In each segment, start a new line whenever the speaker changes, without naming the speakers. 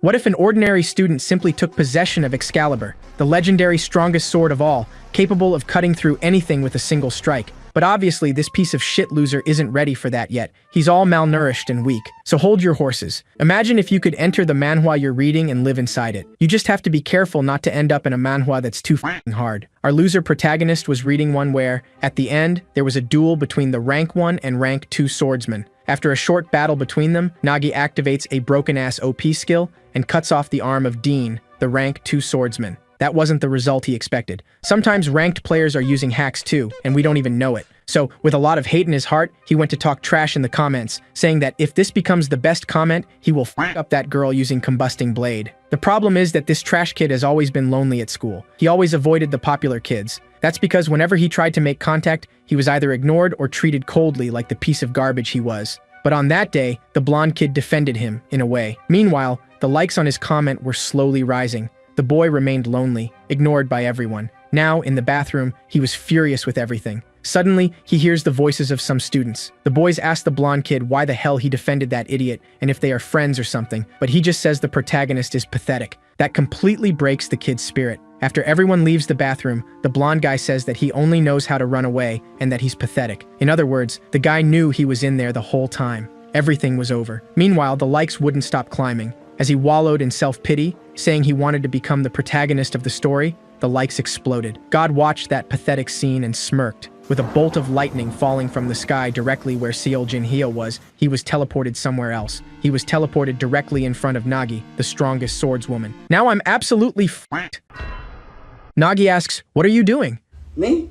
What if an ordinary student simply took possession of Excalibur, the legendary strongest sword of all, capable of cutting through anything with a single strike? But obviously, this piece of shit loser isn't ready for that yet. He's all malnourished and weak. So hold your horses. Imagine if you could enter the manhwa you're reading and live inside it. You just have to be careful not to end up in a manhwa that's too f***ing hard. Our loser protagonist was reading one where, at the end, there was a duel between the rank 1 and rank 2 swordsmen. After a short battle between them, Nagi activates a broken-ass OP skill and cuts off the arm of Dean, the rank 2 swordsman. That wasn't the result he expected. Sometimes ranked players are using hacks too, and we don't even know it. So, with a lot of hate in his heart, he went to talk trash in the comments, saying that if this becomes the best comment, he will f*** up that girl using combusting blade. The problem is that this trash kid has always been lonely at school. He always avoided the popular kids. That's because whenever he tried to make contact, he was either ignored or treated coldly like the piece of garbage he was. But on that day, the blonde kid defended him, in a way. Meanwhile, the likes on his comment were slowly rising. The boy remained lonely, ignored by everyone. Now, in the bathroom, he was furious with everything. Suddenly, he hears the voices of some students. The boys ask the blonde kid why the hell he defended that idiot and if they are friends or something, but he just says the protagonist is pathetic. That completely breaks the kid's spirit. After everyone leaves the bathroom, the blonde guy says that he only knows how to run away and that he's pathetic. In other words, the guy knew he was in there the whole time. Everything was over. Meanwhile, the likes wouldn't stop climbing. As he wallowed in self-pity, saying he wanted to become the protagonist of the story, the likes exploded. God watched that pathetic scene and smirked. With a bolt of lightning falling from the sky directly where Seo Jin-hyo was, he was teleported somewhere else. He was teleported directly in front of Nagi, the strongest swordswoman. Now I'm absolutely f***ed. Nagi asks, "What are you doing?"
Me?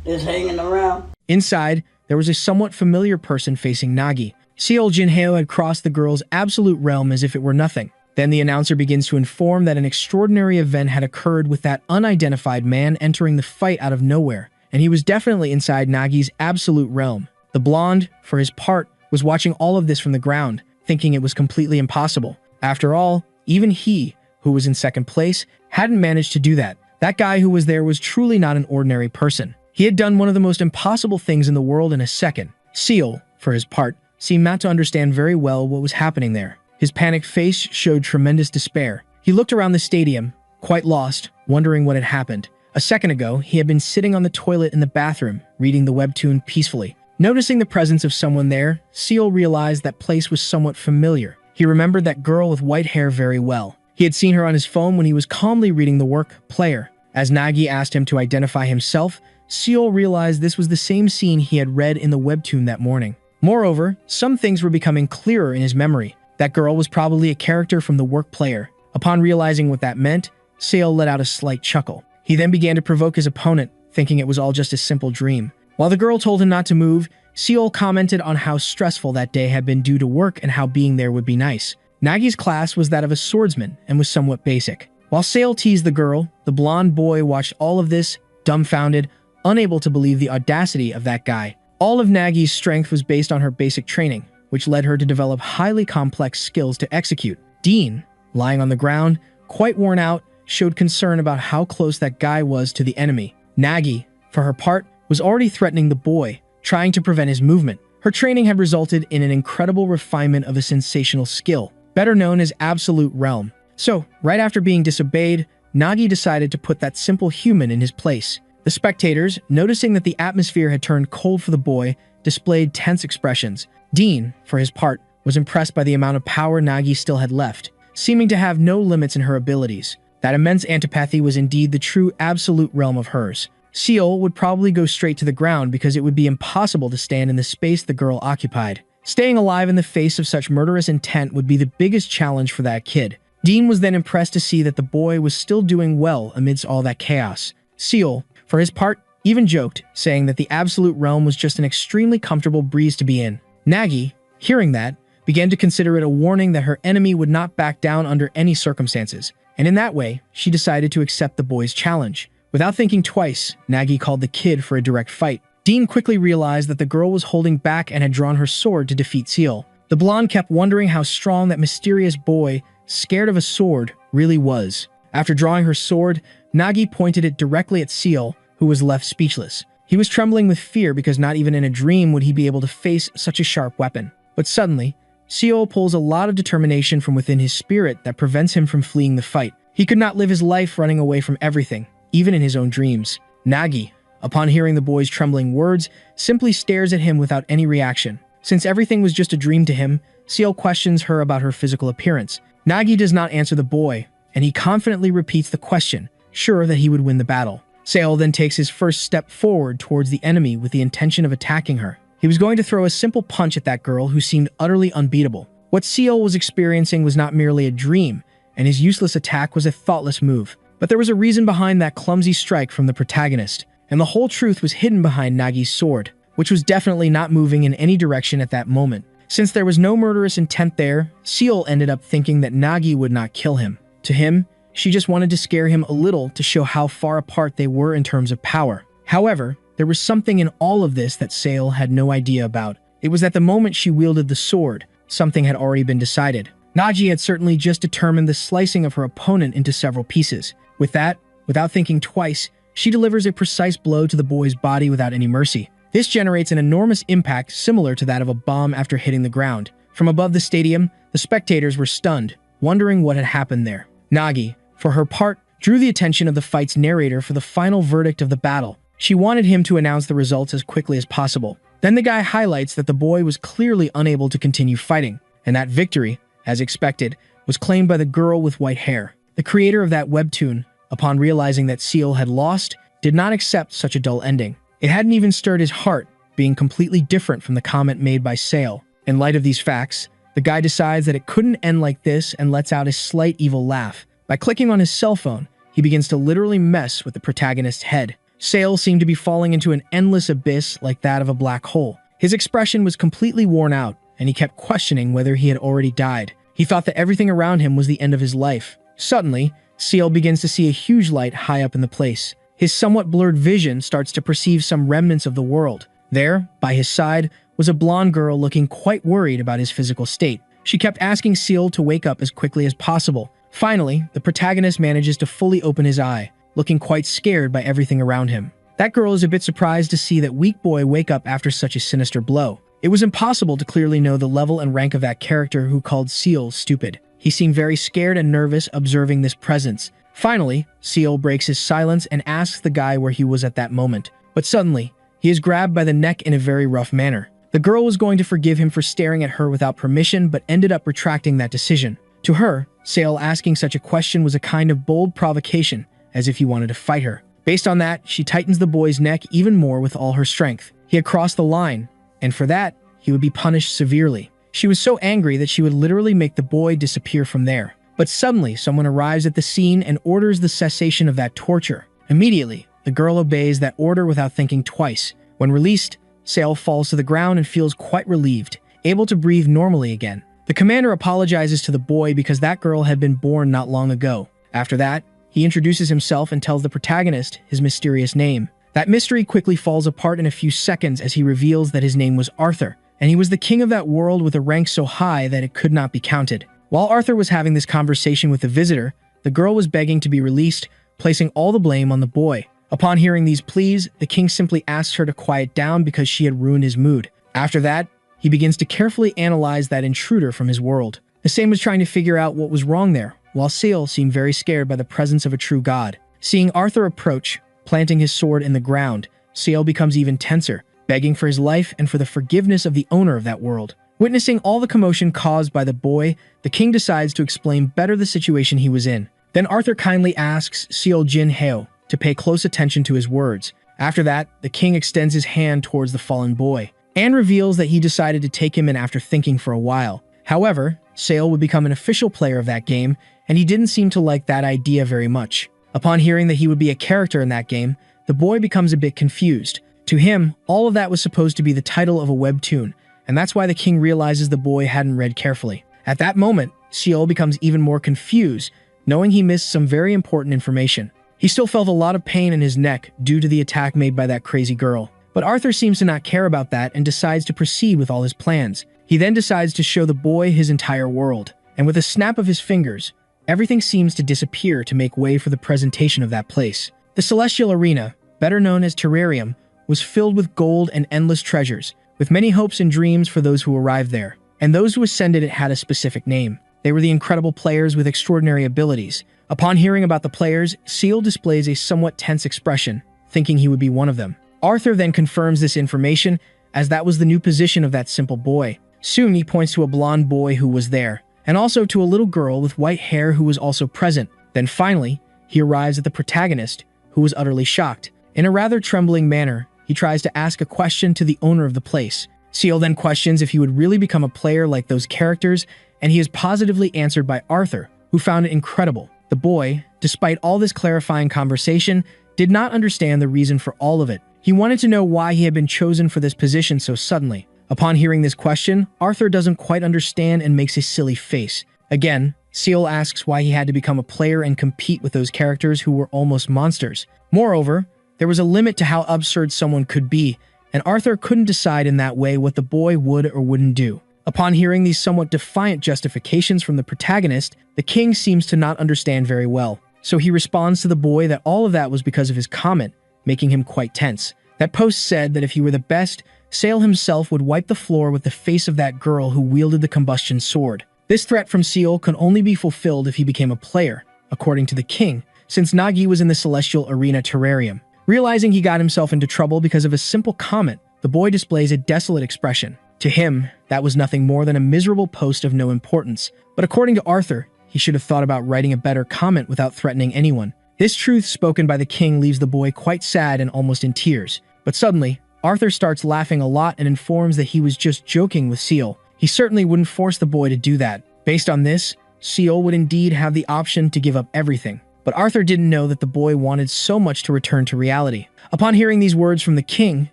Just hanging around.
Inside, there was a somewhat familiar person facing Nagi. Seo Jin-hyo had crossed the girl's absolute realm as if it were nothing. Then the announcer begins to inform that an extraordinary event had occurred with that unidentified man entering the fight out of nowhere, and he was definitely inside Nagi's absolute realm. The blonde, for his part, was watching all of this from the ground, thinking it was completely impossible. After all, even he, who was in second place, hadn't managed to do that. That guy who was there was truly not an ordinary person. He had done one of the most impossible things in the world in a second. Seo, for his part, seemed not to understand very well what was happening there. His panicked face showed tremendous despair. He looked around the stadium, quite lost, wondering what had happened. A second ago, he had been sitting on the toilet in the bathroom, reading the webtoon peacefully. Noticing the presence of someone there, Seo realized that place was somewhat familiar. He remembered that girl with white hair very well. He had seen her on his phone when he was calmly reading the work, Player. As Nagi asked him to identify himself, Seo realized this was the same scene he had read in the webtoon that morning. Moreover, some things were becoming clearer in his memory. That girl was probably a character from the work Player. Upon realizing what that meant, Seo let out a slight chuckle. He then began to provoke his opponent, thinking it was all just a simple dream. While the girl told him not to move, Seo commented on how stressful that day had been due to work and how being there would be nice. Nagi's class was that of a swordsman and was somewhat basic. While Seo teased the girl, the blonde boy watched all of this, dumbfounded, unable to believe the audacity of that guy. All of Nagi's strength was based on her basic training, which led her to develop highly complex skills to execute. Dean, lying on the ground, quite worn out, showed concern about how close that guy was to the enemy. Nagi, for her part, was already threatening the boy, trying to prevent his movement. Her training had resulted in an incredible refinement of a sensational skill, better known as Absolute Realm. So, right after being disobeyed, Nagi decided to put that simple human in his place. The spectators, noticing that the atmosphere had turned cold for the boy, displayed tense expressions. Dean, for his part, was impressed by the amount of power Nagi still had left, seeming to have no limits in her abilities. That immense antipathy was indeed the true absolute realm of hers. Seo would probably go straight to the ground because it would be impossible to stand in the space the girl occupied. Staying alive in the face of such murderous intent would be the biggest challenge for that kid. Dean was then impressed to see that the boy was still doing well amidst all that chaos. Seo, for his part, even joked, saying that the absolute realm was just an extremely comfortable breeze to be in. Nagi, hearing that, began to consider it a warning that her enemy would not back down under any circumstances, and in that way, she decided to accept the boy's challenge. Without thinking twice, Nagi called the kid for a direct fight. Dean quickly realized that the girl was holding back and had drawn her sword to defeat Seo. The blonde kept wondering how strong that mysterious boy, scared of a sword, really was. After drawing her sword, Nagi pointed it directly at Seo, who was left speechless. He was trembling with fear because not even in a dream would he be able to face such a sharp weapon. But suddenly, Seol pulls a lot of determination from within his spirit that prevents him from fleeing the fight. He could not live his life running away from everything, even in his own dreams. Nagi, upon hearing the boy's trembling words, simply stares at him without any reaction. Since everything was just a dream to him, Seol questions her about her physical appearance. Nagi does not answer the boy, and he confidently repeats the question, sure that he would win the battle. Seol then takes his first step forward towards the enemy with the intention of attacking her. He was going to throw a simple punch at that girl who seemed utterly unbeatable. What Seol was experiencing was not merely a dream, and his useless attack was a thoughtless move. But there was a reason behind that clumsy strike from the protagonist, and the whole truth was hidden behind Nagi's sword, which was definitely not moving in any direction at that moment. Since there was no murderous intent there, Seol ended up thinking that Nagi would not kill him. To him, she just wanted to scare him a little to show how far apart they were in terms of power. However, there was something in all of this that Seol had no idea about. It was that the moment she wielded the sword, something had already been decided. Nagi had certainly just determined the slicing of her opponent into several pieces. With that, without thinking twice, she delivers a precise blow to the boy's body without any mercy. This generates an enormous impact similar to that of a bomb after hitting the ground. From above the stadium, the spectators were stunned, wondering what had happened there. Nagi, for her part, drew the attention of the fight's narrator for the final verdict of the battle. She wanted him to announce the results as quickly as possible. Then the guy highlights that the boy was clearly unable to continue fighting, and that victory, as expected, was claimed by the girl with white hair. The creator of that webtoon, upon realizing that Seol had lost, did not accept such a dull ending. It hadn't even stirred his heart, being completely different from the comment made by Seol. In light of these facts, the guy decides that it couldn't end like this and lets out a slight evil laugh. By clicking on his cell phone, he begins to literally mess with the protagonist's head. Seol seemed to be falling into an endless abyss like that of a black hole. His expression was completely worn out, and he kept questioning whether he had already died. He thought that everything around him was the end of his life. Suddenly, Seol begins to see a huge light high up in the place. His somewhat blurred vision starts to perceive some remnants of the world. There, by his side, was a blonde girl looking quite worried about his physical state. She kept asking Seol to wake up as quickly as possible. Finally, the protagonist manages to fully open his eye, looking quite scared by everything around him. That girl is a bit surprised to see that weak boy wake up after such a sinister blow. It was impossible to clearly know the level and rank of that character who called Seol stupid. He seemed very scared and nervous observing this presence. Finally, Seol breaks his silence and asks the guy where he was at that moment. But suddenly, he is grabbed by the neck in a very rough manner. The girl was going to forgive him for staring at her without permission, but ended up retracting that decision. To her, Seol asking such a question was a kind of bold provocation, as if he wanted to fight her. Based on that, she tightens the boy's neck even more with all her strength. He had crossed the line, and for that, he would be punished severely. She was so angry that she would literally make the boy disappear from there. But suddenly, someone arrives at the scene and orders the cessation of that torture. Immediately, the girl obeys that order without thinking twice. When released, Seol falls to the ground and feels quite relieved, able to breathe normally again. The commander apologizes to the boy because that girl had been born not long ago. After that, he introduces himself and tells the protagonist his mysterious name. That mystery quickly falls apart in a few seconds as he reveals that his name was Arthur, and he was the king of that world with a rank so high that it could not be counted. While Arthur was having this conversation with the visitor, the girl was begging to be released, placing all the blame on the boy. Upon hearing these pleas, the king simply asks her to quiet down because she had ruined his mood. After that, he begins to carefully analyze that intruder from his world. The same was trying to figure out what was wrong there, while Seol seemed very scared by the presence of a true god. Seeing Arthur approach, planting his sword in the ground, Seol becomes even tenser, begging for his life and for the forgiveness of the owner of that world. Witnessing all the commotion caused by the boy, the king decides to explain better the situation he was in. Then Arthur kindly asks Seol Jin Heo to pay close attention to his words. After that, the king extends his hand towards the fallen boy, and reveals that he decided to take him in after thinking for a while. However, Seol would become an official player of that game, and he didn't seem to like that idea very much. Upon hearing that he would be a character in that game, the boy becomes a bit confused. To him, all of that was supposed to be the title of a webtoon, and that's why the king realizes the boy hadn't read carefully. At that moment, Seol becomes even more confused, knowing he missed some very important information. He still felt a lot of pain in his neck due to the attack made by that crazy girl. But Arthur seems to not care about that and decides to proceed with all his plans. He then decides to show the boy his entire world, and with a snap of his fingers, everything seems to disappear to make way for the presentation of that place. The Celestial Arena, better known as Terrarium, was filled with gold and endless treasures, with many hopes and dreams for those who arrived there. and those who ascended it had a specific name. They were the incredible players with extraordinary abilities. Upon hearing about the players, Seal displays a somewhat tense expression, thinking he would be one of them. Arthur then confirms this information, as that was the new position of that simple boy. Soon he points to a blonde boy who was there, and also to a little girl with white hair who was also present. Then finally, he arrives at the protagonist, who was utterly shocked. In a rather trembling manner, he tries to ask a question to the owner of the place. Seal then questions if he would really become a player like those characters, and he is positively answered by Arthur, who found it incredible. The boy, despite all this clarifying conversation, did not understand the reason for all of it. He wanted to know why he had been chosen for this position so suddenly. Upon hearing this question, Arthur doesn't quite understand and makes a silly face. Again, Seal asks why he had to become a player and compete with those characters who were almost monsters. Moreover, there was a limit to how absurd someone could be, and Arthur couldn't decide in that way what the boy would or wouldn't do. Upon hearing these somewhat defiant justifications from the protagonist, the king seems to not understand very well. So he responds to the boy that all of that was because of his comment, making him quite tense. That post said that if he were the best, Seal himself would wipe the floor with the face of that girl who wielded the combustion sword. This threat from Seal could only be fulfilled if he became a player, according to the king, since Nagi was in the celestial arena terrarium. Realizing he got himself into trouble because of a simple comment, the boy displays a desolate expression. To him, that was nothing more than a miserable post of no importance. But according to Arthur, he should have thought about writing a better comment without threatening anyone. This truth spoken by the king leaves the boy quite sad and almost in tears. But suddenly, Arthur starts laughing a lot and informs that he was just joking with Seal. He certainly wouldn't force the boy to do that. Based on this, Seal would indeed have the option to give up everything. But Arthur didn't know that the boy wanted so much to return to reality. Upon hearing these words from the king,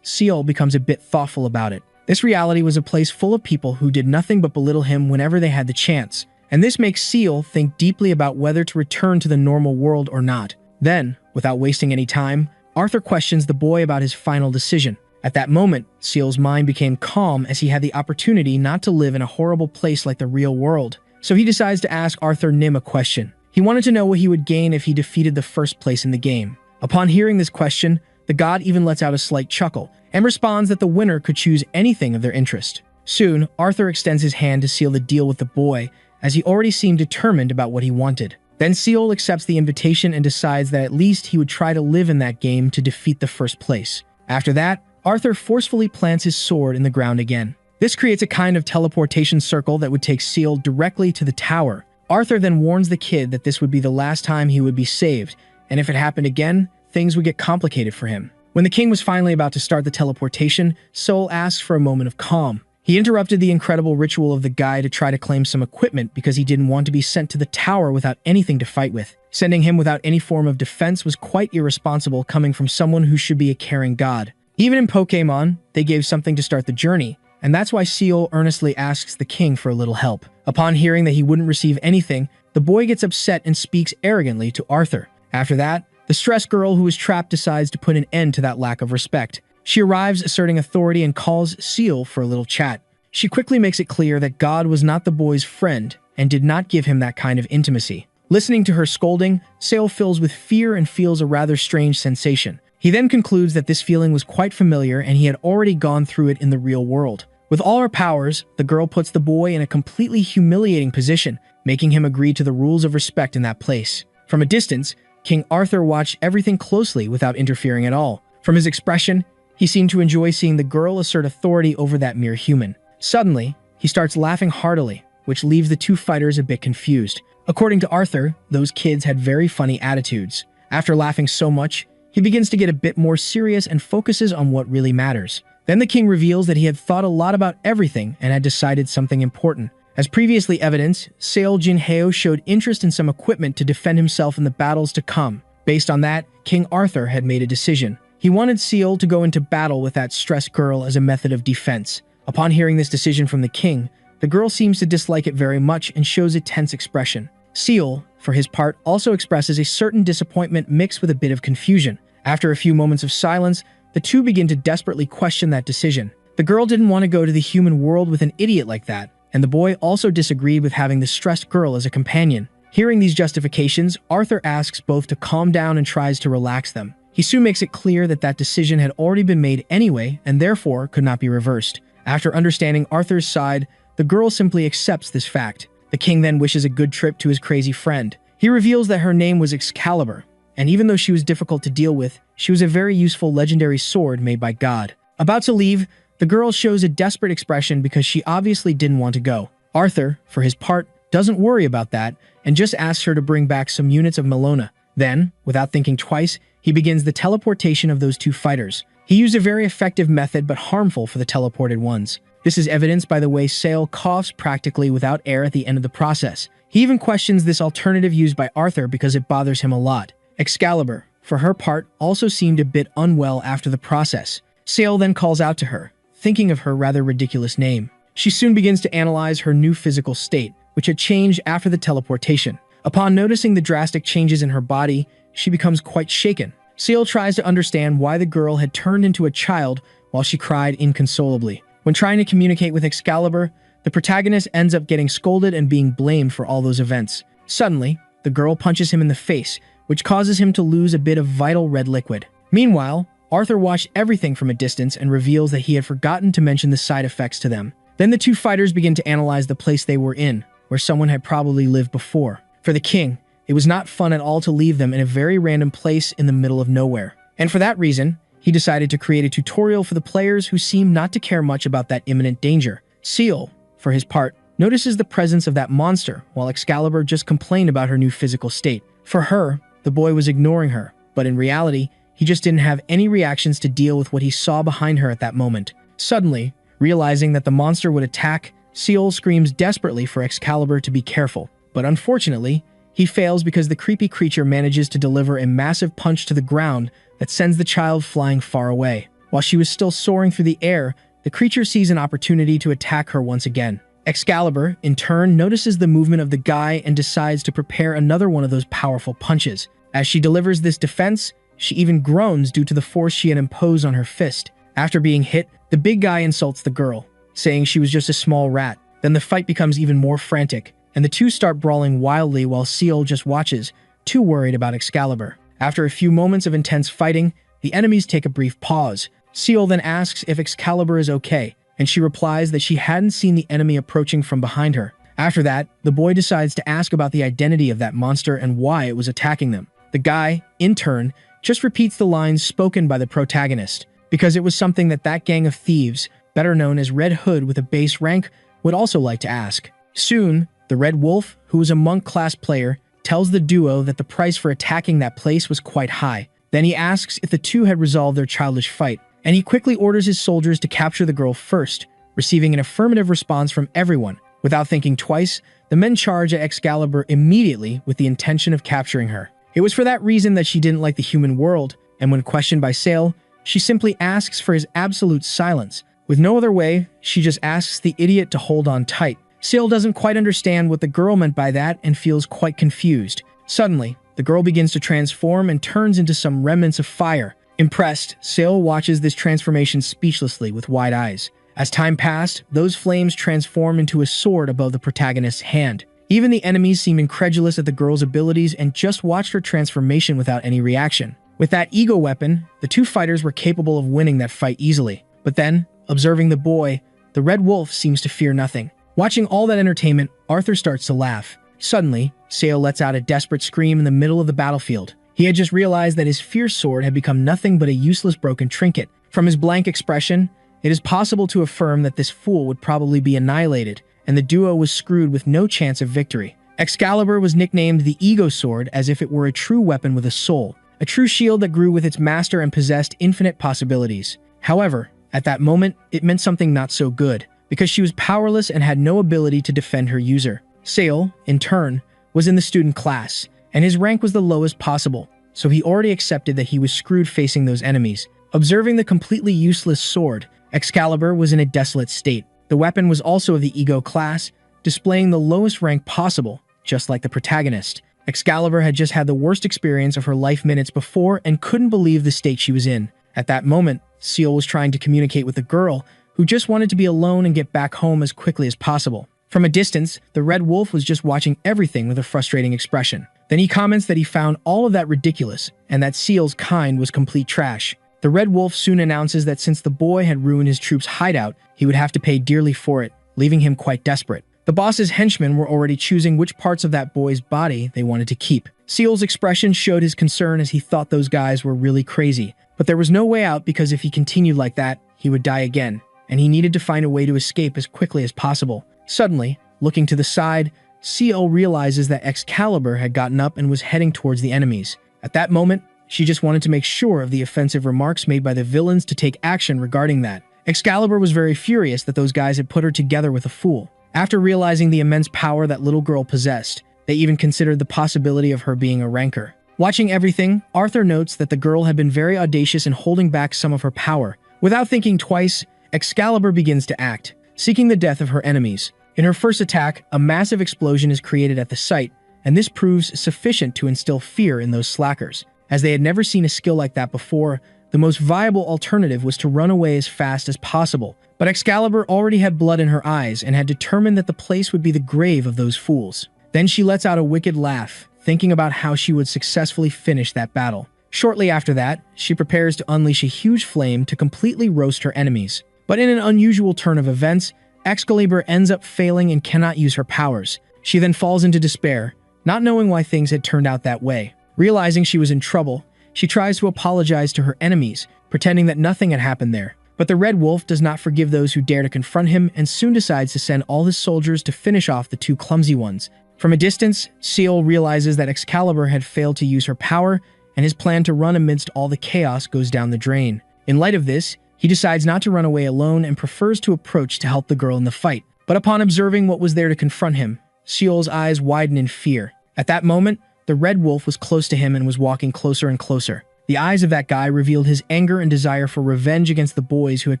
Seal becomes a bit thoughtful about it. This reality was a place full of people who did nothing but belittle him whenever they had the chance. And this makes Seal think deeply about whether to return to the normal world or not. Then, without wasting any time, Arthur questions the boy about his final decision. At that moment, Seal's mind became calm as he had the opportunity not to live in a horrible place like the real world. So he decides to ask Arthur Nim a question. He wanted to know what he would gain if he defeated the first place in the game. Upon hearing this question, the god even lets out a slight chuckle and responds that the winner could choose anything of their interest. Soon, Arthur extends his hand to seal the deal with the boy, as he already seemed determined about what he wanted. Then Seal accepts the invitation and decides that at least he would try to live in that game to defeat the first place. After that, Arthur forcefully plants his sword in the ground again. This creates a kind of teleportation circle that would take Seal directly to the tower. Arthur then warns the kid that this would be the last time he would be saved, and if it happened again, things would get complicated for him. When the king was finally about to start the teleportation, Sol asked for a moment of calm. He interrupted the incredible ritual of the guy to try to claim some equipment because he didn't want to be sent to the tower without anything to fight with. Sending him without any form of defense was quite irresponsible coming from someone who should be a caring god. Even in Pokémon, they gave something to start the journey, and that's why Seal earnestly asks the king for a little help. Upon hearing that he wouldn't receive anything, the boy gets upset and speaks arrogantly to Arthur. After that, the stressed girl who is trapped decides to put an end to that lack of respect. She arrives asserting authority and calls Seal for a little chat. She quickly makes it clear that God was not the boy's friend and did not give him that kind of intimacy. Listening to her scolding, Seal fills with fear and feels a rather strange sensation. He then concludes that this feeling was quite familiar and he had already gone through it in the real world. With all her powers, the girl puts the boy in a completely humiliating position, making him agree to the rules of respect in that place. From a distance, King Arthur watched everything closely without interfering at all. From his expression, he seemed to enjoy seeing the girl assert authority over that mere human. Suddenly, he starts laughing heartily, which leaves the two fighters a bit confused. According to Arthur, those kids had very funny attitudes. After laughing so much, he begins to get a bit more serious and focuses on what really matters. Then the king reveals that he had thought a lot about everything and had decided something important. As previously evidenced, Seo Jinheo showed interest in some equipment to defend himself in the battles to come. Based on that, King Arthur had made a decision. He wanted Seal to go into battle with that stressed girl as a method of defense. Upon hearing this decision from the king, the girl seems to dislike it very much and shows a tense expression. Seal, for his part, also expresses a certain disappointment mixed with a bit of confusion. After a few moments of silence, the two begin to desperately question that decision. The girl didn't want to go to the human world with an idiot like that, and the boy also disagreed with having the stressed girl as a companion. Hearing these justifications, Arthur asks both to calm down and tries to relax them. He soon makes it clear that that decision had already been made anyway and therefore could not be reversed. After understanding Arthur's side, the girl simply accepts this fact. The king then wishes a good trip to his crazy friend. He reveals that her name was Excalibur, and even though she was difficult to deal with, she was a very useful legendary sword made by God. About to leave, the girl shows a desperate expression because she obviously didn't want to go. Arthur, for his part, doesn't worry about that and just asks her to bring back some units of Melona. Then, without thinking twice, he begins the teleportation of those two fighters. He used a very effective method but harmful for the teleported ones. This is evidenced by the way Sale coughs practically without air at the end of the process. He even questions this alternative used by Arthur because it bothers him a lot. Excalibur, for her part, also seemed a bit unwell after the process. Sale then calls out to her, thinking of her rather ridiculous name. She soon begins to analyze her new physical state, which had changed after the teleportation. Upon noticing the drastic changes in her body, she becomes quite shaken. Sale tries to understand why the girl had turned into a child while she cried inconsolably. When trying to communicate with Excalibur, the protagonist ends up getting scolded and being blamed for all those events. Suddenly, the girl punches him in the face, which causes him to lose a bit of vital red liquid. Meanwhile, Arthur watched everything from a distance and reveals that he had forgotten to mention the side effects to them. Then the two fighters begin to analyze the place they were in, where someone had probably lived before. For the king, it was not fun at all to leave them in a very random place in the middle of nowhere. And for that reason, he decided to create a tutorial for the players who seem not to care much about that imminent danger. Seal, for his part, notices the presence of that monster, while Excalibur just complained about her new physical state. For her, the boy was ignoring her, but in reality, he just didn't have any reactions to deal with what he saw behind her at that moment. Suddenly, realizing that the monster would attack, Seal screams desperately for Excalibur to be careful. But unfortunately, he fails because the creepy creature manages to deliver a massive punch to the ground that sends the child flying far away. While she was still soaring through the air, the creature sees an opportunity to attack her once again. Excalibur, in turn, notices the movement of the guy and decides to prepare another one of those powerful punches. As she delivers this defense, she even groans due to the force she had imposed on her fist. After being hit, the big guy insults the girl, saying she was just a small rat. Then the fight becomes even more frantic, and the two start brawling wildly while Seal just watches, too worried about Excalibur. After a few moments of intense fighting, the enemies take a brief pause. Seal then asks if Excalibur is okay, and she replies that she hadn't seen the enemy approaching from behind her. After that, the boy decides to ask about the identity of that monster and why it was attacking them. The guy, in turn, just repeats the lines spoken by the protagonist, because it was something that gang of thieves, better known as Red Hood with a base rank, would also like to ask. Soon, the Red Wolf, who is a monk class player, tells the duo that the price for attacking that place was quite high. Then he asks if the two had resolved their childish fight, and he quickly orders his soldiers to capture the girl first, receiving an affirmative response from everyone. Without thinking twice, the men charge at Excalibur immediately with the intention of capturing her. It was for that reason that she didn't like the human world, and when questioned by Sale, she simply asks for his absolute silence. With no other way, she just asks the idiot to hold on tight. Sale doesn't quite understand what the girl meant by that and feels quite confused. Suddenly, the girl begins to transform and turns into some remnants of fire. Impressed, Sale watches this transformation speechlessly with wide eyes. As time passed, those flames transform into a sword above the protagonist's hand. Even the enemies seem incredulous at the girl's abilities and just watched her transformation without any reaction. With that ego weapon, the two fighters were capable of winning that fight easily. But then, observing the boy, the Red Wolf seems to fear nothing. Watching all that entertainment, Arthur starts to laugh. Suddenly, Sale lets out a desperate scream in the middle of the battlefield. He had just realized that his fierce sword had become nothing but a useless broken trinket. From his blank expression, it is possible to affirm that this fool would probably be annihilated, and the duo was screwed with no chance of victory. Excalibur was nicknamed the Ego Sword as if it were a true weapon with a soul, a true shield that grew with its master and possessed infinite possibilities. However, at that moment, it meant something not so good, because she was powerless and had no ability to defend her user. Sale, in turn, was in the student class, and his rank was the lowest possible, so he already accepted that he was screwed facing those enemies. Observing the completely useless sword, Excalibur was in a desolate state. The weapon was also of the Ego class, displaying the lowest rank possible, just like the protagonist. Excalibur had just had the worst experience of her life minutes before and couldn't believe the state she was in. At that moment, Seal was trying to communicate with the girl, who just wanted to be alone and get back home as quickly as possible. From a distance, the Red Wolf was just watching everything with a frustrating expression. Then he comments that he found all of that ridiculous, and that Seal's kind was complete trash. The Red Wolf soon announces that since the boy had ruined his troops' hideout, he would have to pay dearly for it. leaving him quite desperate. The boss's henchmen were already choosing which parts of that boy's body they wanted to keep. Seal's expression showed his concern as he thought those guys were really crazy. But there was no way out because if he continued like that, he would die again, and he needed to find a way to escape as quickly as possible. Suddenly, looking to the side, Seal realizes that Excalibur had gotten up and was heading towards the enemies. At that moment, she just wanted to make sure of the offensive remarks made by the villains to take action regarding that. Excalibur was very furious that those guys had put her together with a fool. After realizing the immense power that little girl possessed, they even considered the possibility of her being a rancor. Watching everything, Arthur notes that the girl had been very audacious in holding back some of her power. Without thinking twice, Excalibur begins to act, seeking the death of her enemies. In her first attack, a massive explosion is created at the site, and this proves sufficient to instill fear in those slackers. As they had never seen a skill like that before, the most viable alternative was to run away as fast as possible. But Excalibur already had blood in her eyes and had determined that the place would be the grave of those fools. Then she lets out a wicked laugh, thinking about how she would successfully finish that battle. Shortly after that, she prepares to unleash a huge flame to completely roast her enemies. But in an unusual turn of events, Excalibur ends up failing and cannot use her powers. She then falls into despair, not knowing why things had turned out that way. Realizing she was in trouble, she tries to apologize to her enemies, pretending that nothing had happened there. But the Red Wolf does not forgive those who dare to confront him and soon decides to send all his soldiers to finish off the two clumsy ones. From a distance, Seal realizes that Excalibur had failed to use her power, and his plan to run amidst all the chaos goes down the drain. In light of this, he decides not to run away alone and prefers to approach to help the girl in the fight. But upon observing what was there to confront him, Seal's eyes widen in fear. At that moment, the Red Wolf was close to him and was walking closer and closer. The eyes of that guy revealed his anger and desire for revenge against the boys who had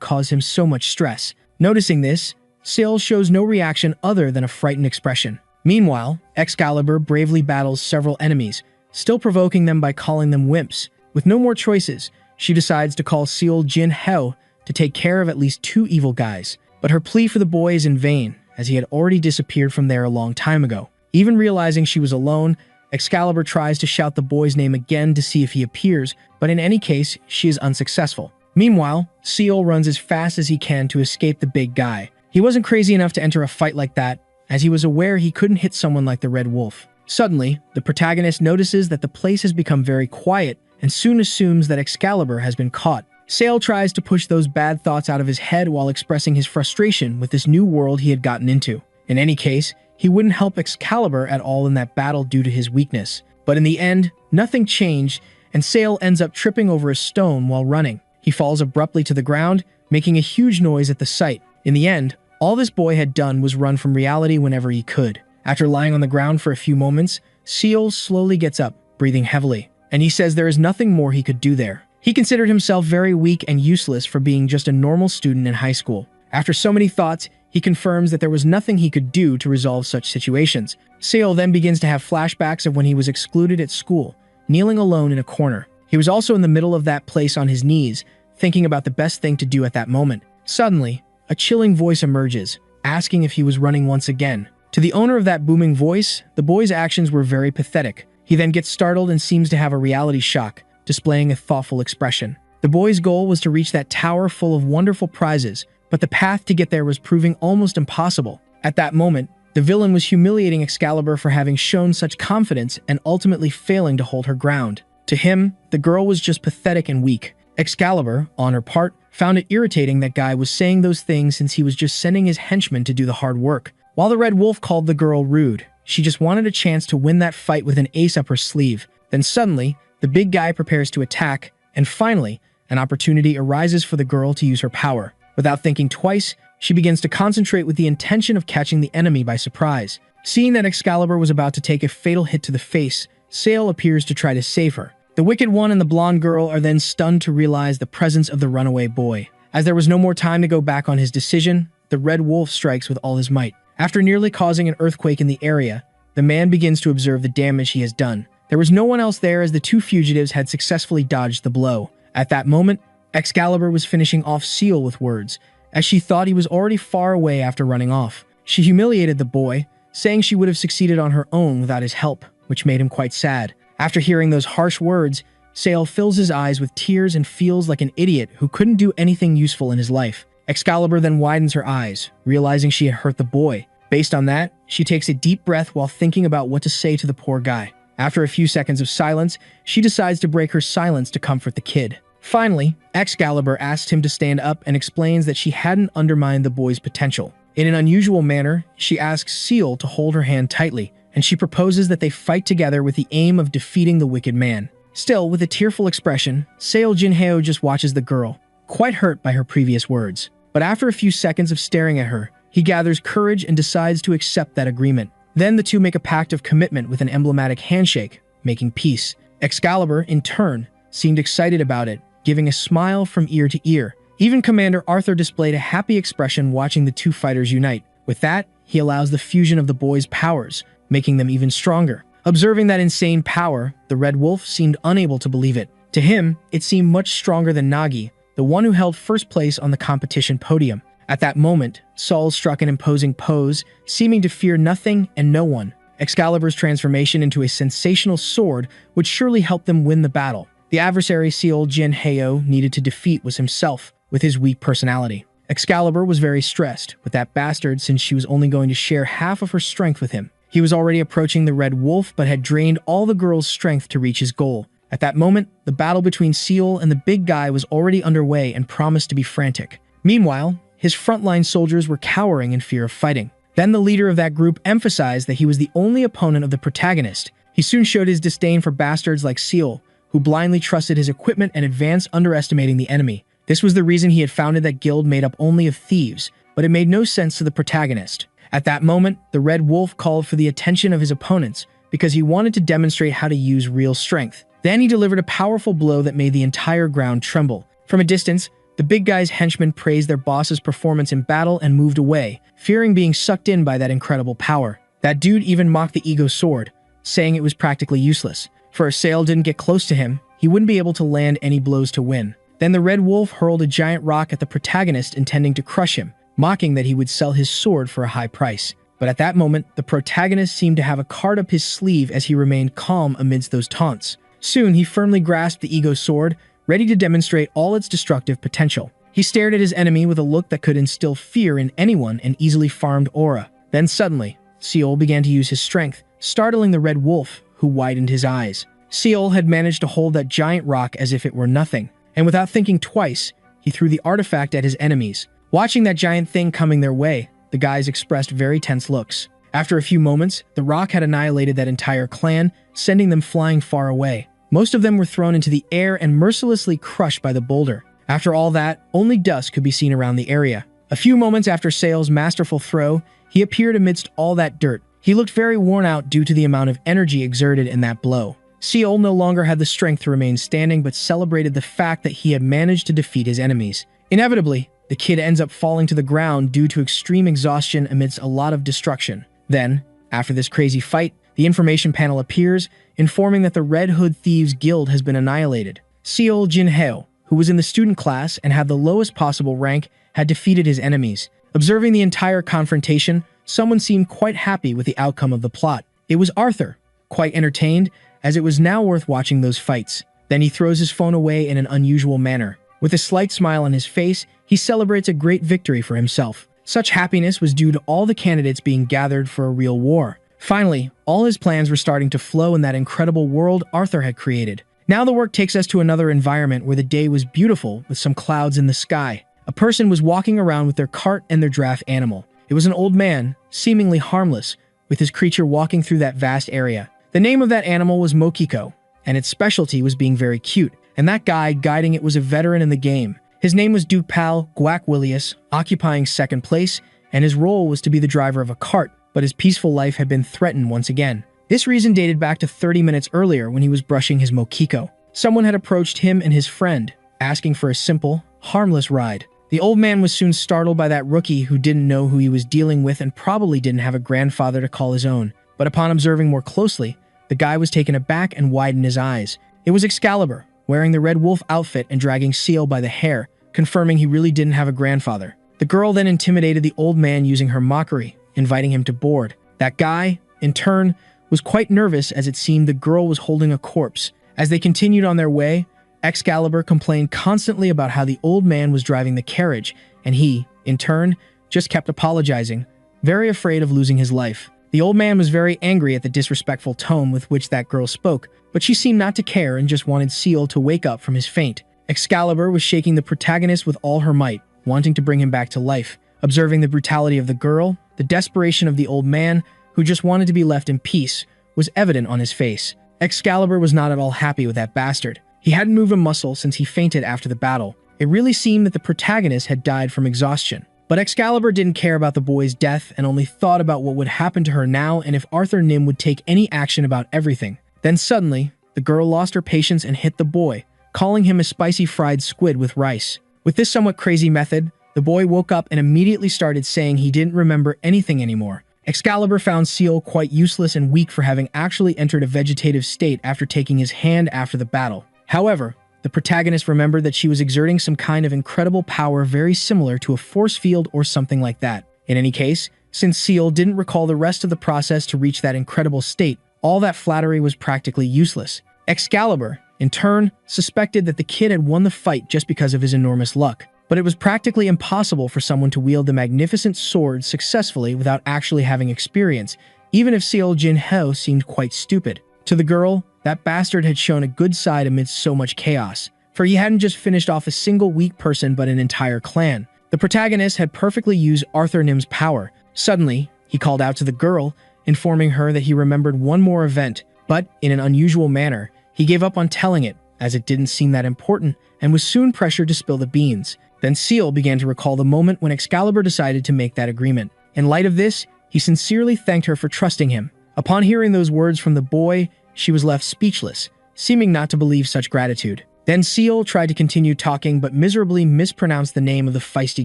caused him so much stress. Noticing this, Seal shows no reaction other than a frightened expression. Meanwhile, Excalibur bravely battles several enemies, still provoking them by calling them wimps. With no more choices, she decides to call Seal Jin Heo to take care of at least two evil guys. But her plea for the boy is in vain, as he had already disappeared from there a long time ago. Even realizing she was alone, Excalibur tries to shout the boy's name again to see if he appears, but in any case, she is unsuccessful. Meanwhile, Seal runs as fast as he can to escape the big guy. He wasn't crazy enough to enter a fight like that, as he was aware he couldn't hit someone like the Red Wolf. Suddenly, the protagonist notices that the place has become very quiet and soon assumes that Excalibur has been caught. Seal tries to push those bad thoughts out of his head while expressing his frustration with this new world he had gotten into. In any case, he wouldn't help Excalibur at all in that battle due to his weakness. But in the end, nothing changed, and Seal ends up tripping over a stone while running. He falls abruptly to the ground, making a huge noise at the sight. In the end, all this boy had done was run from reality whenever he could. After lying on the ground for a few moments, Seal slowly gets up, breathing heavily, and he says there is nothing more he could do there. He considered himself very weak and useless for being just a normal student in high school. After so many thoughts, he confirms that there was nothing he could do to resolve such situations. Seal then begins to have flashbacks of when he was excluded at school, kneeling alone in a corner. He was also in the middle of that place on his knees, thinking about the best thing to do at that moment. Suddenly, a chilling voice emerges, asking if he was running once again. To the owner of that booming voice, the boy's actions were very pathetic. He then gets startled and seems to have a reality shock, displaying a thoughtful expression. The boy's goal was to reach that tower full of wonderful prizes, but the path to get there was proving almost impossible. At that moment, the villain was humiliating Excalibur for having shown such confidence and ultimately failing to hold her ground. To him, the girl was just pathetic and weak. Excalibur, on her part, found it irritating that guy was saying those things since he was just sending his henchmen to do the hard work. While the Red Wolf called the girl rude, she just wanted a chance to win that fight with an ace up her sleeve. Then suddenly, the big guy prepares to attack, and finally, an opportunity arises for the girl to use her power. Without thinking twice, she begins to concentrate with the intention of catching the enemy by surprise. Seeing that Excalibur was about to take a fatal hit to the face, Seal appears to try to save her. The Wicked One and the blonde girl are then stunned to realize the presence of the runaway boy. As there was no more time to go back on his decision, the Red Wolf strikes with all his might. After nearly causing an earthquake in the area, the man begins to observe the damage he has done. There was no one else there as the two fugitives had successfully dodged the blow. At that moment, Excalibur was finishing off Seal with words, as she thought he was already far away after running off. She humiliated the boy, saying she would have succeeded on her own without his help, which made him quite sad. After hearing those harsh words, Seal fills his eyes with tears and feels like an idiot who couldn't do anything useful in his life. Excalibur then widens her eyes, realizing she had hurt the boy. Based on that, she takes a deep breath while thinking about what to say to the poor guy. After a few seconds of silence, she decides to break her silence to comfort the kid. Finally, Excalibur asks him to stand up and explains that she hadn't undermined the boy's potential. In an unusual manner, she asks Seal to hold her hand tightly, and she proposes that they fight together with the aim of defeating the wicked man. Still, with a tearful expression, Seo Jinhyo just watches the girl, quite hurt by her previous words. But after a few seconds of staring at her, he gathers courage and decides to accept that agreement. Then the two make a pact of commitment with an emblematic handshake, making peace. Excalibur, in turn, seemed excited about it, giving a smile from ear to ear. Even Commander Arthur displayed a happy expression watching the two fighters unite. With that, he allows the fusion of the boys' powers, making them even stronger. Observing that insane power, the Red Wolf seemed unable to believe it. To him, it seemed much stronger than Nagi, the one who held first place on the competition podium. At that moment, Saul struck an imposing pose, seeming to fear nothing and no one. Excalibur's transformation into a sensational sword would surely help them win the battle. The adversary Seo Jinhyo needed to defeat was himself, with his weak personality. Excalibur was very stressed with that bastard since she was only going to share half of her strength with him. He was already approaching the Red Wolf but had drained all the girl's strength to reach his goal. At that moment, the battle between Seal and the big guy was already underway and promised to be frantic. Meanwhile, his frontline soldiers were cowering in fear of fighting. Then the leader of that group emphasized that he was the only opponent of the protagonist. He soon showed his disdain for bastards like Seal, who blindly trusted his equipment and advanced underestimating the enemy. This was the reason he had founded that guild made up only of thieves, but it made no sense to the protagonist. At that moment, the Red Wolf called for the attention of his opponents because he wanted to demonstrate how to use real strength. Then he delivered a powerful blow that made the entire ground tremble. From a distance, the big guy's henchmen praised their boss's performance in battle and moved away, fearing being sucked in by that incredible power. That dude even mocked the ego sword, saying it was practically useless. For if Sale didn't get close to him, he wouldn't be able to land any blows to win. Then the Red Wolf hurled a giant rock at the protagonist intending to crush him, mocking that he would sell his sword for a high price. But at that moment, the protagonist seemed to have a card up his sleeve as he remained calm amidst those taunts. Soon, he firmly grasped the ego sword, ready to demonstrate all its destructive potential. He stared at his enemy with a look that could instill fear in anyone an easily farmed aura. Then suddenly, Seol began to use his strength, startling the Red Wolf, who widened his eyes. Seol had managed to hold that giant rock as if it were nothing, and without thinking twice, he threw the artifact at his enemies. Watching that giant thing coming their way, the guys expressed very tense looks. After a few moments, the rock had annihilated that entire clan, sending them flying far away. Most of them were thrown into the air and mercilessly crushed by the boulder. After all that, only dust could be seen around the area. A few moments after Sale's masterful throw, he appeared amidst all that dirt. He looked very worn out due to the amount of energy exerted in that blow. Seol no longer had the strength to remain standing but celebrated the fact that he had managed to defeat his enemies. Inevitably, the kid ends up falling to the ground due to extreme exhaustion amidst a lot of destruction. Then, after this crazy fight, the information panel appears, informing that the Red Hood Thieves Guild has been annihilated. Seol Jinhyo, who was in the student class and had the lowest possible rank, had defeated his enemies. Observing the entire confrontation, someone seemed quite happy with the outcome of the plot. It was Arthur, quite entertained, as it was now worth watching those fights. Then he throws his phone away in an unusual manner. With a slight smile on his face, he celebrates a great victory for himself. Such happiness was due to all the candidates being gathered for a real war. Finally, all his plans were starting to flow in that incredible world Arthur had created. Now the work takes us to another environment where the day was beautiful with some clouds in the sky. A person was walking around with their cart and their draft animal. It was an old man, seemingly harmless, with his creature walking through that vast area. The name of that animal was Mokiko, and its specialty was being very cute, and that guy guiding it was a veteran in the game. His name was Duke Pal Guac-Willius, occupying second place, and his role was to be the driver of a cart, but his peaceful life had been threatened once again. This reason dated back to 30 minutes earlier when he was brushing his Mokiko. Someone had approached him and his friend, asking for a simple, harmless ride. The old man was soon startled by that rookie who didn't know who he was dealing with and probably didn't have a grandfather to call his own. But upon observing more closely, the guy was taken aback and widened his eyes. It was Excalibur, wearing the Red Wolf outfit and dragging Seal by the hair, confirming he really didn't have a grandfather. The girl then intimidated the old man using her mockery, inviting him to board. That guy, in turn, was quite nervous as it seemed the girl was holding a corpse. As they continued on their way, Excalibur complained constantly about how the old man was driving the carriage, and he, in turn, just kept apologizing, very afraid of losing his life. The old man was very angry at the disrespectful tone with which that girl spoke, but she seemed not to care and just wanted Seal to wake up from his faint. Excalibur was shaking the protagonist with all her might, wanting to bring him back to life. Observing the brutality of the girl, the desperation of the old man, who just wanted to be left in peace, was evident on his face. Excalibur was not at all happy with that bastard. He hadn't moved a muscle since he fainted after the battle. It really seemed that the protagonist had died from exhaustion. But Excalibur didn't care about the boy's death and only thought about what would happen to her now and if Arthur Nym would take any action about everything. Then suddenly, the girl lost her patience and hit the boy, calling him a spicy fried squid with rice. With this somewhat crazy method, the boy woke up and immediately started saying he didn't remember anything anymore. Excalibur found Seal quite useless and weak for having actually entered a vegetative state after taking his hand after the battle. However, the protagonist remembered that she was exerting some kind of incredible power very similar to a force field or something like that. In any case, since Seal didn't recall the rest of the process to reach that incredible state, all that flattery was practically useless. Excalibur, in turn, suspected that the kid had won the fight just because of his enormous luck. But it was practically impossible for someone to wield the magnificent sword successfully without actually having experience, even if Seo Jin-ho seemed quite stupid. To the girl, that bastard had shown a good side amidst so much chaos, for he hadn't just finished off a single weak person but an entire clan. The protagonist had perfectly used Arthur Nym's power. Suddenly, he called out to the girl, informing her that he remembered one more event, but in an unusual manner, he gave up on telling it, as it didn't seem that important, and was soon pressured to spill the beans. Then Seal began to recall the moment when Excalibur decided to make that agreement. In light of this, he sincerely thanked her for trusting him. Upon hearing those words from the boy, she was left speechless, seeming not to believe such gratitude. Then Seal tried to continue talking but miserably mispronounced the name of the feisty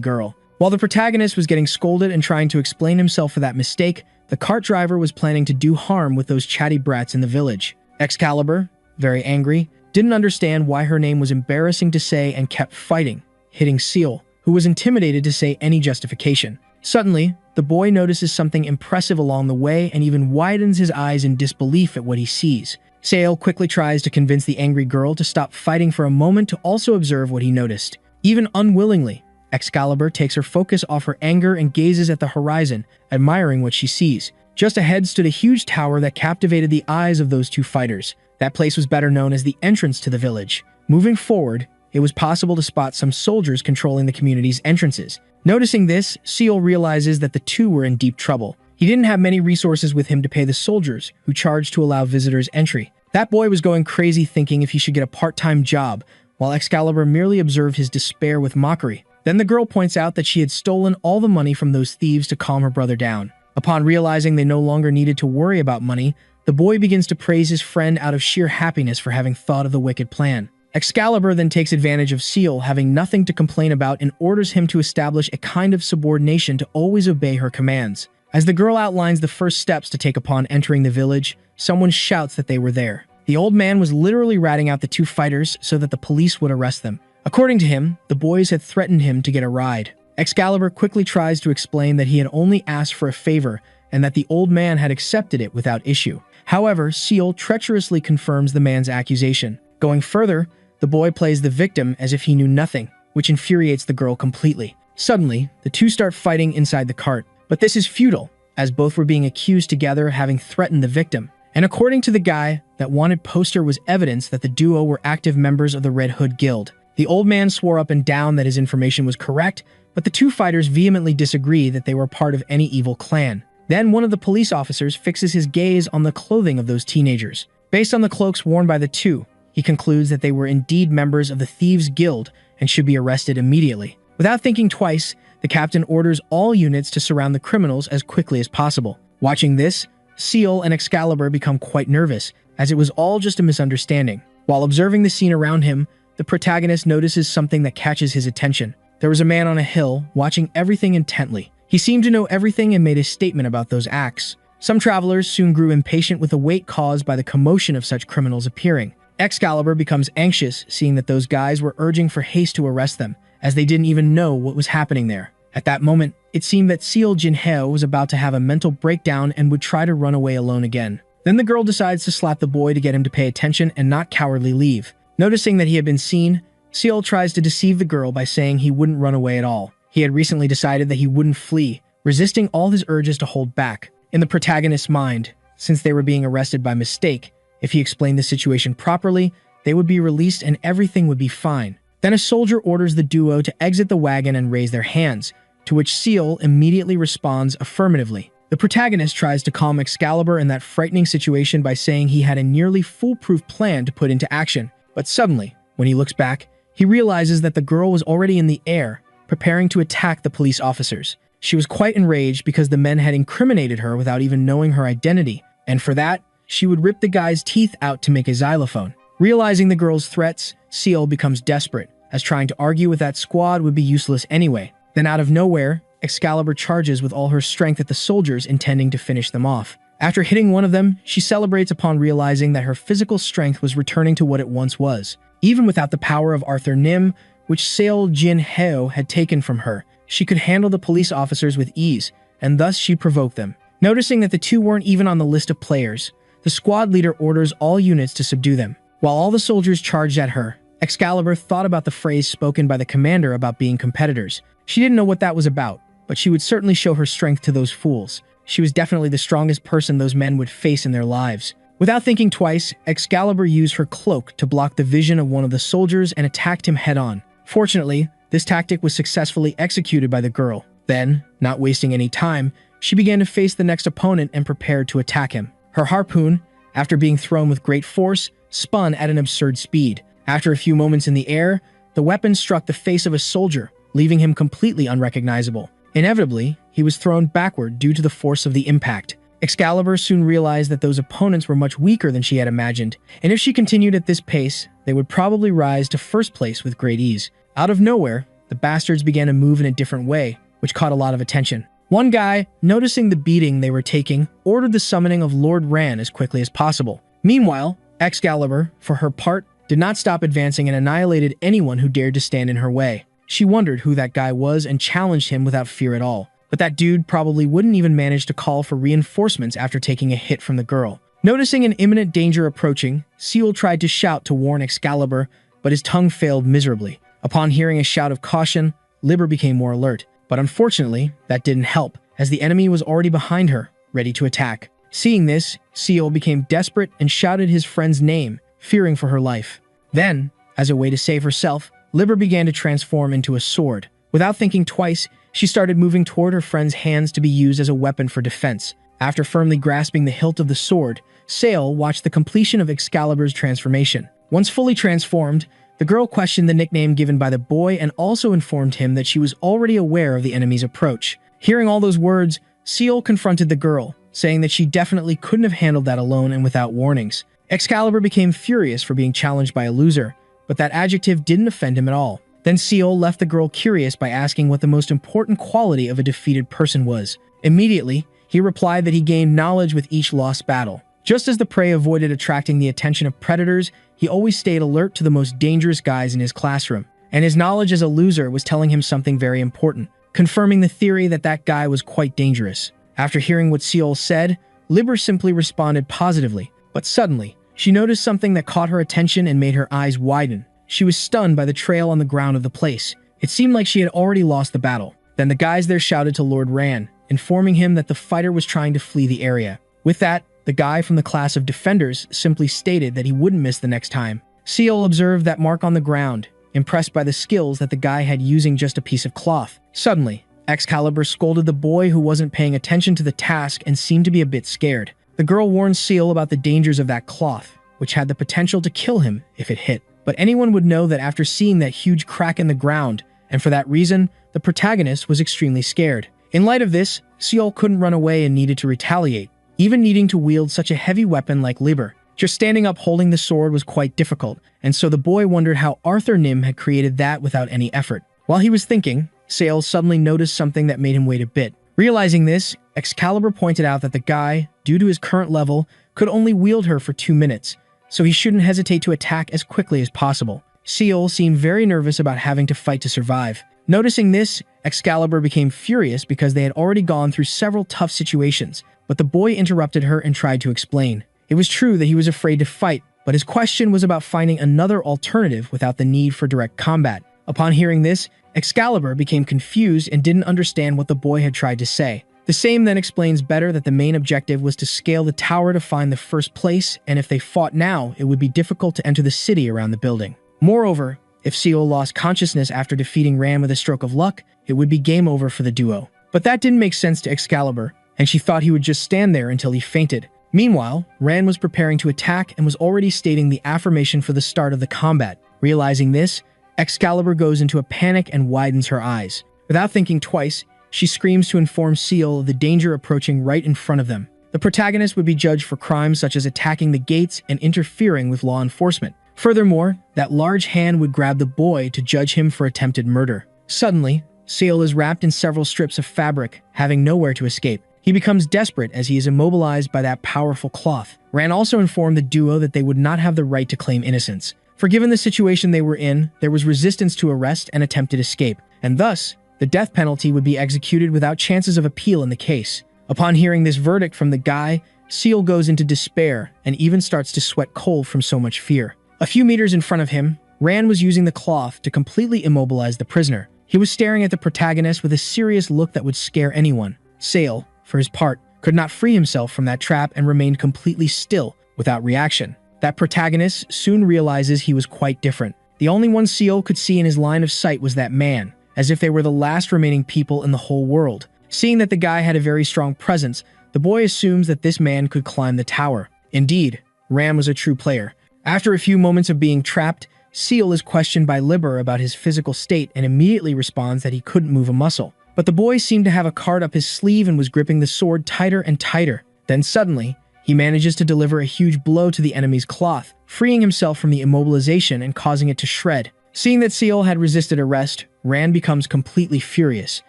girl. While the protagonist was getting scolded and trying to explain himself for that mistake, the cart driver was planning to do harm with those chatty brats in the village. Excalibur, very angry, didn't understand why her name was embarrassing to say and kept fighting, hitting Seal, who was intimidated to say any justification. Suddenly, the boy notices something impressive along the way and even widens his eyes in disbelief at what he sees. Seal quickly tries to convince the angry girl to stop fighting for a moment to also observe what he noticed. Even unwillingly, Excalibur takes her focus off her anger and gazes at the horizon, admiring what she sees. Just ahead stood a huge tower that captivated the eyes of those two fighters. That place was better known as the entrance to the village. Moving forward, it was possible to spot some soldiers controlling the community's entrances. Noticing this, Seal realizes that the two were in deep trouble. He didn't have many resources with him to pay the soldiers, who charged to allow visitors entry. That boy was going crazy thinking if he should get a part-time job, while Excalibur merely observed his despair with mockery. Then the girl points out that she had stolen all the money from those thieves to calm her brother down. Upon realizing they no longer needed to worry about money, the boy begins to praise his friend out of sheer happiness for having thought of the wicked plan. Excalibur then takes advantage of Seal having nothing to complain about and orders him to establish a kind of subordination to always obey her commands. As the girl outlines the first steps to take upon entering the village, someone shouts that they were there. The old man was literally ratting out the two fighters so that the police would arrest them. According to him, the boys had threatened him to get a ride. Excalibur quickly tries to explain that he had only asked for a favor and that the old man had accepted it without issue. However, Seal treacherously confirms the man's accusation. Going further, the boy plays the victim as if he knew nothing, which infuriates the girl completely. Suddenly, the two start fighting inside the cart. But this is futile, as both were being accused together, having threatened the victim. And according to the guy, that wanted poster was evidence that the duo were active members of the Red Hood Guild. The old man swore up and down that his information was correct, but the two fighters vehemently disagree that they were part of any evil clan. Then one of the police officers fixes his gaze on the clothing of those teenagers. Based on the cloaks worn by the two, he concludes that they were indeed members of the Thieves' Guild and should be arrested immediately. Without thinking twice, the captain orders all units to surround the criminals as quickly as possible. Watching this, Seal and Excalibur become quite nervous, as it was all just a misunderstanding. While observing the scene around him, the protagonist notices something that catches his attention. There was a man on a hill, watching everything intently. He seemed to know everything and made a statement about those acts. Some travelers soon grew impatient with the wait caused by the commotion of such criminals appearing. Excalibur becomes anxious, seeing that those guys were urging for haste to arrest them, as they didn't even know what was happening there. At that moment, it seemed that Seo Jin-ho was about to have a mental breakdown and would try to run away alone again. Then the girl decides to slap the boy to get him to pay attention and not cowardly leave. Noticing that he had been seen, Seol tries to deceive the girl by saying he wouldn't run away at all. He had recently decided that he wouldn't flee, resisting all his urges to hold back. In the protagonist's mind, since they were being arrested by mistake, if he explained the situation properly, they would be released and everything would be fine. Then a soldier orders the duo to exit the wagon and raise their hands, to which Seol immediately responds affirmatively. The protagonist tries to calm Excalibur in that frightening situation by saying he had a nearly foolproof plan to put into action. But suddenly, when he looks back, he realizes that the girl was already in the air, preparing to attack the police officers. She was quite enraged because the men had incriminated her without even knowing her identity, and for that, she would rip the guy's teeth out to make a xylophone. Realizing the girl's threats, Seol becomes desperate, as trying to argue with that squad would be useless anyway. Then out of nowhere, Excalibur charges with all her strength at the soldiers, intending to finish them off. After hitting one of them, she celebrates upon realizing that her physical strength was returning to what it once was. Even without the power of Arthur Nim, which Seo Jin-heo had taken from her, she could handle the police officers with ease, and thus she provoked them. Noticing that the two weren't even on the list of players, the squad leader orders all units to subdue them. While all the soldiers charged at her, Excalibur thought about the phrase spoken by the commander about being competitors. She didn't know what that was about, but she would certainly show her strength to those fools. She was definitely the strongest person those men would face in their lives. Without thinking twice, Excalibur used her cloak to block the vision of one of the soldiers and attacked him head-on. Fortunately, this tactic was successfully executed by the girl. Then, not wasting any time, she began to face the next opponent and prepared to attack him. Her harpoon, after being thrown with great force, spun at an absurd speed. After a few moments in the air, the weapon struck the face of a soldier, leaving him completely unrecognizable. Inevitably, he was thrown backward due to the force of the impact. Excalibur soon realized that those opponents were much weaker than she had imagined, and if she continued at this pace, they would probably rise to first place with great ease. Out of nowhere, the bastards began to move in a different way, which caught a lot of attention. One guy, noticing the beating they were taking, ordered the summoning of Lord Ran as quickly as possible. Meanwhile, Excalibur, for her part, did not stop advancing and annihilated anyone who dared to stand in her way. She wondered who that guy was and challenged him without fear at all. But that dude probably wouldn't even manage to call for reinforcements after taking a hit from the girl. Noticing an imminent danger approaching, Seol tried to shout to warn Excalibur, but his tongue failed miserably. Upon hearing a shout of caution, Liber became more alert. But unfortunately, that didn't help, as the enemy was already behind her, ready to attack. Seeing this, Seol became desperate and shouted his friend's name, fearing for her life. Then, as a way to save herself, Liber began to transform into a sword. Without thinking twice, she started moving toward her friend's hands to be used as a weapon for defense. After firmly grasping the hilt of the sword, Seol watched the completion of Excalibur's transformation. Once fully transformed, the girl questioned the nickname given by the boy and also informed him that she was already aware of the enemy's approach. Hearing all those words, Seol confronted the girl, saying that she definitely couldn't have handled that alone and without warnings. Excalibur became furious for being challenged by a loser, but that adjective didn't offend him at all. Then Seol left the girl curious by asking what the most important quality of a defeated person was. Immediately, he replied that he gained knowledge with each lost battle. Just as the prey avoided attracting the attention of predators, he always stayed alert to the most dangerous guys in his classroom. And his knowledge as a loser was telling him something very important, confirming the theory that that guy was quite dangerous. After hearing what Seol said, Liber simply responded positively. But suddenly, she noticed something that caught her attention and made her eyes widen. She was stunned by the trail on the ground of the place. It seemed like she had already lost the battle. Then the guys there shouted to Lord Ran, informing him that the fighter was trying to flee the area. With that, the guy from the class of defenders simply stated that he wouldn't miss the next time. Seol observed that mark on the ground, impressed by the skills that the guy had using just a piece of cloth. Suddenly, Excalibur scolded the boy who wasn't paying attention to the task and seemed to be a bit scared. The girl warned Seol about the dangers of that cloth, which had the potential to kill him if it hit. But anyone would know that after seeing that huge crack in the ground, and for that reason, the protagonist was extremely scared. In light of this, Seol couldn't run away and needed to retaliate, even needing to wield such a heavy weapon like Liber. Just standing up holding the sword was quite difficult, and so the boy wondered how Arthur Nim had created that without any effort. While he was thinking, Seol suddenly noticed something that made him wait a bit. Realizing this, Excalibur pointed out that the guy, due to his current level, could only wield her for 2 minutes, so he shouldn't hesitate to attack as quickly as possible. Seol seemed very nervous about having to fight to survive. Noticing this, Excalibur became furious because they had already gone through several tough situations, but the boy interrupted her and tried to explain. It was true that he was afraid to fight, but his question was about finding another alternative without the need for direct combat. Upon hearing this, Excalibur became confused and didn't understand what the boy had tried to say. The same then explains better that the main objective was to scale the tower to find the first place, and if they fought now, it would be difficult to enter the city around the building. Moreover, if Seal lost consciousness after defeating Ran with a stroke of luck, it would be game over for the duo. But that didn't make sense to Excalibur, and she thought he would just stand there until he fainted. Meanwhile, Ran was preparing to attack and was already stating the affirmation for the start of the combat. Realizing this, Excalibur goes into a panic and widens her eyes. Without thinking twice, she screams to inform Seal of the danger approaching right in front of them. The protagonist would be judged for crimes such as attacking the gates and interfering with law enforcement. Furthermore, that large hand would grab the boy to judge him for attempted murder. Suddenly, Seal is wrapped in several strips of fabric, having nowhere to escape. He becomes desperate as he is immobilized by that powerful cloth. Ran also informed the duo that they would not have the right to claim innocence. For given the situation they were in, there was resistance to arrest and attempted escape, and thus, the death penalty would be executed without chances of appeal in the case. Upon hearing this verdict from the guy, Seal goes into despair and even starts to sweat cold from so much fear. A few meters in front of him, Ran was using the cloth to completely immobilize the prisoner. He was staring at the protagonist with a serious look that would scare anyone. Seal, for his part, could not free himself from that trap and remained completely still, without reaction. That protagonist soon realizes he was quite different. The only one Seal could see in his line of sight was that man, as if they were the last remaining people in the whole world. Seeing that the guy had a very strong presence, the boy assumes that this man could climb the tower. Indeed, Ram was a true player. After a few moments of being trapped, Seal is questioned by Liber about his physical state and immediately responds that he couldn't move a muscle. But the boy seemed to have a card up his sleeve and was gripping the sword tighter and tighter. Then suddenly, he manages to deliver a huge blow to the enemy's cloth, freeing himself from the immobilization and causing it to shred. Seeing that Seal had resisted arrest, Ran becomes completely furious.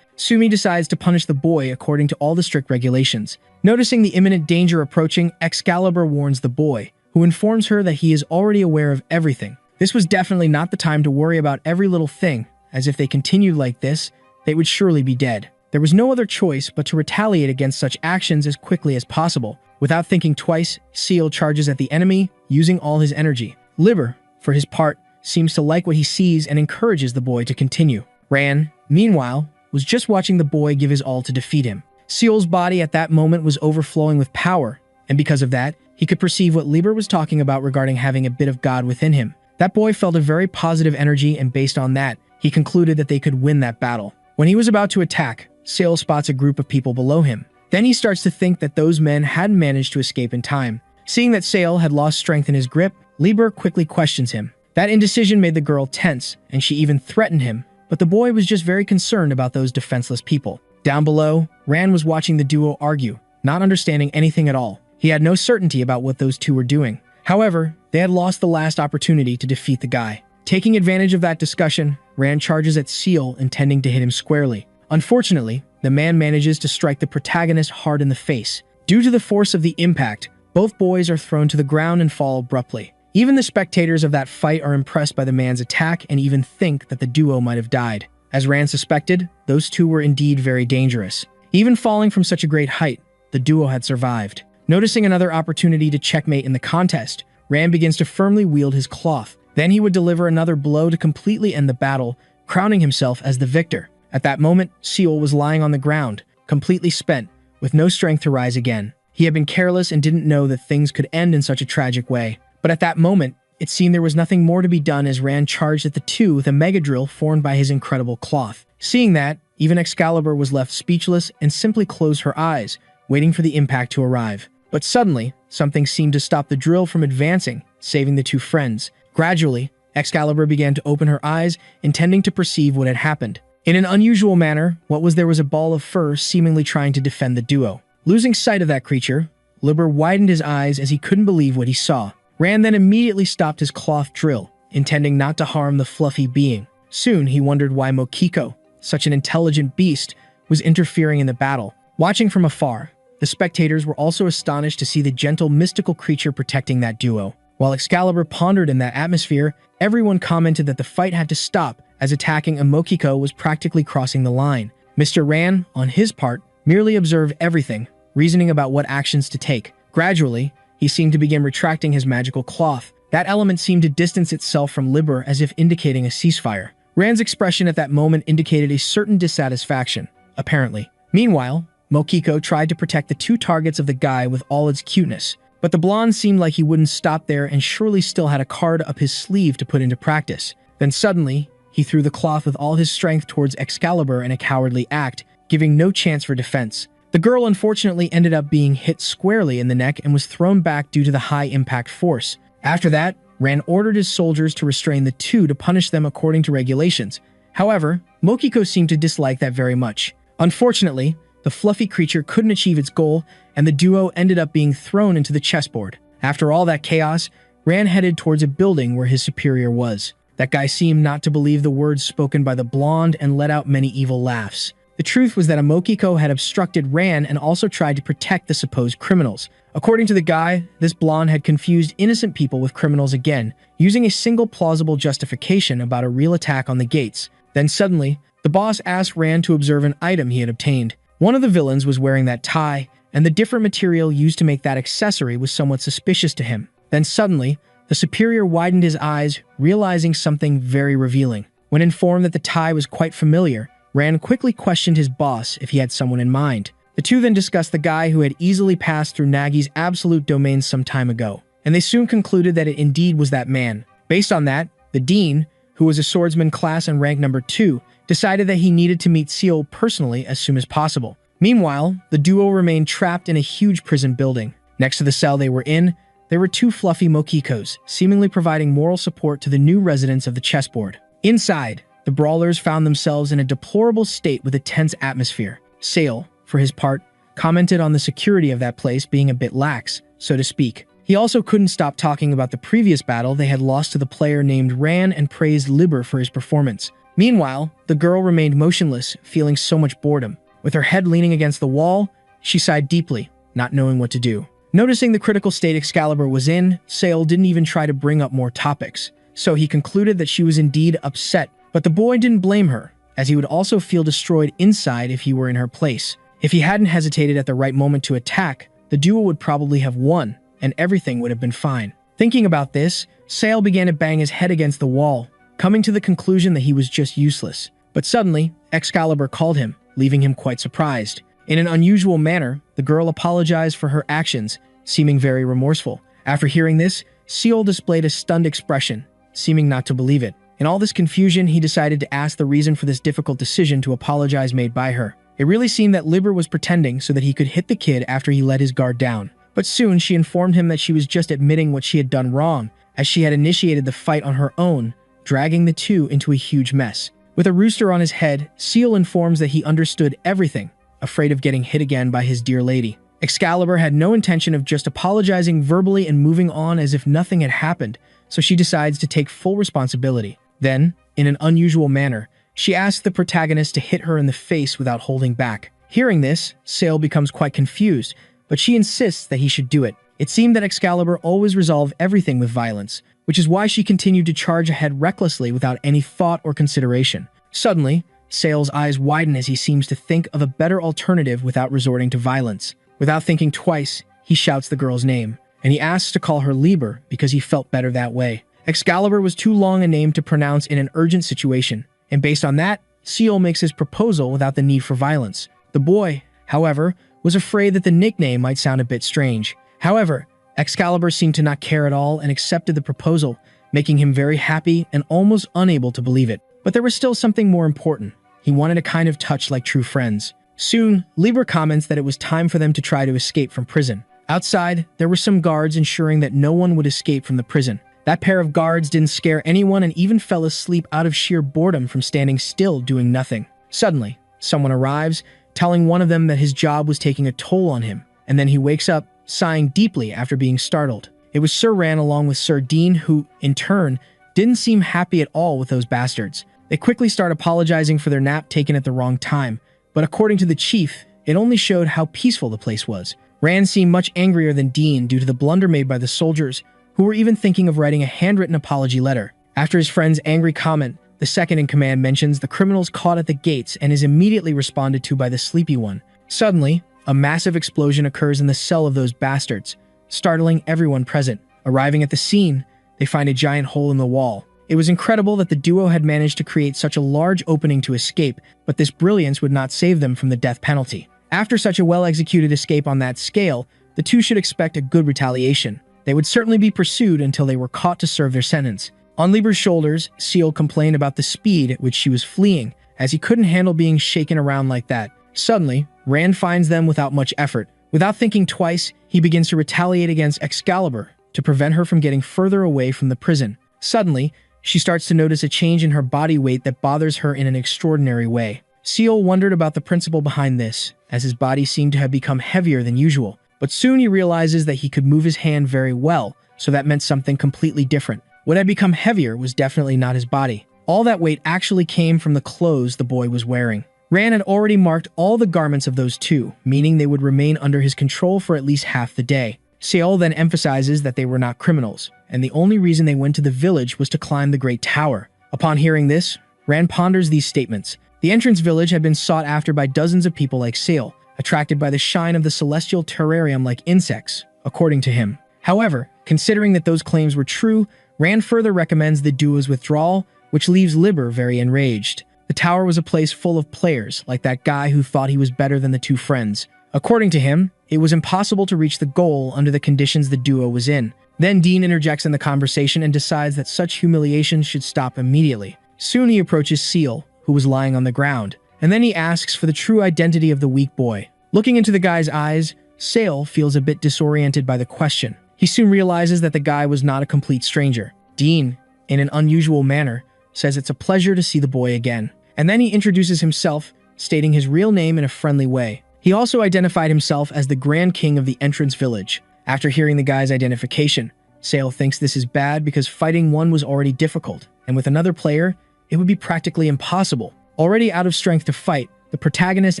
Sumi decides to punish the boy according to all the strict regulations. Noticing the imminent danger approaching, Excalibur warns the boy, who informs her that he is already aware of everything. This was definitely not the time to worry about every little thing, as if they continued like this, they would surely be dead. There was no other choice but to retaliate against such actions as quickly as possible. Without thinking twice, Seal charges at the enemy, using all his energy. Liber, for his part, seems to like what he sees and encourages the boy to continue. Ran, meanwhile, was just watching the boy give his all to defeat him. Seal's body at that moment was overflowing with power, and because of that, he could perceive what Liber was talking about regarding having a bit of God within him. That boy felt a very positive energy, and based on that, he concluded that they could win that battle. When he was about to attack, Seal spots a group of people below him. Then he starts to think that those men hadn't managed to escape in time. Seeing that Seal had lost strength in his grip, Liber quickly questions him. That indecision made the girl tense, and she even threatened him, but the boy was just very concerned about those defenseless people. Down below, Ran was watching the duo argue, not understanding anything at all. He had no certainty about what those two were doing. However, they had lost the last opportunity to defeat the guy. Taking advantage of that discussion, Ran charges at Seal, intending to hit him squarely. Unfortunately, the man manages to strike the protagonist hard in the face. Due to the force of the impact, both boys are thrown to the ground and fall abruptly. Even the spectators of that fight are impressed by the man's attack and even think that the duo might have died. As Ran suspected, those two were indeed very dangerous. Even falling from such a great height, the duo had survived. Noticing another opportunity to checkmate in the contest, Ran begins to firmly wield his cloth. Then he would deliver another blow to completely end the battle, crowning himself as the victor. At that moment, Seal was lying on the ground, completely spent, with no strength to rise again. He had been careless and didn't know that things could end in such a tragic way. But at that moment, it seemed there was nothing more to be done as Ran charged at the two with a mega drill formed by his incredible cloth. Seeing that, even Excalibur was left speechless and simply closed her eyes, waiting for the impact to arrive. But suddenly, something seemed to stop the drill from advancing, saving the two friends. Gradually, Excalibur began to open her eyes, intending to perceive what had happened. In an unusual manner, there was a ball of fur seemingly trying to defend the duo. Losing sight of that creature, Liber widened his eyes as he couldn't believe what he saw. Ran then immediately stopped his cloth drill, intending not to harm the fluffy being. Soon he wondered why Mokiko, such an intelligent beast, was interfering in the battle. Watching from afar, the spectators were also astonished to see the gentle mystical creature protecting that duo. While Excalibur pondered in that atmosphere, everyone commented that the fight had to stop as attacking a Mokiko was practically crossing the line. Mr. Ran, on his part, merely observed everything, reasoning about what actions to take. Gradually, he seemed to begin retracting his magical cloth, That element seemed to distance itself from Liber as if indicating a ceasefire. Rand's expression at that moment indicated a certain dissatisfaction, apparently. Meanwhile, Mokiko tried to protect the two targets of the guy with all its cuteness, but the blonde seemed like he wouldn't stop there and surely still had a card up his sleeve to put into practice. Then suddenly, he threw the cloth with all his strength towards Excalibur in a cowardly act, giving no chance for defense. The girl unfortunately ended up being hit squarely in the neck and was thrown back due to the high impact force. After that, Rand ordered his soldiers to restrain the two to punish them according to regulations. However, Mokiko seemed to dislike that very much. Unfortunately, the fluffy creature couldn't achieve its goal, and the duo ended up being thrown into the chessboard. After all that chaos, Rand headed towards a building where his superior was. That guy seemed not to believe the words spoken by the blonde and let out many evil laughs. The truth was that Mokiko had obstructed Rand and also tried to protect the supposed criminals. According to the guy, this blonde had confused innocent people with criminals again, using a single plausible justification about a real attack on the gates. Then suddenly, the boss asked Rand to observe an item he had obtained. One of the villains was wearing that tie, and the different material used to make that accessory was somewhat suspicious to him. Then suddenly, the superior widened his eyes, realizing something very revealing. When informed that the tie was quite familiar, Rand quickly questioned his boss if he had someone in mind. The two then discussed the guy who had easily passed through Nagi's absolute domain some time ago, and they soon concluded that it indeed was that man. Based on that, the dean, who was a swordsman class and rank number 2, decided that he needed to meet Seal personally as soon as possible. Meanwhile, the duo remained trapped in a huge prison building. Next to the cell they were in, there were two fluffy Mokikos, seemingly providing moral support to the new residents of the chessboard. Inside, the brawlers found themselves in a deplorable state with a tense atmosphere. Sale, for his part, commented on the security of that place being a bit lax, so to speak. He also couldn't stop talking about the previous battle they had lost to the player named Ran and praised Liber for his performance. Meanwhile, the girl remained motionless, feeling so much boredom. With her head leaning against the wall, she sighed deeply, not knowing what to do. Noticing the critical state Excalibur was in, Sale didn't even try to bring up more topics, so he concluded that she was indeed upset. But the boy didn't blame her, as he would also feel destroyed inside if he were in her place. If he hadn't hesitated at the right moment to attack, the duo would probably have won, and everything would have been fine. Thinking about this, Sale began to bang his head against the wall, coming to the conclusion that he was just useless. But suddenly, Excalibur called him, leaving him quite surprised. In an unusual manner, the girl apologized for her actions, seeming very remorseful. After hearing this, Seal displayed a stunned expression, seeming not to believe it. In all this confusion, he decided to ask the reason for this difficult decision to apologize made by her. It really seemed that Liber was pretending so that he could hit the kid after he let his guard down. But soon she informed him that she was just admitting what she had done wrong, as she had initiated the fight on her own, dragging the two into a huge mess. With a rooster on his head, Seal informs that he understood everything, afraid of getting hit again by his dear lady. Excalibur had no intention of just apologizing verbally and moving on as if nothing had happened, so she decides to take full responsibility. Then, in an unusual manner, she asks the protagonist to hit her in the face without holding back. Hearing this, Sale becomes quite confused, but she insists that he should do it. It seemed that Excalibur always resolved everything with violence, which is why she continued to charge ahead recklessly without any thought or consideration. Suddenly, Sale's eyes widen as he seems to think of a better alternative without resorting to violence. Without thinking twice, he shouts the girl's name, and he asks to call her Liber because he felt better that way. Excalibur was too long a name to pronounce in an urgent situation, and based on that, Seal makes his proposal without the need for violence. The boy, however, was afraid that the nickname might sound a bit strange. However, Excalibur seemed to not care at all and accepted the proposal, making him very happy and almost unable to believe it. But there was still something more important. He wanted a kind of touch like true friends. Soon, Liber comments that it was time for them to try to escape from prison. Outside, there were some guards ensuring that no one would escape from the prison. That pair of guards didn't scare anyone and even fell asleep out of sheer boredom from standing still doing nothing. Suddenly, someone arrives, telling one of them that his job was taking a toll on him, and then he wakes up, sighing deeply after being startled. It was Sir Ran along with Sir Dean who, in turn, didn't seem happy at all with those bastards. They quickly start apologizing for their nap taken at the wrong time, but according to the chief, it only showed how peaceful the place was. Ran seemed much angrier than Dean due to the blunder made by the soldiers, who were even thinking of writing a handwritten apology letter. After his friend's angry comment, the second in command mentions the criminals caught at the gates and is immediately responded to by the sleepy one. Suddenly, a massive explosion occurs in the cell of those bastards, startling everyone present. Arriving at the scene, they find a giant hole in the wall. It was incredible that the duo had managed to create such a large opening to escape, but this brilliance would not save them from the death penalty. After such a well-executed escape on that scale, the two should expect a good retaliation. They would certainly be pursued until they were caught to serve their sentence. On Lieber's shoulders, Seal complained about the speed at which she was fleeing, as he couldn't handle being shaken around like that. Suddenly, Rand finds them without much effort. Without thinking twice, he begins to retaliate against Excalibur to prevent her from getting further away from the prison. Suddenly, she starts to notice a change in her body weight that bothers her in an extraordinary way. Seal wondered about the principle behind this, as his body seemed to have become heavier than usual. But soon he realizes that he could move his hand very well, so that meant something completely different. What had become heavier was definitely not his body. All that weight actually came from the clothes the boy was wearing. Rand had already marked all the garments of those two, meaning they would remain under his control for at least half the day. Seal then emphasizes that they were not criminals, and the only reason they went to the village was to climb the Great Tower. Upon hearing this, Rand ponders these statements. The entrance village had been sought after by dozens of people like Seal, attracted by the shine of the celestial terrarium like insects, according to him. However, considering that those claims were true, Rand further recommends the duo's withdrawal, which leaves Liber very enraged. The tower was a place full of players, like that guy who thought he was better than the two friends. According to him, it was impossible to reach the goal under the conditions the duo was in. Then Dean interjects in the conversation and decides that such humiliations should stop immediately. Soon he approaches Seal, who was lying on the ground, and then he asks for the true identity of the weak boy. Looking into the guy's eyes, Seal feels a bit disoriented by the question. He soon realizes that the guy was not a complete stranger. Dean, in an unusual manner, says it's a pleasure to see the boy again. And then he introduces himself, stating his real name in a friendly way. He also identified himself as the Grand King of the entrance village. After hearing the guy's identification, Seal thinks this is bad because fighting one was already difficult, and with another player, it would be practically impossible. Already out of strength to fight, the protagonist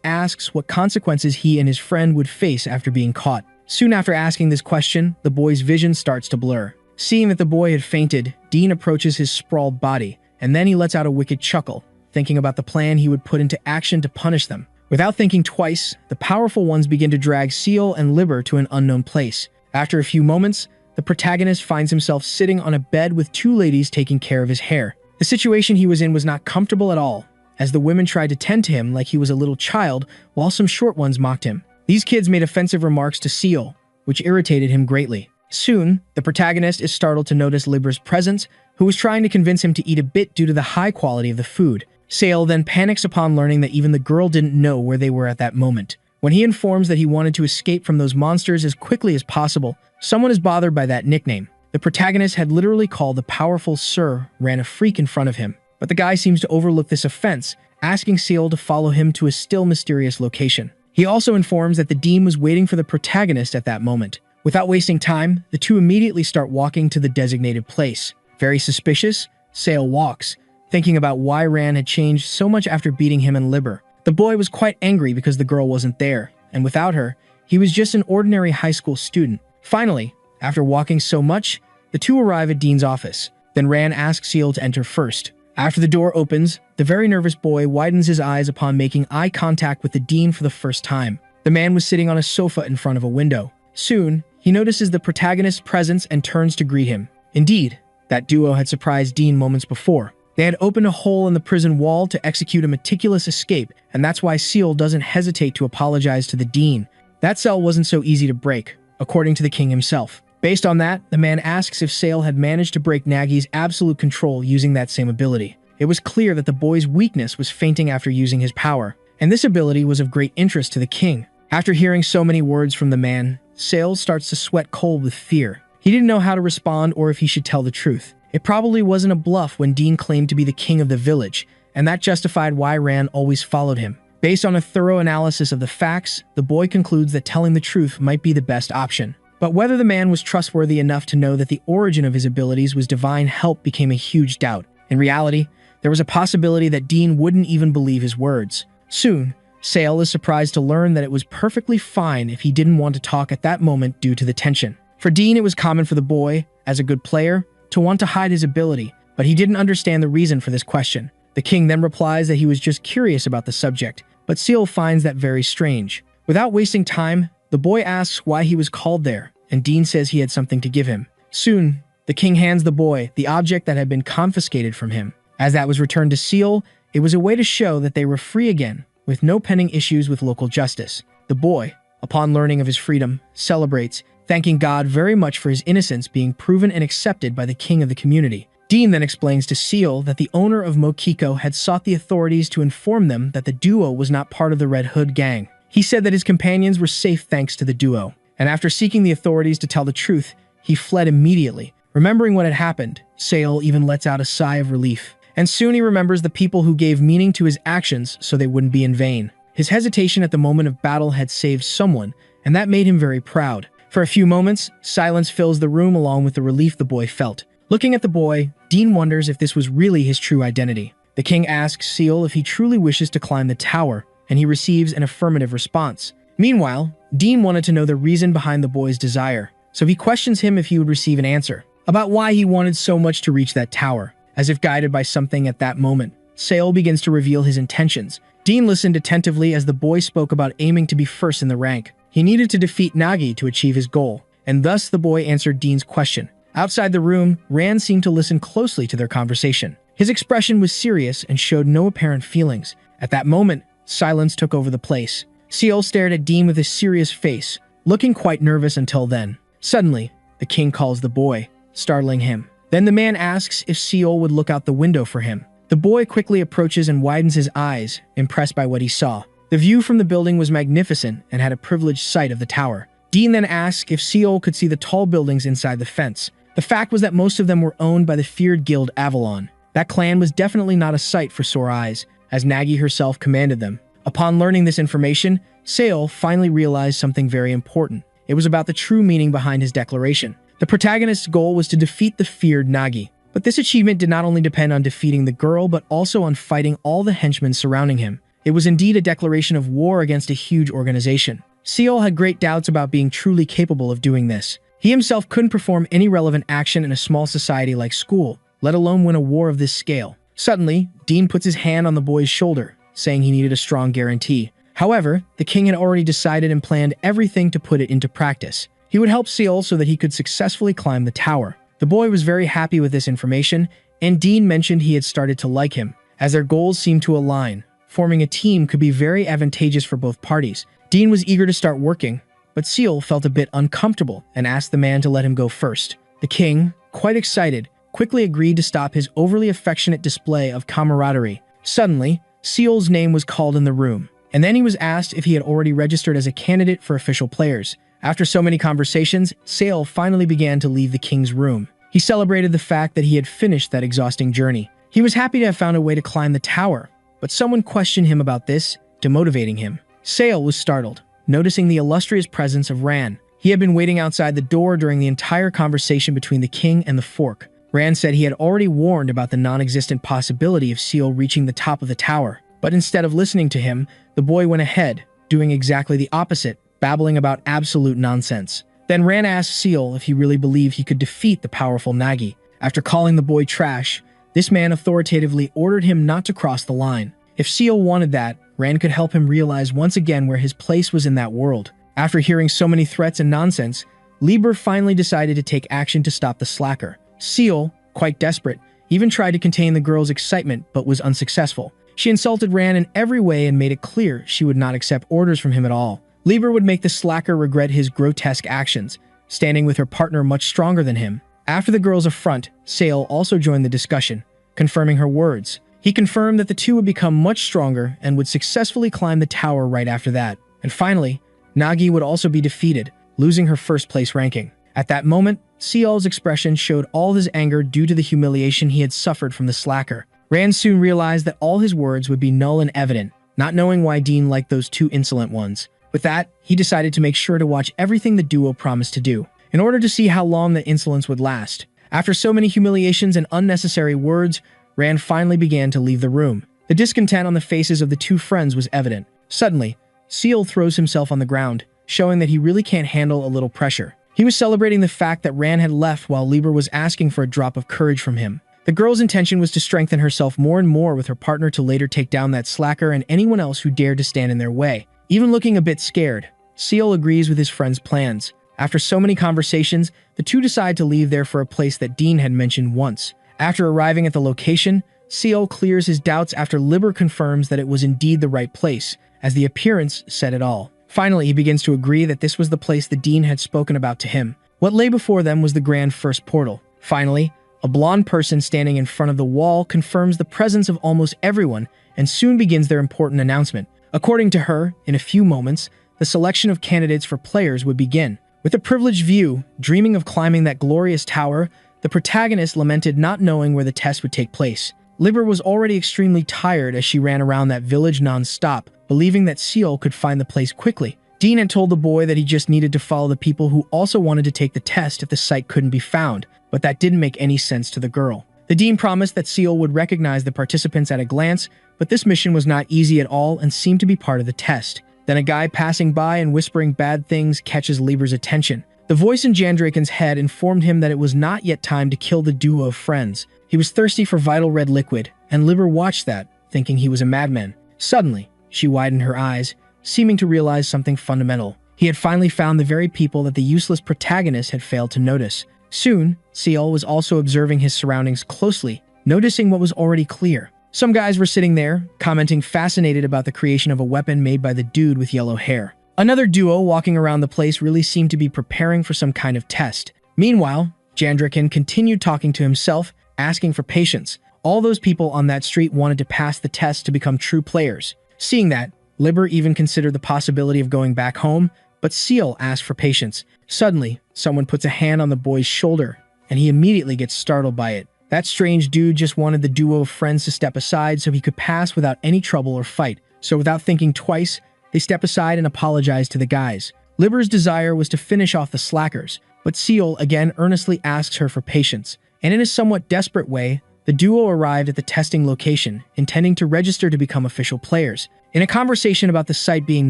asks what consequences he and his friend would face after being caught. Soon after asking this question, the boy's vision starts to blur. Seeing that the boy had fainted, Dean approaches his sprawled body, and then he lets out a wicked chuckle, thinking about the plan he would put into action to punish them. Without thinking twice, the powerful ones begin to drag Seal and Liber to an unknown place. After a few moments, the protagonist finds himself sitting on a bed with two ladies taking care of his hair. The situation he was in was not comfortable at all, as the women tried to tend to him like he was a little child, while some short ones mocked him. These kids made offensive remarks to Seal, which irritated him greatly. Soon, the protagonist is startled to notice Liber's presence, who was trying to convince him to eat a bit due to the high quality of the food. Seal then panics upon learning that even the girl didn't know where they were at that moment. When he informs that he wanted to escape from those monsters as quickly as possible, someone is bothered by that nickname. The protagonist had literally called the powerful Sir Ran a freak in front of him, but the guy seems to overlook this offense, asking Seal to follow him to a still mysterious location. He also informs that the Dean was waiting for the protagonist at that moment. Without wasting time, the two immediately start walking to the designated place. Very suspicious, Seal walks, thinking about why Rand had changed so much after beating him and Liber. The boy was quite angry because the girl wasn't there, and without her, he was just an ordinary high school student. Finally, after walking so much, the two arrive at Dean's office. Then Rand asks Seal to enter first. After the door opens, the very nervous boy widens his eyes upon making eye contact with the Dean for the first time. The man was sitting on a sofa in front of a window. Soon, he notices the protagonist's presence and turns to greet him. Indeed, that duo had surprised Dean moments before. They had opened a hole in the prison wall to execute a meticulous escape, and that's why Seal doesn't hesitate to apologize to the Dean. That cell wasn't so easy to break, according to the king himself. Based on that, the man asks if Seal had managed to break Nagi's absolute control using that same ability. It was clear that the boy's weakness was fainting after using his power, and this ability was of great interest to the king. After hearing so many words from the man, Seal starts to sweat cold with fear. He didn't know how to respond or if he should tell the truth. It probably wasn't a bluff when Dean claimed to be the king of the village, and that justified why Rand always followed him. Based on a thorough analysis of the facts, the boy concludes that telling the truth might be the best option. But whether the man was trustworthy enough to know that the origin of his abilities was divine help became a huge doubt. In reality, there was a possibility that Dean wouldn't even believe his words. Soon, Seal is surprised to learn that it was perfectly fine if he didn't want to talk at that moment due to the tension. For Dean, it was common for the boy, as a good player, to want to hide his ability, but he didn't understand the reason for this question. The king then replies that he was just curious about the subject, but Seal finds that very strange. Without wasting time, the boy asks why he was called there, and Dean says he had something to give him. Soon, The king hands the boy the object that had been confiscated from him. As that was returned to Seal, it was a way to show that they were free again, with no pending issues with local justice. The boy, upon learning of his freedom, celebrates, thanking God very much for his innocence being proven and accepted by the king of the community. Dean then explains to Seal that the owner of Mokiko had sought the authorities to inform them that the duo was not part of the Red Hood gang. He said that his companions were safe thanks to the duo, and after seeking the authorities to tell the truth, he fled immediately. Remembering what had happened, Seal even lets out a sigh of relief, and soon he remembers the people who gave meaning to his actions so they wouldn't be in vain. His hesitation at the moment of battle had saved someone, and that made him very proud. For a few moments, silence fills the room along with the relief the boy felt. Looking at the boy, Dean wonders if this was really his true identity. The king asks Seal if he truly wishes to climb the tower, and he receives an affirmative response. Meanwhile, Dean wanted to know the reason behind the boy's desire, so he questions him if he would receive an answer about why he wanted so much to reach that tower. As if guided by something at that moment, Seal begins to reveal his intentions. Dean listened attentively as the boy spoke about aiming to be first in the rank. He needed to defeat Nagi to achieve his goal, and thus the boy answered Dean's question. Outside the room, Rand seemed to listen closely to their conversation. His expression was serious and showed no apparent feelings. At that moment, silence took over the place. Seal stared at Dean with a serious face, looking quite nervous until then. Suddenly, the king calls the boy, startling him. Then the man asks if Seal would look out the window for him. The boy quickly approaches and widens his eyes, impressed by what he saw. The view from the building was magnificent and had a privileged sight of the tower. Dean then asked if Seal could see the tall buildings inside the fence. The fact was that most of them were owned by the feared guild Avalon. That clan was definitely not a sight for sore eyes, as Nagi herself commanded them. Upon learning this information, Seal finally realized something very important. It was about the true meaning behind his declaration. The protagonist's goal was to defeat the feared Nagi. But this achievement did not only depend on defeating the girl, but also on fighting all the henchmen surrounding him. It was indeed a declaration of war against a huge organization. Seal had great doubts about being truly capable of doing this. He himself couldn't perform any relevant action in a small society like school, let alone win a war of this scale. Suddenly, Dean puts his hand on the boy's shoulder, saying he needed a strong guarantee. However, the king had already decided and planned everything to put it into practice. He would help Seal so that he could successfully climb the tower. The boy was very happy with this information, and Dean mentioned he had started to like him, as their goals seemed to align. Forming a team could be very advantageous for both parties. Dean was eager to start working, but Seal felt a bit uncomfortable and asked the man to let him go first. The king, quite excited, quickly agreed to stop his overly affectionate display of camaraderie. Suddenly, Seal's name was called in the room, and then he was asked if he had already registered as a candidate for official players. After so many conversations, Seal finally began to leave the king's room. He celebrated the fact that he had finished that exhausting journey. He was happy to have found a way to climb the tower, but someone questioned him about this, demotivating him. Seal was startled, noticing the illustrious presence of Ran. He had been waiting outside the door during the entire conversation between the king and the fork. Ran said he had already warned about the non-existent possibility of Seal reaching the top of the tower, but instead of listening to him, the boy went ahead, doing exactly the opposite, babbling about absolute nonsense. Then Ran asked Seal if he really believed he could defeat the powerful Nagi. After calling the boy trash, this man authoritatively ordered him not to cross the line. If Seal wanted that, Ran could help him realize once again where his place was in that world. After hearing so many threats and nonsense, Lieber finally decided to take action to stop the slacker. Seal, quite desperate, even tried to contain the girl's excitement but was unsuccessful. She insulted Ran in every way and made it clear she would not accept orders from him at all. Lieber would make the slacker regret his grotesque actions, standing with her partner much stronger than him. After the girl's affront, Seal also joined the discussion, confirming her words. He confirmed that the two would become much stronger and would successfully climb the tower right after that. And finally, Nagi would also be defeated, losing her first place ranking. At that moment, Seal's expression showed all his anger due to the humiliation he had suffered from the slacker. Rand soon realized that all his words would be null and evident, not knowing why Dean liked those two insolent ones. With that, he decided to make sure to watch everything the duo promised to do, in order to see how long the insolence would last. After so many humiliations and unnecessary words, Rand finally began to leave the room. The discontent on the faces of the two friends was evident. Suddenly, Seal throws himself on the ground, showing that he really can't handle a little pressure. He was celebrating the fact that Rand had left while Lieber was asking for a drop of courage from him. The girl's intention was to strengthen herself more and more with her partner to later take down that slacker and anyone else who dared to stand in their way. Even looking a bit scared, Seal agrees with his friend's plans. After so many conversations, the two decide to leave there for a place that Dean had mentioned once. After arriving at the location, Seal clears his doubts after Liber confirms that it was indeed the right place, as the appearance said it all. Finally, he begins to agree that this was the place the Dean had spoken about to him. What lay before them was the Grand First Portal. Finally, a blonde person standing in front of the wall confirms the presence of almost everyone and soon begins their important announcement. According to her, in a few moments, the selection of candidates for players would begin. With a privileged view, dreaming of climbing that glorious tower, the protagonist lamented not knowing where the test would take place. Liber was already extremely tired as she ran around that village non-stop, believing that Seal could find the place quickly. Dean had told the boy that he just needed to follow the people who also wanted to take the test if the site couldn't be found, but that didn't make any sense to the girl. The Dean promised that Seal would recognize the participants at a glance, but this mission was not easy at all and seemed to be part of the test. Then a guy passing by and whispering bad things catches Liber's attention. The voice in Jandraken's head informed him that it was not yet time to kill the duo of friends. He was thirsty for vital red liquid, and Liber watched that, thinking he was a madman. Suddenly, she widened her eyes, seeming to realize something fundamental. He had finally found the very people that the useless protagonist had failed to notice. Soon, Seal was also observing his surroundings closely, noticing what was already clear. Some guys were sitting there, commenting fascinated about the creation of a weapon made by the dude with yellow hair. Another duo walking around the place really seemed to be preparing for some kind of test. Meanwhile, Jandraken continued talking to himself, asking for patience. All those people on that street wanted to pass the test to become true players. Seeing that, Liber even considered the possibility of going back home, but Seal asked for patience. Suddenly, someone puts a hand on the boy's shoulder, and he immediately gets startled by it. That strange dude just wanted the duo of friends to step aside so he could pass without any trouble or fight. So without thinking twice, they step aside and apologize to the guys. Liber's desire was to finish off the slackers, but Seal again earnestly asks her for patience. And in a somewhat desperate way, the duo arrived at the testing location, intending to register to become official players. In a conversation about the site being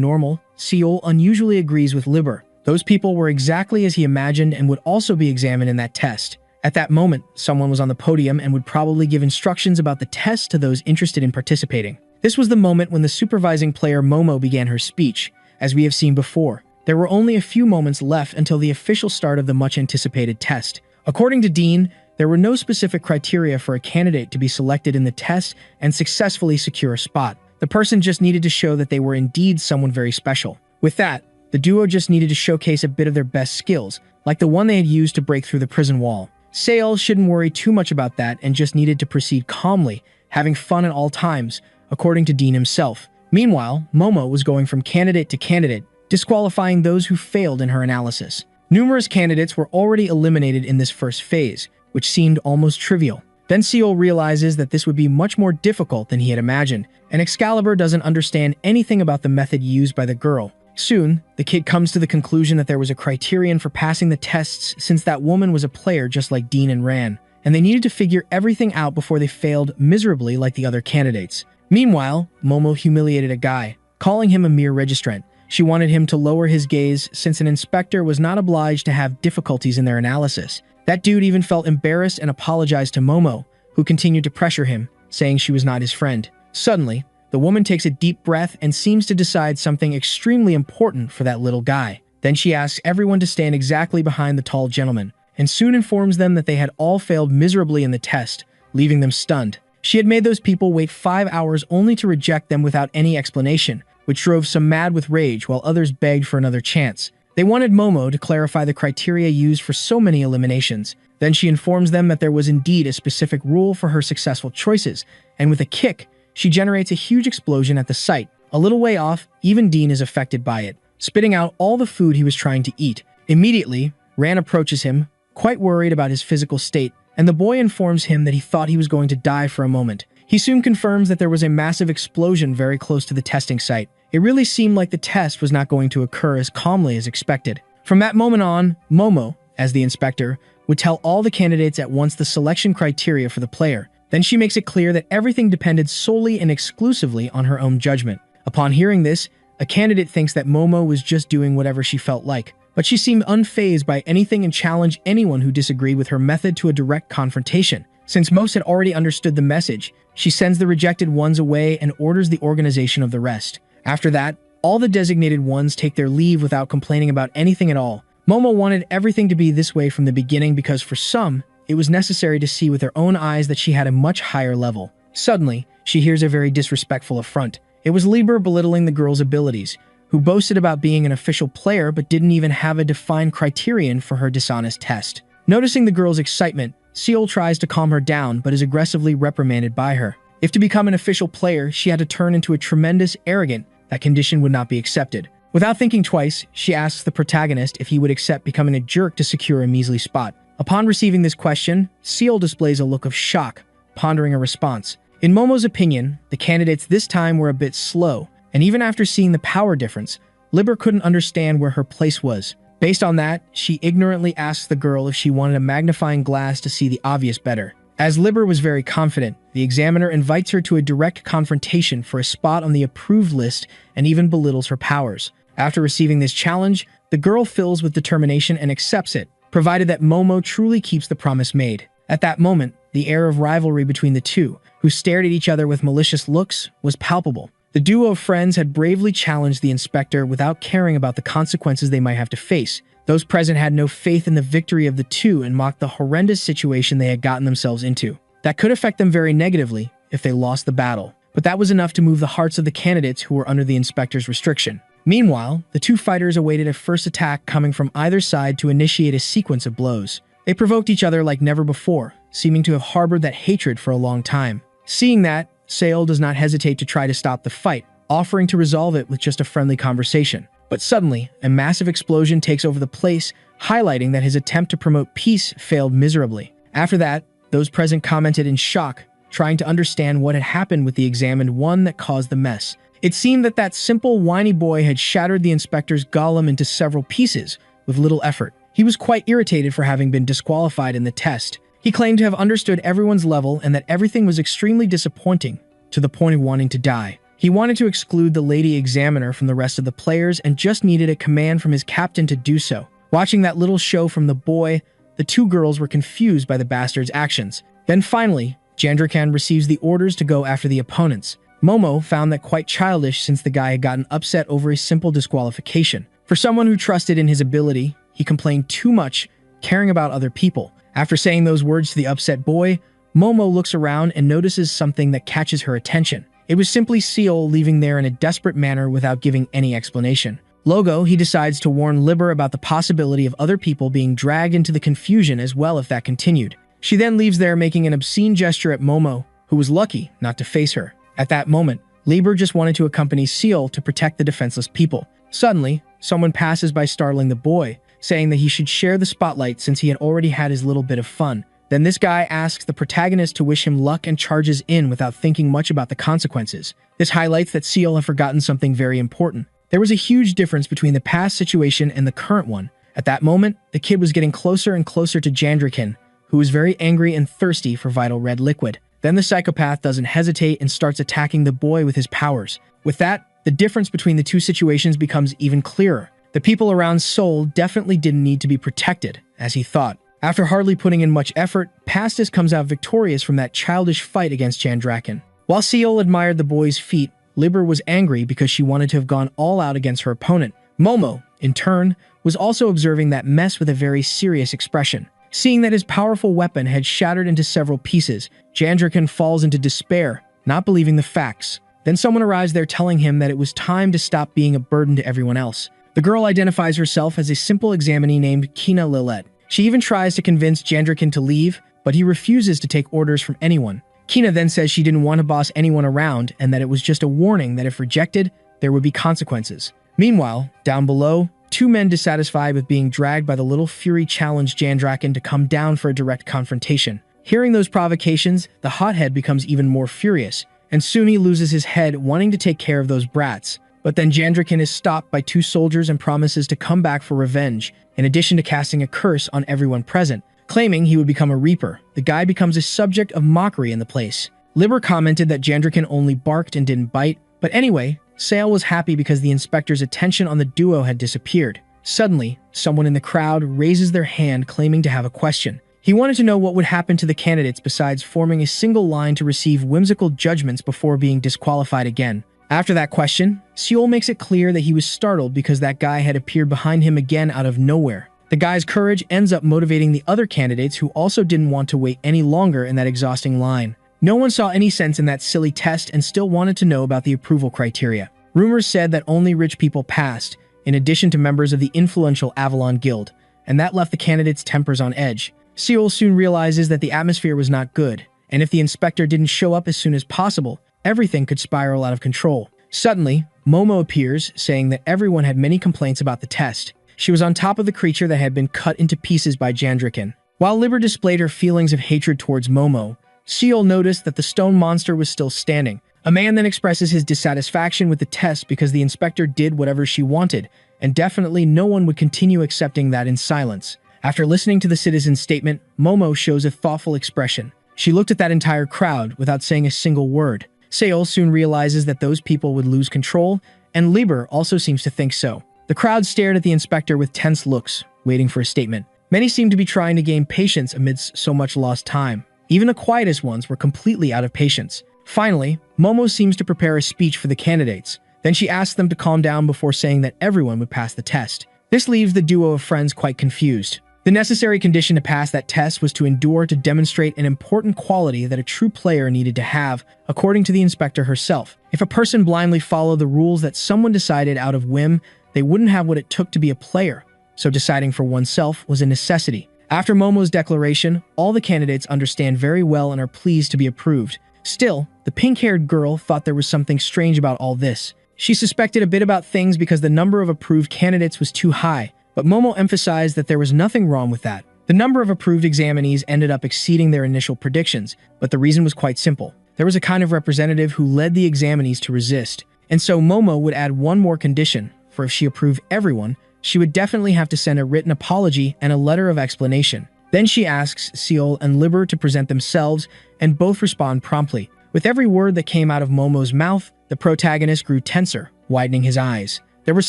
normal, Seal unusually agrees with Liber. Those people were exactly as he imagined and would also be examined in that test. At that moment, someone was on the podium and would probably give instructions about the test to those interested in participating. This was the moment when the supervising player Momo began her speech, as we have seen before. There were only a few moments left until the official start of the much-anticipated test. According to Dean, there were no specific criteria for a candidate to be selected in the test and successfully secure a spot. The person just needed to show that they were indeed someone very special. With that, the duo just needed to showcase a bit of their best skills, like the one they had used to break through the prison wall. Sale shouldn't worry too much about that and just needed to proceed calmly, having fun at all times, according to Dean himself. Meanwhile, Momo was going from candidate to candidate, disqualifying those who failed in her analysis. Numerous candidates were already eliminated in this first phase, which seemed almost trivial. Then Seal realizes that this would be much more difficult than he had imagined, and Excalibur doesn't understand anything about the method used by the girl. Soon, the kid comes to the conclusion that there was a criterion for passing the tests since that woman was a player just like Dean and Ran, and they needed to figure everything out before they failed miserably like the other candidates. Meanwhile, Momo humiliated a guy, calling him a mere registrant. She wanted him to lower his gaze since an inspector was not obliged to have difficulties in their analysis. That dude even felt embarrassed and apologized to Momo, who continued to pressure him, saying she was not his friend. Suddenly, the woman takes a deep breath and seems to decide something extremely important for that little guy. Then she asks everyone to stand exactly behind the tall gentleman, and soon informs them that they had all failed miserably in the test, leaving them stunned. She had made those people wait 5 hours only to reject them without any explanation, which drove some mad with rage while others begged for another chance. They wanted Momo to clarify the criteria used for so many eliminations. Then she informs them that there was indeed a specific rule for her successful choices, and with a kick, she generates a huge explosion at the site. A little way off, even Dean is affected by it, spitting out all the food he was trying to eat. Immediately, Ran approaches him, quite worried about his physical state, and the boy informs him that he thought he was going to die for a moment. He soon confirms that there was a massive explosion very close to the testing site. It really seemed like the test was not going to occur as calmly as expected. From that moment on, Momo, as the inspector, would tell all the candidates at once the selection criteria for the player. Then she makes it clear that everything depended solely and exclusively on her own judgment. Upon hearing this, a candidate thinks that Momo was just doing whatever she felt like, but she seemed unfazed by anything and challenged anyone who disagreed with her method to a direct confrontation. Since most had already understood the message, she sends the rejected ones away and orders the organization of the rest. After that, all the designated ones take their leave without complaining about anything at all. Momo wanted everything to be this way from the beginning because for some, it was necessary to see with her own eyes that she had a much higher level. Suddenly, she hears a very disrespectful affront. It was Lieber belittling the girl's abilities, who boasted about being an official player but didn't even have a defined criterion for her dishonest test. Noticing the girl's excitement, Seol tries to calm her down but is aggressively reprimanded by her. If to become an official player, she had to turn into a tremendous arrogant, that condition would not be accepted. Without thinking twice, she asks the protagonist if he would accept becoming a jerk to secure a measly spot. Upon receiving this question, Seol displays a look of shock, pondering a response. In Momo's opinion, the candidates this time were a bit slow, and even after seeing the power difference, Liber couldn't understand where her place was. Based on that, she ignorantly asks the girl if she wanted a magnifying glass to see the obvious better. As Liber was very confident, the examiner invites her to a direct confrontation for a spot on the approved list and even belittles her powers. After receiving this challenge, the girl fills with determination and accepts it, provided that Momo truly keeps the promise made. At that moment, the air of rivalry between the two, who stared at each other with malicious looks, was palpable. The duo of friends had bravely challenged the inspector without caring about the consequences they might have to face. Those present had no faith in the victory of the two and mocked the horrendous situation they had gotten themselves into. That could affect them very negatively if they lost the battle, but that was enough to move the hearts of the candidates who were under the inspector's restriction. Meanwhile, the two fighters awaited a first attack coming from either side to initiate a sequence of blows. They provoked each other like never before, seeming to have harbored that hatred for a long time. Seeing that, Seol does not hesitate to try to stop the fight, offering to resolve it with just a friendly conversation. But suddenly, a massive explosion takes over the place, highlighting that his attempt to promote peace failed miserably. After that, those present commented in shock, trying to understand what had happened with the examined one that caused the mess. It seemed that that simple, whiny boy had shattered the inspector's golem into several pieces, with little effort. He was quite irritated for having been disqualified in the test. He claimed to have understood everyone's level and that everything was extremely disappointing, to the point of wanting to die. He wanted to exclude the lady examiner from the rest of the players and just needed a command from his captain to do so. Watching that little show from the boy, the two girls were confused by the bastard's actions. Then finally, Jandrekan receives the orders to go after the opponents. Momo found that quite childish since the guy had gotten upset over a simple disqualification. For someone who trusted in his ability, he complained too much, caring about other people. After saying those words to the upset boy, Momo looks around and notices something that catches her attention. It was simply Seol leaving there in a desperate manner without giving any explanation. Logo, he decides to warn Liber about the possibility of other people being dragged into the confusion as well if that continued. She then leaves there making an obscene gesture at Momo, who was lucky not to face her. At that moment, Liber just wanted to accompany Seol to protect the defenseless people. Suddenly, someone passes by startling the boy, saying that he should share the spotlight since he had already had his little bit of fun. Then this guy asks the protagonist to wish him luck and charges in without thinking much about the consequences. This highlights that Seol had forgotten something very important. There was a huge difference between the past situation and the current one. At that moment, the kid was getting closer and closer to Jandrekan, who was very angry and thirsty for vital red liquid. Then the psychopath doesn't hesitate and starts attacking the boy with his powers. With that, the difference between the two situations becomes even clearer. The people around Seol definitely didn't need to be protected, as he thought. After hardly putting in much effort, Pastis comes out victorious from that childish fight against Jandrekan. While Seol admired the boy's feat, Liber was angry because she wanted to have gone all out against her opponent. Momo, in turn, was also observing that mess with a very serious expression. Seeing that his powerful weapon had shattered into several pieces, Jandrekan falls into despair, not believing the facts. Then someone arrives there telling him that it was time to stop being a burden to everyone else. The girl identifies herself as a simple examinee named Kina Lilette. She even tries to convince Jandrekan to leave, but he refuses to take orders from anyone. Kina then says she didn't want to boss anyone around and that it was just a warning that if rejected, there would be consequences. Meanwhile, down below, two men dissatisfied with being dragged by the little fury challenge Jandrekan to come down for a direct confrontation. Hearing those provocations, the hothead becomes even more furious, and soon he loses his head wanting to take care of those brats. But then Jandrekan is stopped by two soldiers and promises to come back for revenge, in addition to casting a curse on everyone present. Claiming he would become a reaper, the guy becomes a subject of mockery in the place. Liber commented that Jandrekan only barked and didn't bite, but anyway, Seol was happy because the inspector's attention on the duo had disappeared. Suddenly, someone in the crowd raises their hand claiming to have a question. He wanted to know what would happen to the candidates besides forming a single line to receive whimsical judgments before being disqualified again. After that question, Seol makes it clear that he was startled because that guy had appeared behind him again out of nowhere. The guy's courage ends up motivating the other candidates who also didn't want to wait any longer in that exhausting line. No one saw any sense in that silly test and still wanted to know about the approval criteria. Rumors said that only rich people passed, in addition to members of the influential Avalon Guild, and that left the candidates' tempers on edge. Seol soon realizes that the atmosphere was not good, and if the inspector didn't show up as soon as possible, everything could spiral out of control. Suddenly, Momo appears, saying that everyone had many complaints about the test. She was on top of the creature that had been cut into pieces by Jandrikin. While Liber displayed her feelings of hatred towards Momo, Seol noticed that the stone monster was still standing. A man then expresses his dissatisfaction with the test because the inspector did whatever she wanted, and definitely no one would continue accepting that in silence. After listening to the citizen's statement, Momo shows a thoughtful expression. She looked at that entire crowd without saying a single word. Seol soon realizes that those people would lose control, and Liber also seems to think so. The crowd stared at the inspector with tense looks, waiting for a statement. Many seemed to be trying to gain patience amidst so much lost time. Even the quietest ones were completely out of patience. Finally, Momo seems to prepare a speech for the candidates. Then she asks them to calm down before saying that everyone would pass the test. This leaves the duo of friends quite confused. The necessary condition to pass that test was to endure to demonstrate an important quality that a true player needed to have, according to the inspector herself. If a person blindly followed the rules that someone decided out of whim, they wouldn't have what it took to be a player, so deciding for oneself was a necessity. After Momo's declaration, all the candidates understand very well and are pleased to be approved. Still, the pink-haired girl thought there was something strange about all this. She suspected a bit about things because the number of approved candidates was too high, but Momo emphasized that there was nothing wrong with that. The number of approved examinees ended up exceeding their initial predictions, but the reason was quite simple. There was a kind of representative who led the examinees to resist, and so Momo would add one more condition, for if she approved everyone, she would definitely have to send a written apology and a letter of explanation. Then she asks Seol and Liber to present themselves, and both respond promptly. With every word that came out of Momo's mouth, the protagonist grew tenser, widening his eyes. There was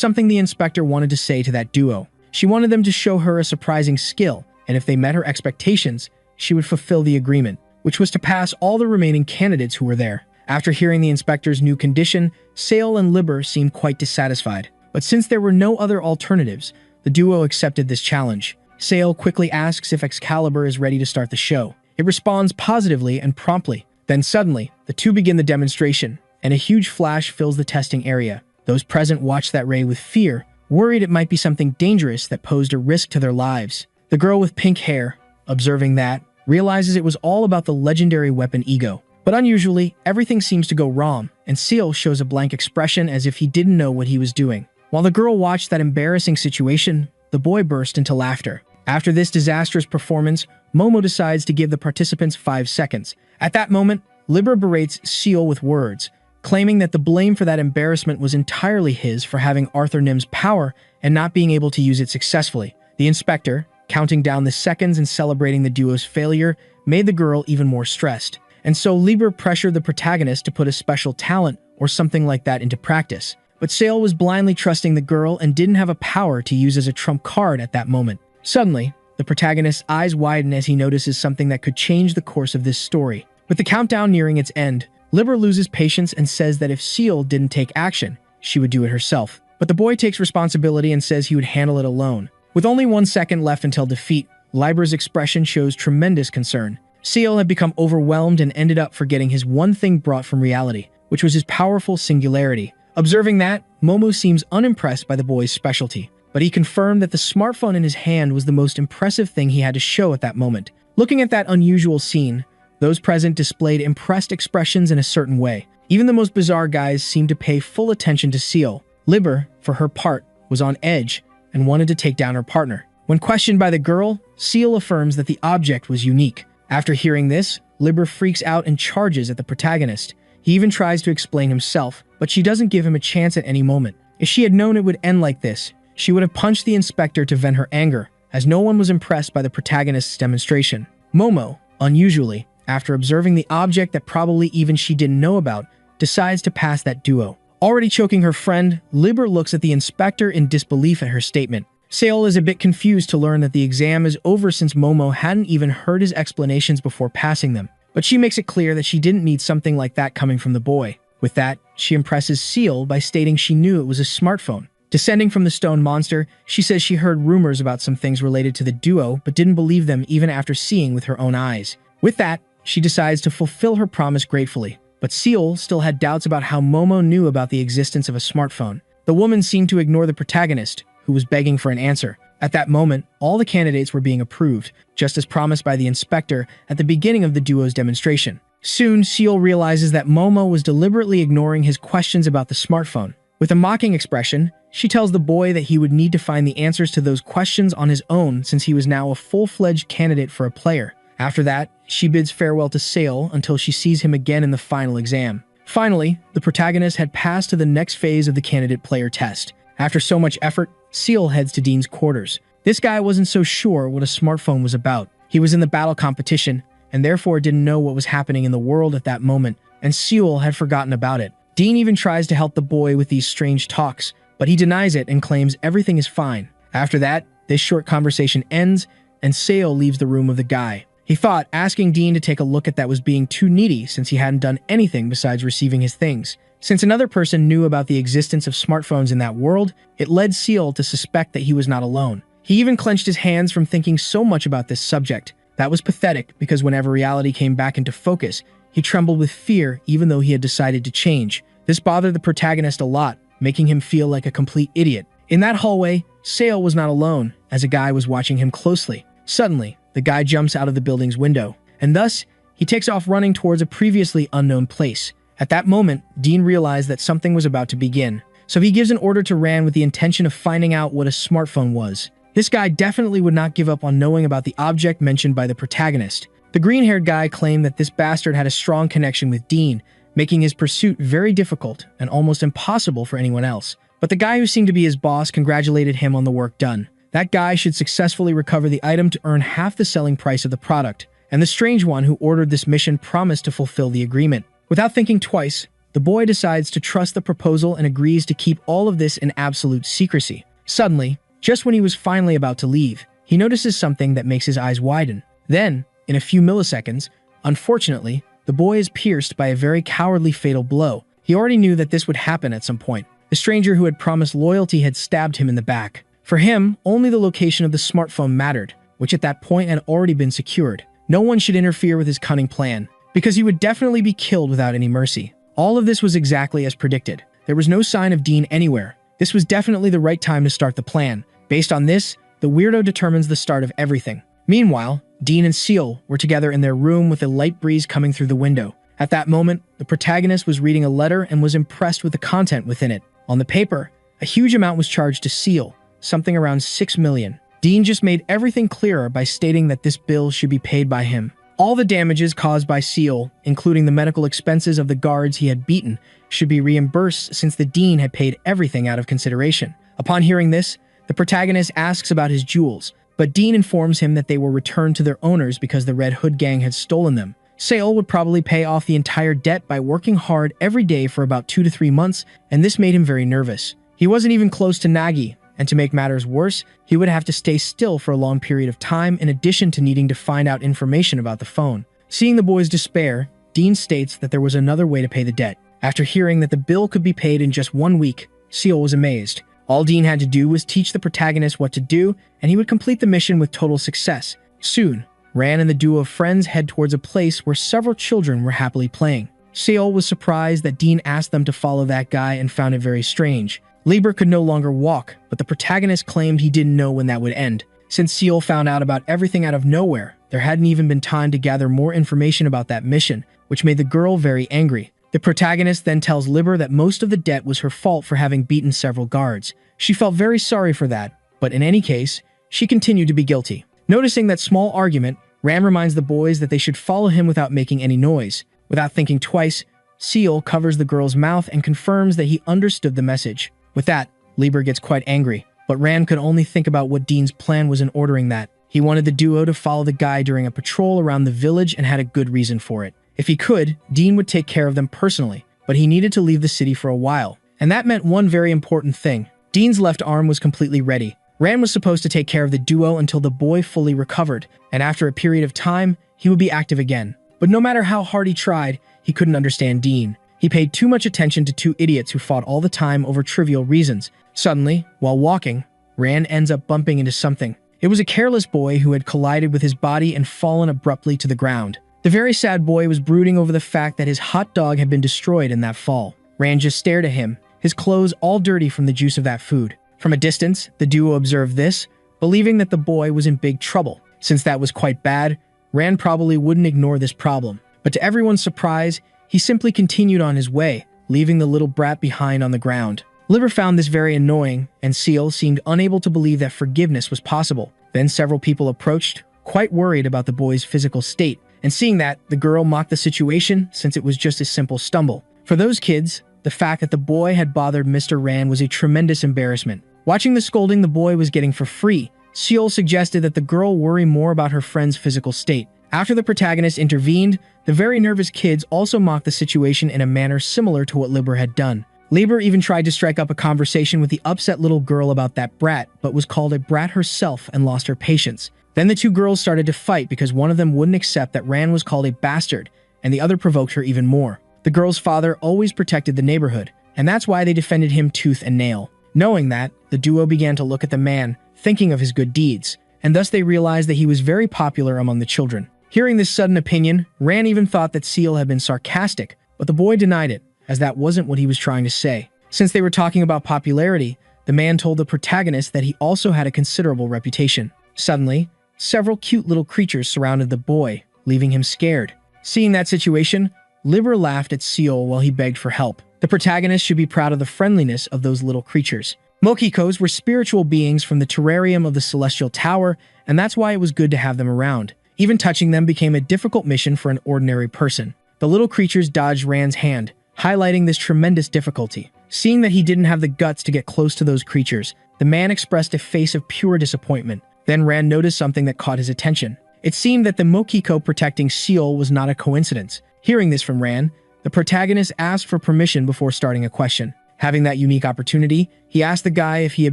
something the inspector wanted to say to that duo. She wanted them to show her a surprising skill, and if they met her expectations, she would fulfill the agreement, which was to pass all the remaining candidates who were there. After hearing the inspector's new condition, Seol and Liber seemed quite dissatisfied. But since there were no other alternatives, the duo accepted this challenge. Seol quickly asks if Excalibur is ready to start the show. It responds positively and promptly. Then suddenly, the two begin the demonstration, and a huge flash fills the testing area. Those present watched that ray with fear, worried it might be something dangerous that posed a risk to their lives. The girl with pink hair, observing that, realizes it was all about the legendary weapon Ego. But unusually, everything seems to go wrong, and Seol shows a blank expression as if he didn't know what he was doing. While the girl watched that embarrassing situation, the boy burst into laughter. After this disastrous performance, Momo decides to give the participants 5 seconds. At that moment, Liber berates Seol with words, claiming that the blame for that embarrassment was entirely his for having Arthur Nim's power and not being able to use it successfully. The inspector, counting down the seconds and celebrating the duo's failure, made the girl even more stressed. And so Liber pressured the protagonist to put a special talent or something like that into practice. But Seol was blindly trusting the girl and didn't have a power to use as a trump card at that moment. Suddenly, the protagonist's eyes widen as he notices something that could change the course of this story. With the countdown nearing its end, Liber loses patience and says that if Seol didn't take action, she would do it herself. But the boy takes responsibility and says he would handle it alone. With only 1 second left until defeat, Liber's expression shows tremendous concern. Seol had become overwhelmed and ended up forgetting his one thing brought from reality, which was his powerful singularity. Observing that, Momo seems unimpressed by the boy's specialty, but he confirmed that the smartphone in his hand was the most impressive thing he had to show at that moment. Looking at that unusual scene, those present displayed impressed expressions in a certain way. Even the most bizarre guys seemed to pay full attention to Seol. Liber, for her part, was on edge and wanted to take down her partner. When questioned by the girl, Seol affirms that the object was unique. After hearing this, Liber freaks out and charges at the protagonist. He even tries to explain himself, but she doesn't give him a chance at any moment. If she had known it would end like this, she would have punched the inspector to vent her anger, as no one was impressed by the protagonist's demonstration. Momo, unusually, after observing the object that probably even she didn't know about, decides to pass that duo. Already choking her friend, Liber looks at the inspector in disbelief at her statement. Seol is a bit confused to learn that the exam is over since Momo hadn't even heard his explanations before passing them. But she makes it clear that she didn't need something like that coming from the boy. With that, she impresses Seol by stating she knew it was a smartphone. Descending from the stone monster, she says she heard rumors about some things related to the duo, but didn't believe them even after seeing with her own eyes. With that, she decides to fulfill her promise gratefully. But Seal still had doubts about how Momo knew about the existence of a smartphone. The woman seemed to ignore the protagonist, who was begging for an answer. At that moment, all the candidates were being approved, just as promised by the inspector at the beginning of the duo's demonstration. Soon, Seal realizes that Momo was deliberately ignoring his questions about the smartphone. With a mocking expression, she tells the boy that he would need to find the answers to those questions on his own since he was now a full-fledged candidate for a player. After that, she bids farewell to Sale until she sees him again in the final exam. Finally, the protagonist had passed to the next phase of the candidate player test. After so much effort, Seal heads to Dean's quarters. This guy wasn't so sure what a smartphone was about. He was in the battle competition, and therefore didn't know what was happening in the world at that moment, and Seal had forgotten about it. Dean even tries to help the boy with these strange talks, but he denies it and claims everything is fine. After that, this short conversation ends, and Sale leaves the room of the guy. He thought asking Dean to take a look at that was being too needy since he hadn't done anything besides receiving his things. Since another person knew about the existence of smartphones in that world, it led Seal to suspect that he was not alone. He even clenched his hands from thinking so much about this subject. That was pathetic because whenever reality came back into focus, he trembled with fear even though he had decided to change. This bothered the protagonist a lot, making him feel like a complete idiot. In that hallway, Sale was not alone, as a guy was watching him closely. Suddenly, the guy jumps out of the building's window, and thus, he takes off running towards a previously unknown place. At that moment, Dean realized that something was about to begin, so he gives an order to Ran with the intention of finding out what a smartphone was. This guy definitely would not give up on knowing about the object mentioned by the protagonist. The green-haired guy claimed that this bastard had a strong connection with Dean, making his pursuit very difficult and almost impossible for anyone else. But the guy who seemed to be his boss congratulated him on the work done. That guy should successfully recover the item to earn half the selling price of the product, and the strange one who ordered this mission promised to fulfill the agreement. Without thinking twice, the boy decides to trust the proposal and agrees to keep all of this in absolute secrecy. Suddenly, just when he was finally about to leave, he notices something that makes his eyes widen. Then, in a few milliseconds, unfortunately, the boy is pierced by a very cowardly fatal blow. He already knew that this would happen at some point. The stranger who had promised loyalty had stabbed him in the back. For him, only the location of the smartphone mattered, which at that point had already been secured. No one should interfere with his cunning plan, because he would definitely be killed without any mercy. All of this was exactly as predicted. There was no sign of Dean anywhere. This was definitely the right time to start the plan. Based on this, the weirdo determines the start of everything. Meanwhile, Dean and Seal were together in their room with a light breeze coming through the window. At that moment, the protagonist was reading a letter and was impressed with the content within it. On the paper, a huge amount was charged to Seal, something around 6 million. Dean just made everything clearer by stating that this bill should be paid by him. All the damages caused by Seal, including the medical expenses of the guards he had beaten, should be reimbursed since the Dean had paid everything out of consideration. Upon hearing this, the protagonist asks about his jewels, but Dean informs him that they were returned to their owners because the Red Hood gang had stolen them. Sale would probably pay off the entire debt by working hard every day for about 2 to 3 months, and this made him very nervous. He wasn't even close to Nagi, and to make matters worse, he would have to stay still for a long period of time in addition to needing to find out information about the phone. Seeing the boy's despair, Dean states that there was another way to pay the debt. After hearing that the bill could be paid in just 1 week, Seal was amazed. All Dean had to do was teach the protagonist what to do, and he would complete the mission with total success. Soon, Ran and the duo of friends head towards a place where several children were happily playing. Seal was surprised that Dean asked them to follow that guy and found it very strange. Lieber could no longer walk, but the protagonist claimed he didn't know when that would end. Since Seal found out about everything out of nowhere, there hadn't even been time to gather more information about that mission, which made the girl very angry. The protagonist then tells Lieber that most of the debt was her fault for having beaten several guards. She felt very sorry for that, but in any case, she continued to be guilty. Noticing that small argument, Ram reminds the boys that they should follow him without making any noise. Without thinking twice, Seal covers the girl's mouth and confirms that he understood the message. With that, Lieber gets quite angry, but Ram could only think about what Dean's plan was in ordering that. He wanted the duo to follow the guy during a patrol around the village and had a good reason for it. If he could, Dean would take care of them personally, but he needed to leave the city for a while. And that meant one very important thing. Dean's left arm was completely ready. Ram was supposed to take care of the duo until the boy fully recovered, and after a period of time, he would be active again. But no matter how hard he tried, he couldn't understand Dean. He paid too much attention to two idiots who fought all the time over trivial reasons. Suddenly, while walking, Ran ends up bumping into something. It was a careless boy who had collided with his body and fallen abruptly to the ground. The very sad boy was brooding over the fact that his hot dog had been destroyed in that fall. Ran just stared at him, his clothes all dirty from the juice of that food. From a distance, the duo observed this, believing that the boy was in big trouble. Since that was quite bad, Ran probably wouldn't ignore this problem. But to everyone's surprise, he simply continued on his way, leaving the little brat behind on the ground. Liber found this very annoying, and Seal seemed unable to believe that forgiveness was possible. Then several people approached, quite worried about the boy's physical state, and seeing that, the girl mocked the situation since it was just a simple stumble. For those kids, the fact that the boy had bothered Mr. Ran was a tremendous embarrassment. Watching the scolding the boy was getting for free, Seal suggested that the girl worry more about her friend's physical state. After the protagonist intervened, the very nervous kids also mocked the situation in a manner similar to what Liber had done. Liber even tried to strike up a conversation with the upset little girl about that brat, but was called a brat herself and lost her patience. Then the two girls started to fight because one of them wouldn't accept that Ran was called a bastard, and the other provoked her even more. The girl's father always protected the neighborhood, and that's why they defended him tooth and nail. Knowing that, the duo began to look at the man, thinking of his good deeds, and thus they realized that he was very popular among the children. Hearing this sudden opinion, Ran even thought that Seal had been sarcastic, but the boy denied it, as that wasn't what he was trying to say. Since they were talking about popularity, the man told the protagonist that he also had a considerable reputation. Suddenly, several cute little creatures surrounded the boy, leaving him scared. Seeing that situation, Liber laughed at Seal while he begged for help. The protagonist should be proud of the friendliness of those little creatures. Mokikos were spiritual beings from the terrarium of the Celestial Tower, and that's why it was good to have them around. Even touching them became a difficult mission for an ordinary person. The little creatures dodged Ran's hand, highlighting this tremendous difficulty. Seeing that he didn't have the guts to get close to those creatures, the man expressed a face of pure disappointment. Then Ran noticed something that caught his attention. It seemed that the Mokiko protecting Seal was not a coincidence. Hearing this from Ran, the protagonist asked for permission before starting a question. Having that unique opportunity, he asked the guy if he had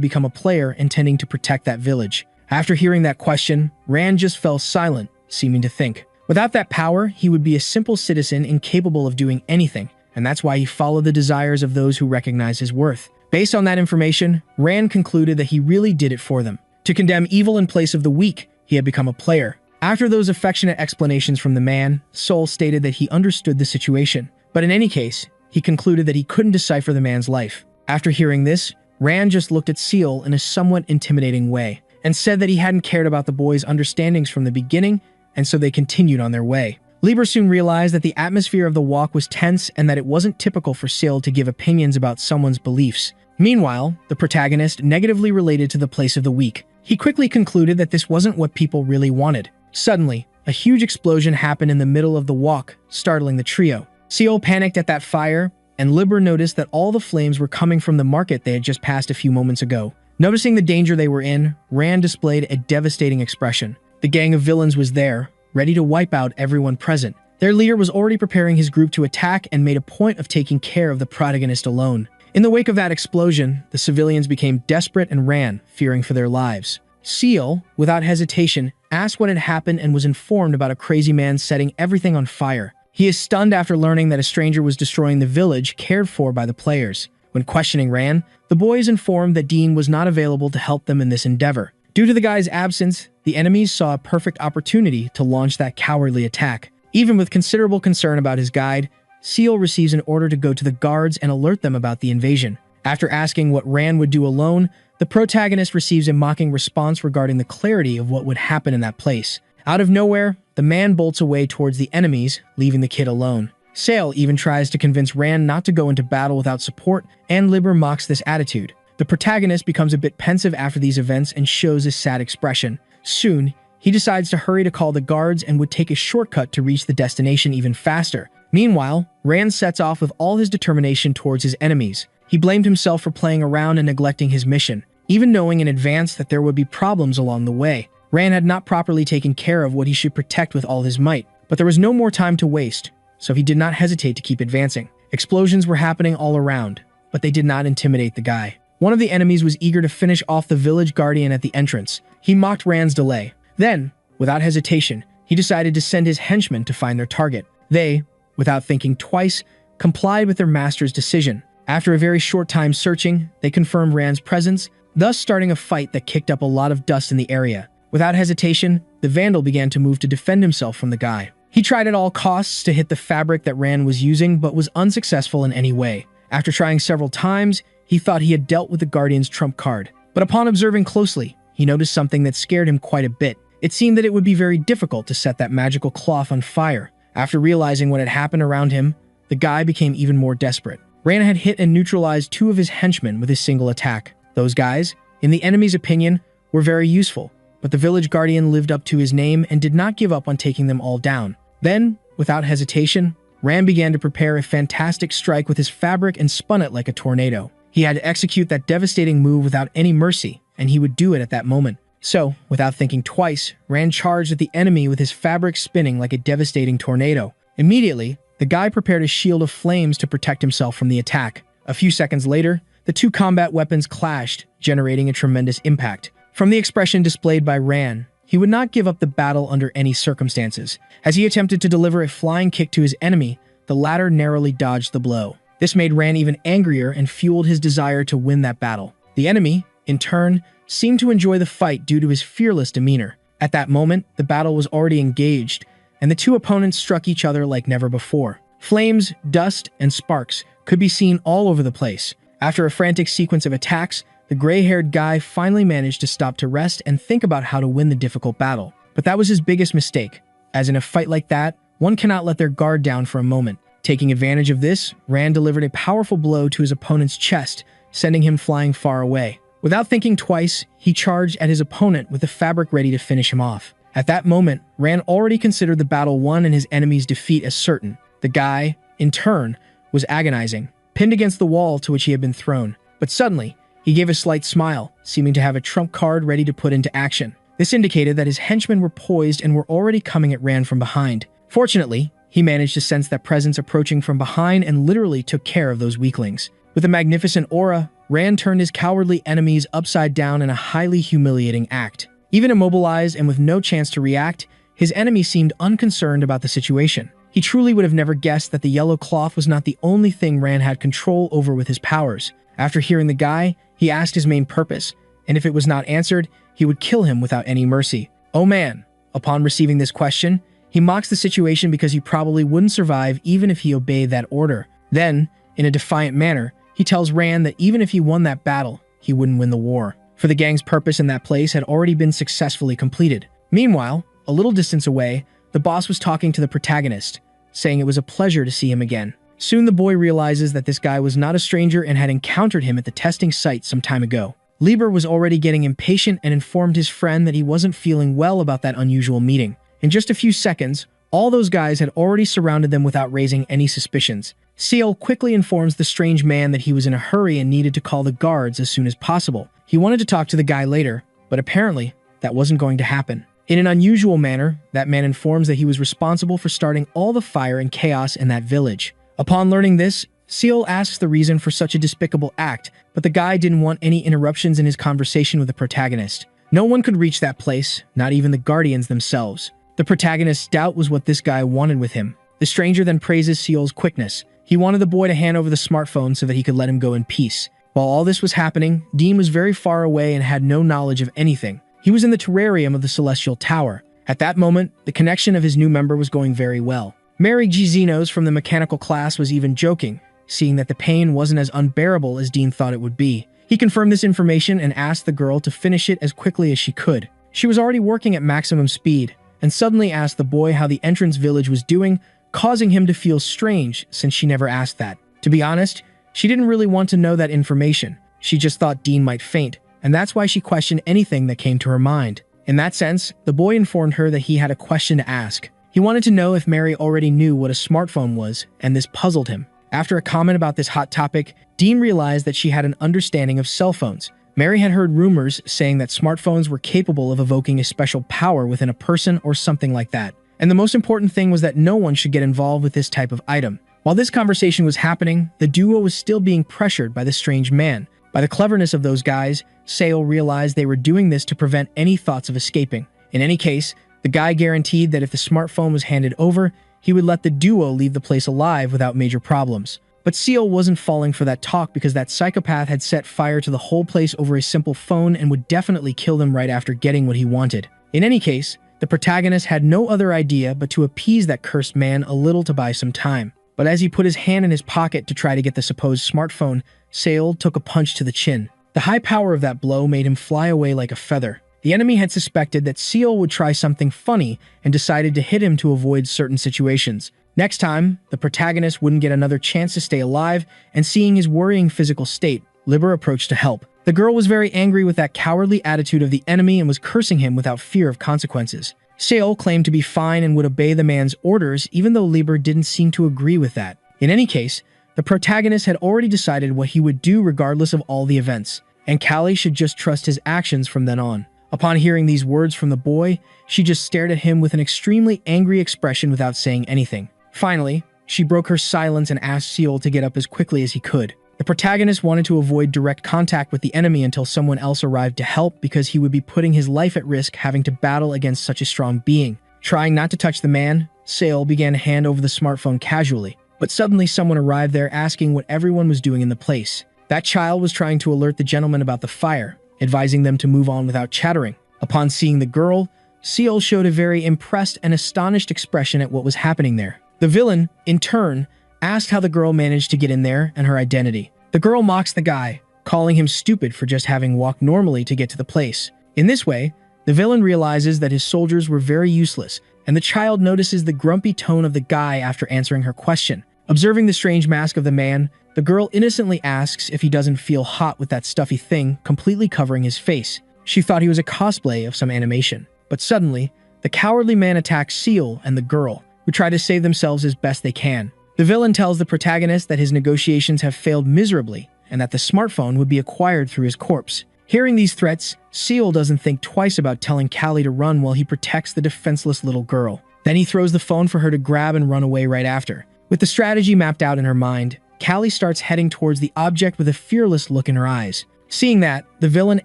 become a player intending to protect that village. After hearing that question, Ran just fell silent, seeming to think. Without that power, he would be a simple citizen incapable of doing anything, and that's why he followed the desires of those who recognize his worth. Based on that information, Ran concluded that he really did it for them. To condemn evil in place of the weak, he had become a player. After those affectionate explanations from the man, Soul stated that he understood the situation. But in any case, he concluded that he couldn't decipher the man's life. After hearing this, Ran just looked at Seal in a somewhat intimidating way, and said that he hadn't cared about the boys' understandings from the beginning, and so they continued on their way. Liber soon realized that the atmosphere of the walk was tense and that it wasn't typical for Seal to give opinions about someone's beliefs. Meanwhile, the protagonist negatively related to the place of the weak. He quickly concluded that this wasn't what people really wanted. Suddenly, a huge explosion happened in the middle of the walk, startling the trio. Seal panicked at that fire, and Liber noticed that all the flames were coming from the market they had just passed a few moments ago. Noticing the danger they were in, Ran displayed a devastating expression. The gang of villains was there, ready to wipe out everyone present. Their leader was already preparing his group to attack and made a point of taking care of the protagonist alone. In the wake of that explosion, the civilians became desperate and ran, fearing for their lives. Seal, without hesitation, asked what had happened and was informed about a crazy man setting everything on fire. He is stunned after learning that a stranger was destroying the village cared for by the players. When questioning Ran, the boys informed that Dean was not available to help them in this endeavor. Due to the guy's absence, the enemies saw a perfect opportunity to launch that cowardly attack. Even with considerable concern about his guide, Seal receives an order to go to the guards and alert them about the invasion. After asking what Ran would do alone, the protagonist receives a mocking response regarding the clarity of what would happen in that place. Out of nowhere, the man bolts away towards the enemies, leaving the kid alone. Sale even tries to convince Ran not to go into battle without support, and Liber mocks this attitude. The protagonist becomes a bit pensive after these events and shows a sad expression. Soon, he decides to hurry to call the guards and would take a shortcut to reach the destination even faster. Meanwhile, Ran sets off with all his determination towards his enemies. He blamed himself for playing around and neglecting his mission, even knowing in advance that there would be problems along the way. Ran had not properly taken care of what he should protect with all his might, but there was no more time to waste, so he did not hesitate to keep advancing. Explosions were happening all around, but they did not intimidate the guy. One of the enemies was eager to finish off the village guardian at the entrance. He mocked Ran's delay. Then, without hesitation, he decided to send his henchmen to find their target. They, without thinking twice, complied with their master's decision. After a very short time searching, they confirmed Rand's presence, thus starting a fight that kicked up a lot of dust in the area. Without hesitation, the Vandal began to move to defend himself from the guy. He tried at all costs to hit the fabric that Rand was using, but was unsuccessful in any way. After trying several times, he thought he had dealt with the Guardian's trump card. But upon observing closely, he noticed something that scared him quite a bit. It seemed that it would be very difficult to set that magical cloth on fire. After realizing what had happened around him, the guy became even more desperate. Rand had hit and neutralized 2 of his henchmen with his single attack. Those guys, in the enemy's opinion, were very useful, but the village guardian lived up to his name and did not give up on taking them all down. Then, without hesitation, Rand began to prepare a fantastic strike with his fabric and spun it like a tornado. He had to execute that devastating move without any mercy, and he would do it at that moment. So, without thinking twice, Rand charged at the enemy with his fabric spinning like a devastating tornado. Immediately, the guy prepared a shield of flames to protect himself from the attack. A few seconds later, the 2 combat weapons clashed, generating a tremendous impact. From the expression displayed by Rand, he would not give up the battle under any circumstances. As he attempted to deliver a flying kick to his enemy, the latter narrowly dodged the blow. This made Rand even angrier and fueled his desire to win that battle. The enemy, in turn, seemed to enjoy the fight due to his fearless demeanor. At that moment, the battle was already engaged, and the 2 opponents struck each other like never before. Flames, dust, and sparks could be seen all over the place. After a frantic sequence of attacks, the gray-haired guy finally managed to stop to rest and think about how to win the difficult battle. But that was his biggest mistake, as in a fight like that, one cannot let their guard down for a moment. Taking advantage of this, Rand delivered a powerful blow to his opponent's chest, sending him flying far away. Without thinking twice, he charged at his opponent with the fabric ready to finish him off. At that moment, Rand already considered the battle won and his enemy's defeat as certain. The guy, in turn, was agonizing, pinned against the wall to which he had been thrown. But suddenly, he gave a slight smile, seeming to have a trump card ready to put into action. This indicated that his henchmen were poised and were already coming at Rand from behind. Fortunately, he managed to sense that presence approaching from behind and literally took care of those weaklings. With a magnificent aura, Rand turned his cowardly enemies upside down in a highly humiliating act. Even immobilized and with no chance to react, his enemy seemed unconcerned about the situation. He truly would have never guessed that the yellow cloth was not the only thing Rand had control over with his powers. After hearing the guy, he asked his main purpose, and if it was not answered, he would kill him without any mercy. Oh man! Upon receiving this question, he mocks the situation because he probably wouldn't survive even if he obeyed that order. Then, in a defiant manner, he tells Rand that even if he won that battle, he wouldn't win the war, for the gang's purpose in that place had already been successfully completed. Meanwhile, a little distance away, the boss was talking to the protagonist, saying it was a pleasure to see him again. Soon the boy realizes that this guy was not a stranger and had encountered him at the testing site some time ago. Lieber was already getting impatient and informed his friend that he wasn't feeling well about that unusual meeting. In just a few seconds, all those guys had already surrounded them without raising any suspicions. Seal quickly informs the strange man that he was in a hurry and needed to call the guards as soon as possible. He wanted to talk to the guy later, but apparently that wasn't going to happen. In an unusual manner, that man informs that he was responsible for starting all the fire and chaos in that village. Upon learning this, Seal asks the reason for such a despicable act, but the guy didn't want any interruptions in his conversation with the protagonist. No one could reach that place, not even the Guardians themselves. The protagonist's doubt was what this guy wanted with him. The stranger then praises Seal's quickness. He wanted the boy to hand over the smartphone so that he could let him go in peace. While all this was happening, Dean was very far away and had no knowledge of anything. He was in the terrarium of the Celestial Tower. At that moment, the connection of his new member was going very well. Mary G. Zenos from the mechanical class was even joking, seeing that the pain wasn't as unbearable as Dean thought it would be. He confirmed this information and asked the girl to finish it as quickly as she could. She was already working at maximum speed, and suddenly asked the boy how the entrance village was doing, causing him to feel strange since she never asked that. To be honest, she didn't really want to know that information. She just thought Dean might faint, and that's why she questioned anything that came to her mind. In that sense, the boy informed her that he had a question to ask. He wanted to know if Mary already knew what a smartphone was, and this puzzled him. After a comment about this hot topic, Dean realized that she had an understanding of cell phones. Mary had heard rumors saying that smartphones were capable of evoking a special power within a person or something like that. And the most important thing was that no one should get involved with this type of item. While this conversation was happening, the duo was still being pressured by the strange man. By the cleverness of those guys, Sale realized they were doing this to prevent any thoughts of escaping. In any case, the guy guaranteed that if the smartphone was handed over, he would let the duo leave the place alive without major problems. But Seal wasn't falling for that talk because that psychopath had set fire to the whole place over a simple phone and would definitely kill them right after getting what he wanted. In any case, the protagonist had no other idea but to appease that cursed man a little to buy some time. But as he put his hand in his pocket to try to get the supposed smartphone, Seal took a punch to the chin. The high power of that blow made him fly away like a feather. The enemy had suspected that Seal would try something funny and decided to hit him to avoid certain situations. Next time, the protagonist wouldn't get another chance to stay alive, and seeing his worrying physical state, Liber approached to help. The girl was very angry with that cowardly attitude of the enemy and was cursing him without fear of consequences. Sale claimed to be fine and would obey the man's orders even though Liber didn't seem to agree with that. In any case, the protagonist had already decided what he would do regardless of all the events, and Callie should just trust his actions from then on. Upon hearing these words from the boy, she just stared at him with an extremely angry expression without saying anything. Finally, she broke her silence and asked Seal to get up as quickly as he could. The protagonist wanted to avoid direct contact with the enemy until someone else arrived to help because he would be putting his life at risk having to battle against such a strong being. Trying not to touch the man, Sale began to hand over the smartphone casually, but suddenly someone arrived there asking what everyone was doing in the place. That child was trying to alert the gentleman about the fire, advising them to move on without chattering. Upon seeing the girl, Seal showed a very impressed and astonished expression at what was happening there. The villain, in turn, asked how the girl managed to get in there and her identity. The girl mocks the guy, calling him stupid for just having walked normally to get to the place. In this way, the villain realizes that his soldiers were very useless, and the child notices the grumpy tone of the guy after answering her question. Observing the strange mask of the man, the girl innocently asks if he doesn't feel hot with that stuffy thing completely covering his face. She thought he was a cosplay of some animation. But suddenly, the cowardly man attacks Seal and the girl, who try to save themselves as best they can. The villain tells the protagonist that his negotiations have failed miserably and that the smartphone would be acquired through his corpse. Hearing these threats, Seal doesn't think twice about telling Callie to run while he protects the defenseless little girl. Then he throws the phone for her to grab and run away right after. With the strategy mapped out in her mind, Callie starts heading towards the object with a fearless look in her eyes. Seeing that, the villain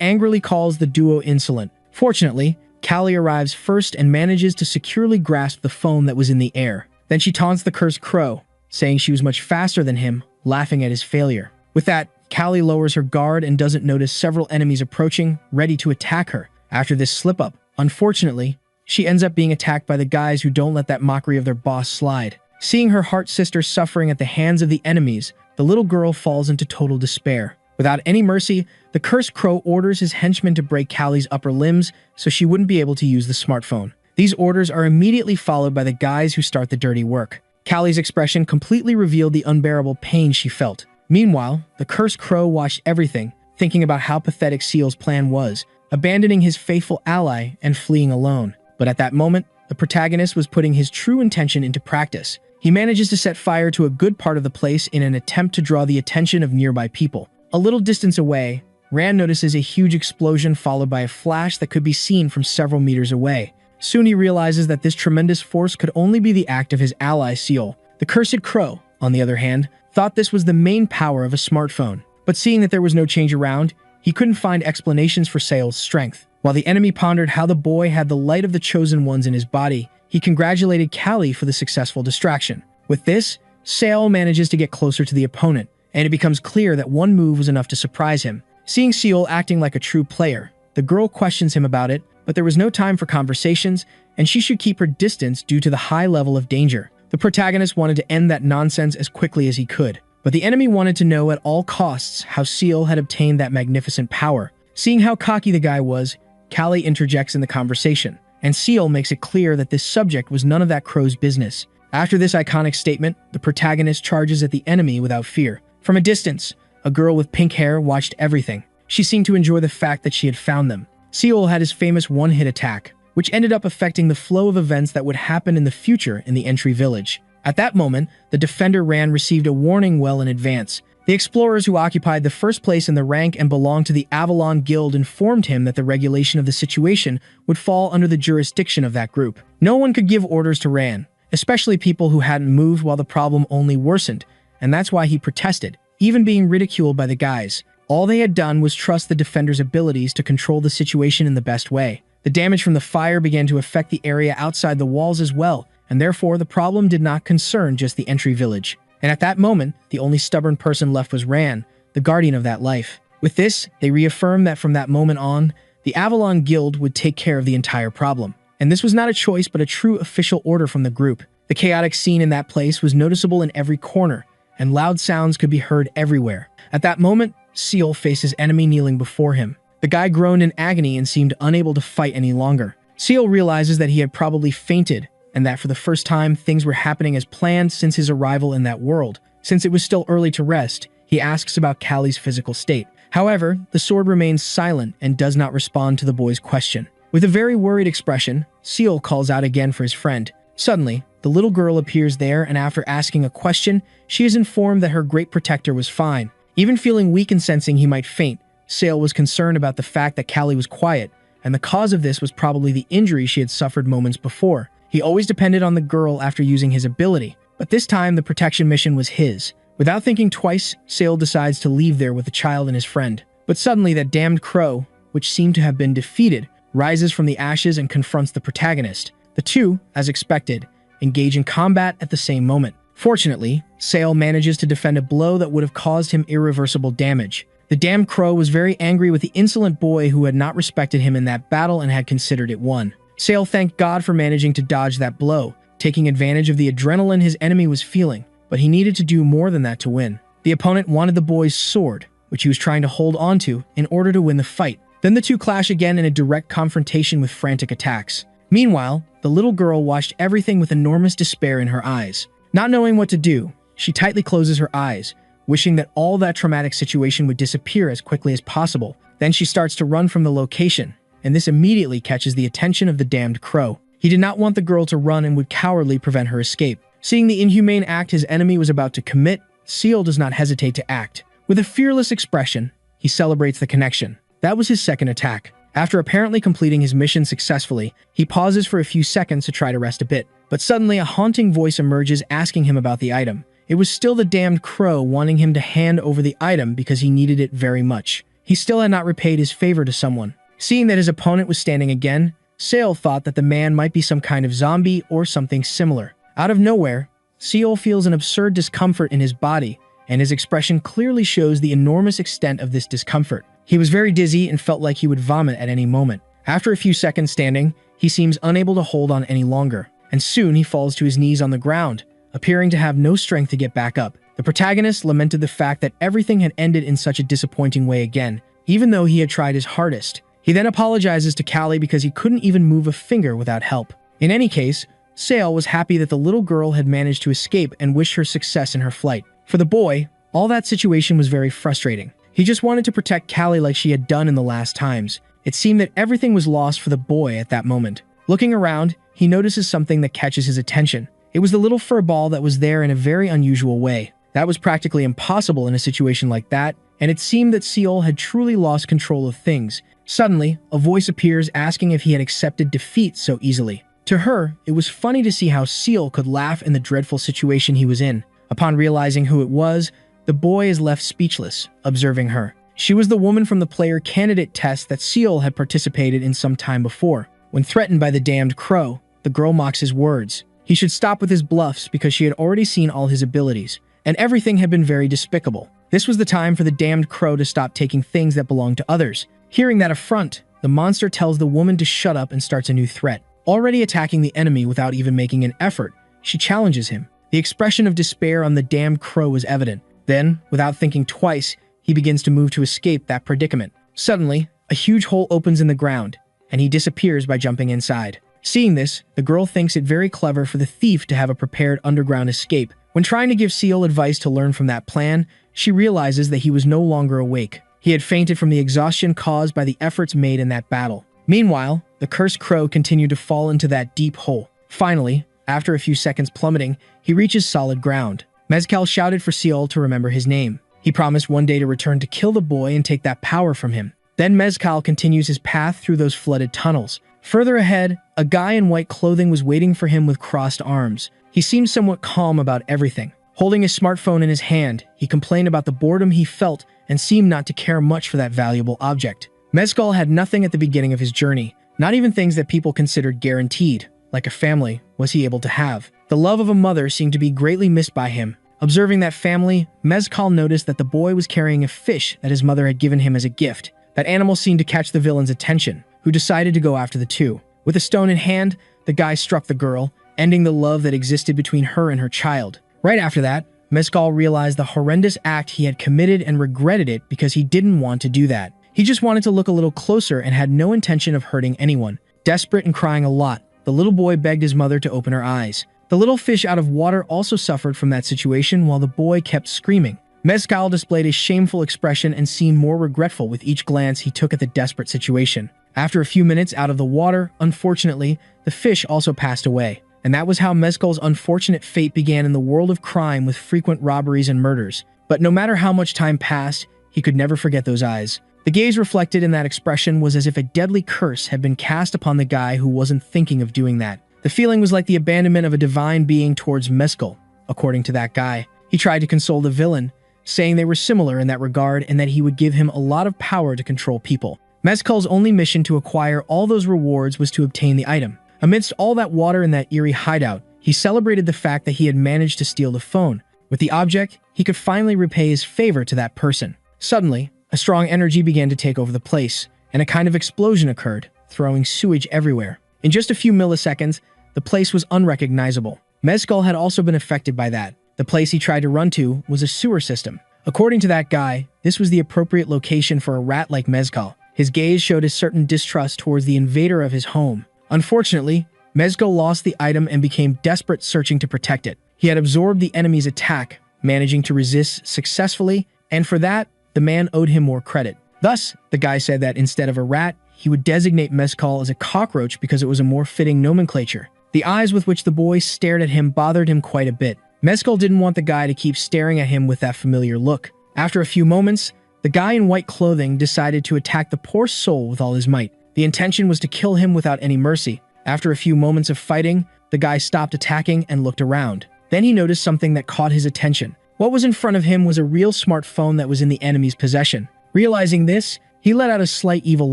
angrily calls the duo insolent. Fortunately, Callie arrives first and manages to securely grasp the phone that was in the air. Then she taunts the cursed crow, saying she was much faster than him, laughing at his failure. With that, Callie lowers her guard and doesn't notice several enemies approaching, ready to attack her. After this slip-up, unfortunately, she ends up being attacked by the guys who don't let that mockery of their boss slide. Seeing her heart sister suffering at the hands of the enemies, the little girl falls into total despair. Without any mercy, the cursed crow orders his henchmen to break Callie's upper limbs so she wouldn't be able to use the smartphone. These orders are immediately followed by the guys who start the dirty work. Callie's expression completely revealed the unbearable pain she felt. Meanwhile, the cursed crow watched everything, thinking about how pathetic Seal's plan was, abandoning his faithful ally and fleeing alone. But at that moment, the protagonist was putting his true intention into practice. He manages to set fire to a good part of the place in an attempt to draw the attention of nearby people. A little distance away, Rand notices a huge explosion followed by a flash that could be seen from several meters away. Soon he realizes that this tremendous force could only be the act of his ally Seal. The cursed crow, on the other hand, thought this was the main power of a smartphone. But seeing that there was no change around, he couldn't find explanations for Seal's strength. While the enemy pondered how the boy had the light of the chosen ones in his body, he congratulated Callie for the successful distraction. With this, Seal manages to get closer to the opponent, and it becomes clear that one move was enough to surprise him. Seeing Seal acting like a true player, the girl questions him about it, but there was no time for conversations, and she should keep her distance due to the high level of danger. The protagonist wanted to end that nonsense as quickly as he could, but the enemy wanted to know at all costs how Seal had obtained that magnificent power. Seeing how cocky the guy was, Callie interjects in the conversation, and Seal makes it clear that this subject was none of that crow's business. After this iconic statement, the protagonist charges at the enemy without fear. From a distance, a girl with pink hair watched everything. She seemed to enjoy the fact that she had found them. Seal had his famous one-hit attack, which ended up affecting the flow of events that would happen in the future in the entry village. At that moment, the defender Rand received a warning well in advance. The explorers who occupied the first place in the rank and belonged to the Avalon Guild informed him that the regulation of the situation would fall under the jurisdiction of that group. No one could give orders to Rand, especially people who hadn't moved while the problem only worsened, and that's why he protested, even being ridiculed by the guys. All they had done was trust the defender's abilities to control the situation in the best way. The damage from the fire began to affect the area outside the walls as well, and therefore the problem did not concern just the entry village. And at that moment, the only stubborn person left was Ran, the guardian of that life. With this, they reaffirmed that from that moment on, the Avalon Guild would take care of the entire problem. And this was not a choice but a true official order from the group. The chaotic scene in that place was noticeable in every corner, and loud sounds could be heard everywhere. At that moment, Seal faced his enemy kneeling before him. The guy groaned in agony and seemed unable to fight any longer. Seal realizes that he had probably fainted, and that for the first time things were happening as planned since his arrival in that world. Since it was still early to rest, he asks about Callie's physical state. However, the sword remains silent and does not respond to the boy's question. With a very worried expression, Seal calls out again for his friend. Suddenly, the little girl appears there, and after asking a question, she is informed that her great protector was fine. Even feeling weak and sensing he might faint, Seal was concerned about the fact that Callie was quiet, and the cause of this was probably the injury she had suffered moments before. He always depended on the girl after using his ability, but this time the protection mission was his. Without thinking twice, Seal decides to leave there with the child and his friend. But suddenly that damned crow, which seemed to have been defeated, rises from the ashes and confronts the protagonist. The two, as expected, engage in combat at the same moment. Fortunately, Seal manages to defend a blow that would have caused him irreversible damage. The damned crow was very angry with the insolent boy who had not respected him in that battle and had considered it won. Seal thanked God for managing to dodge that blow, taking advantage of the adrenaline his enemy was feeling, but he needed to do more than that to win. The opponent wanted the boy's sword, which he was trying to hold onto in order to win the fight. Then the two clash again in a direct confrontation with frantic attacks. Meanwhile, the little girl watched everything with enormous despair in her eyes. Not knowing what to do, she tightly closes her eyes, wishing that all that traumatic situation would disappear as quickly as possible. Then she starts to run from the location, and this immediately catches the attention of the damned crow. He did not want the girl to run and would cowardly prevent her escape. Seeing the inhumane act his enemy was about to commit, Seal does not hesitate to act. With a fearless expression, he celebrates the connection. That was his second attack. After apparently completing his mission successfully, he pauses for a few seconds to try to rest a bit. But suddenly a haunting voice emerges asking him about the item. It was still the damned crow wanting him to hand over the item because he needed it very much. He still had not repaid his favor to someone. Seeing that his opponent was standing again, Seal thought that the man might be some kind of zombie or something similar. Out of nowhere, Seal feels an absurd discomfort in his body, and his expression clearly shows the enormous extent of this discomfort. He was very dizzy and felt like he would vomit at any moment. After a few seconds standing, he seems unable to hold on any longer, and soon he falls to his knees on the ground, appearing to have no strength to get back up. The protagonist lamented the fact that everything had ended in such a disappointing way again, even though he had tried his hardest. He then apologizes to Callie because he couldn't even move a finger without help. In any case, Seal was happy that the little girl had managed to escape and wished her success in her flight. For the boy, all that situation was very frustrating. He just wanted to protect Callie like she had done in the last times. It seemed that everything was lost for the boy at that moment. Looking around, he notices something that catches his attention. It was the little fur ball that was there in a very unusual way. That was practically impossible in a situation like that, and it seemed that Seal had truly lost control of things. Suddenly, a voice appears asking if he had accepted defeat so easily. To her, it was funny to see how Seal could laugh in the dreadful situation he was in. Upon realizing who it was, the boy is left speechless, observing her. She was the woman from the player candidate test that Seal had participated in some time before. When threatened by the damned crow, the girl mocks his words. He should stop with his bluffs because she had already seen all his abilities, and everything had been very despicable. This was the time for the damned crow to stop taking things that belonged to others. Hearing that affront, the monster tells the woman to shut up and starts a new threat. Already attacking the enemy without even making an effort, she challenges him. The expression of despair on the damned crow was evident. Then, without thinking twice, he begins to move to escape that predicament. Suddenly, a huge hole opens in the ground, and he disappears by jumping inside. Seeing this, the girl thinks it very clever for the thief to have a prepared underground escape. When trying to give Seal advice to learn from that plan, she realizes that he was no longer awake. He had fainted from the exhaustion caused by the efforts made in that battle. Meanwhile, the cursed crow continued to fall into that deep hole. Finally, after a few seconds plummeting, he reaches solid ground. Mezcal shouted for Seal to remember his name. He promised one day to return to kill the boy and take that power from him. Then Mezcal continues his path through those flooded tunnels. Further ahead, a guy in white clothing was waiting for him with crossed arms. He seemed somewhat calm about everything. Holding his smartphone in his hand, he complained about the boredom he felt and seemed not to care much for that valuable object. Mezcal had nothing at the beginning of his journey, not even things that people considered guaranteed. like a family, was he able to have. The love of a mother seemed to be greatly missed by him. Observing that family, Mezcal noticed that the boy was carrying a fish that his mother had given him as a gift. That animal seemed to catch the villain's attention, who decided to go after the two. With a stone in hand, the guy struck the girl, ending the love that existed between her and her child. Right after that, Mezcal realized the horrendous act he had committed and regretted it because he didn't want to do that. He just wanted to look a little closer and had no intention of hurting anyone. Desperate and crying a lot, the little boy begged his mother to open her eyes. The little fish out of water also suffered from that situation while the boy kept screaming. Mezcal displayed a shameful expression and seemed more regretful with each glance he took at the desperate situation. After a few minutes out of the water, unfortunately, the fish also passed away. And that was how Mezcal's unfortunate fate began in the world of crime with frequent robberies and murders. But no matter how much time passed, he could never forget those eyes. The gaze reflected in that expression was as if a deadly curse had been cast upon the guy who wasn't thinking of doing that. The feeling was like the abandonment of a divine being towards Mezcal, according to that guy. He tried to console the villain, saying they were similar in that regard and that he would give him a lot of power to control people. Mezcal's only mission to acquire all those rewards was to obtain the item. Amidst all that water in that eerie hideout, he celebrated the fact that he had managed to steal the phone. With the object, he could finally repay his favor to that person. Suddenly, a strong energy began to take over the place, and a kind of explosion occurred, throwing sewage everywhere. In just a few milliseconds, the place was unrecognizable. Mezcal had also been affected by that. The place he tried to run to was a sewer system. According to that guy, this was the appropriate location for a rat like Mezcal. His gaze showed a certain distrust towards the invader of his home. Unfortunately, Mezcal lost the item and became desperate, searching to protect it. He had absorbed the enemy's attack, managing to resist successfully, and for that, the man owed him more credit. Thus, the guy said that instead of a rat, he would designate Mezcal as a cockroach because it was a more fitting nomenclature. The eyes with which the boy stared at him bothered him quite a bit. Mezcal didn't want the guy to keep staring at him with that familiar look. After a few moments, the guy in white clothing decided to attack the poor soul with all his might. The intention was to kill him without any mercy. After a few moments of fighting, the guy stopped attacking and looked around. Then he noticed something that caught his attention. What was in front of him was a real smartphone that was in the enemy's possession. Realizing this, he let out a slight evil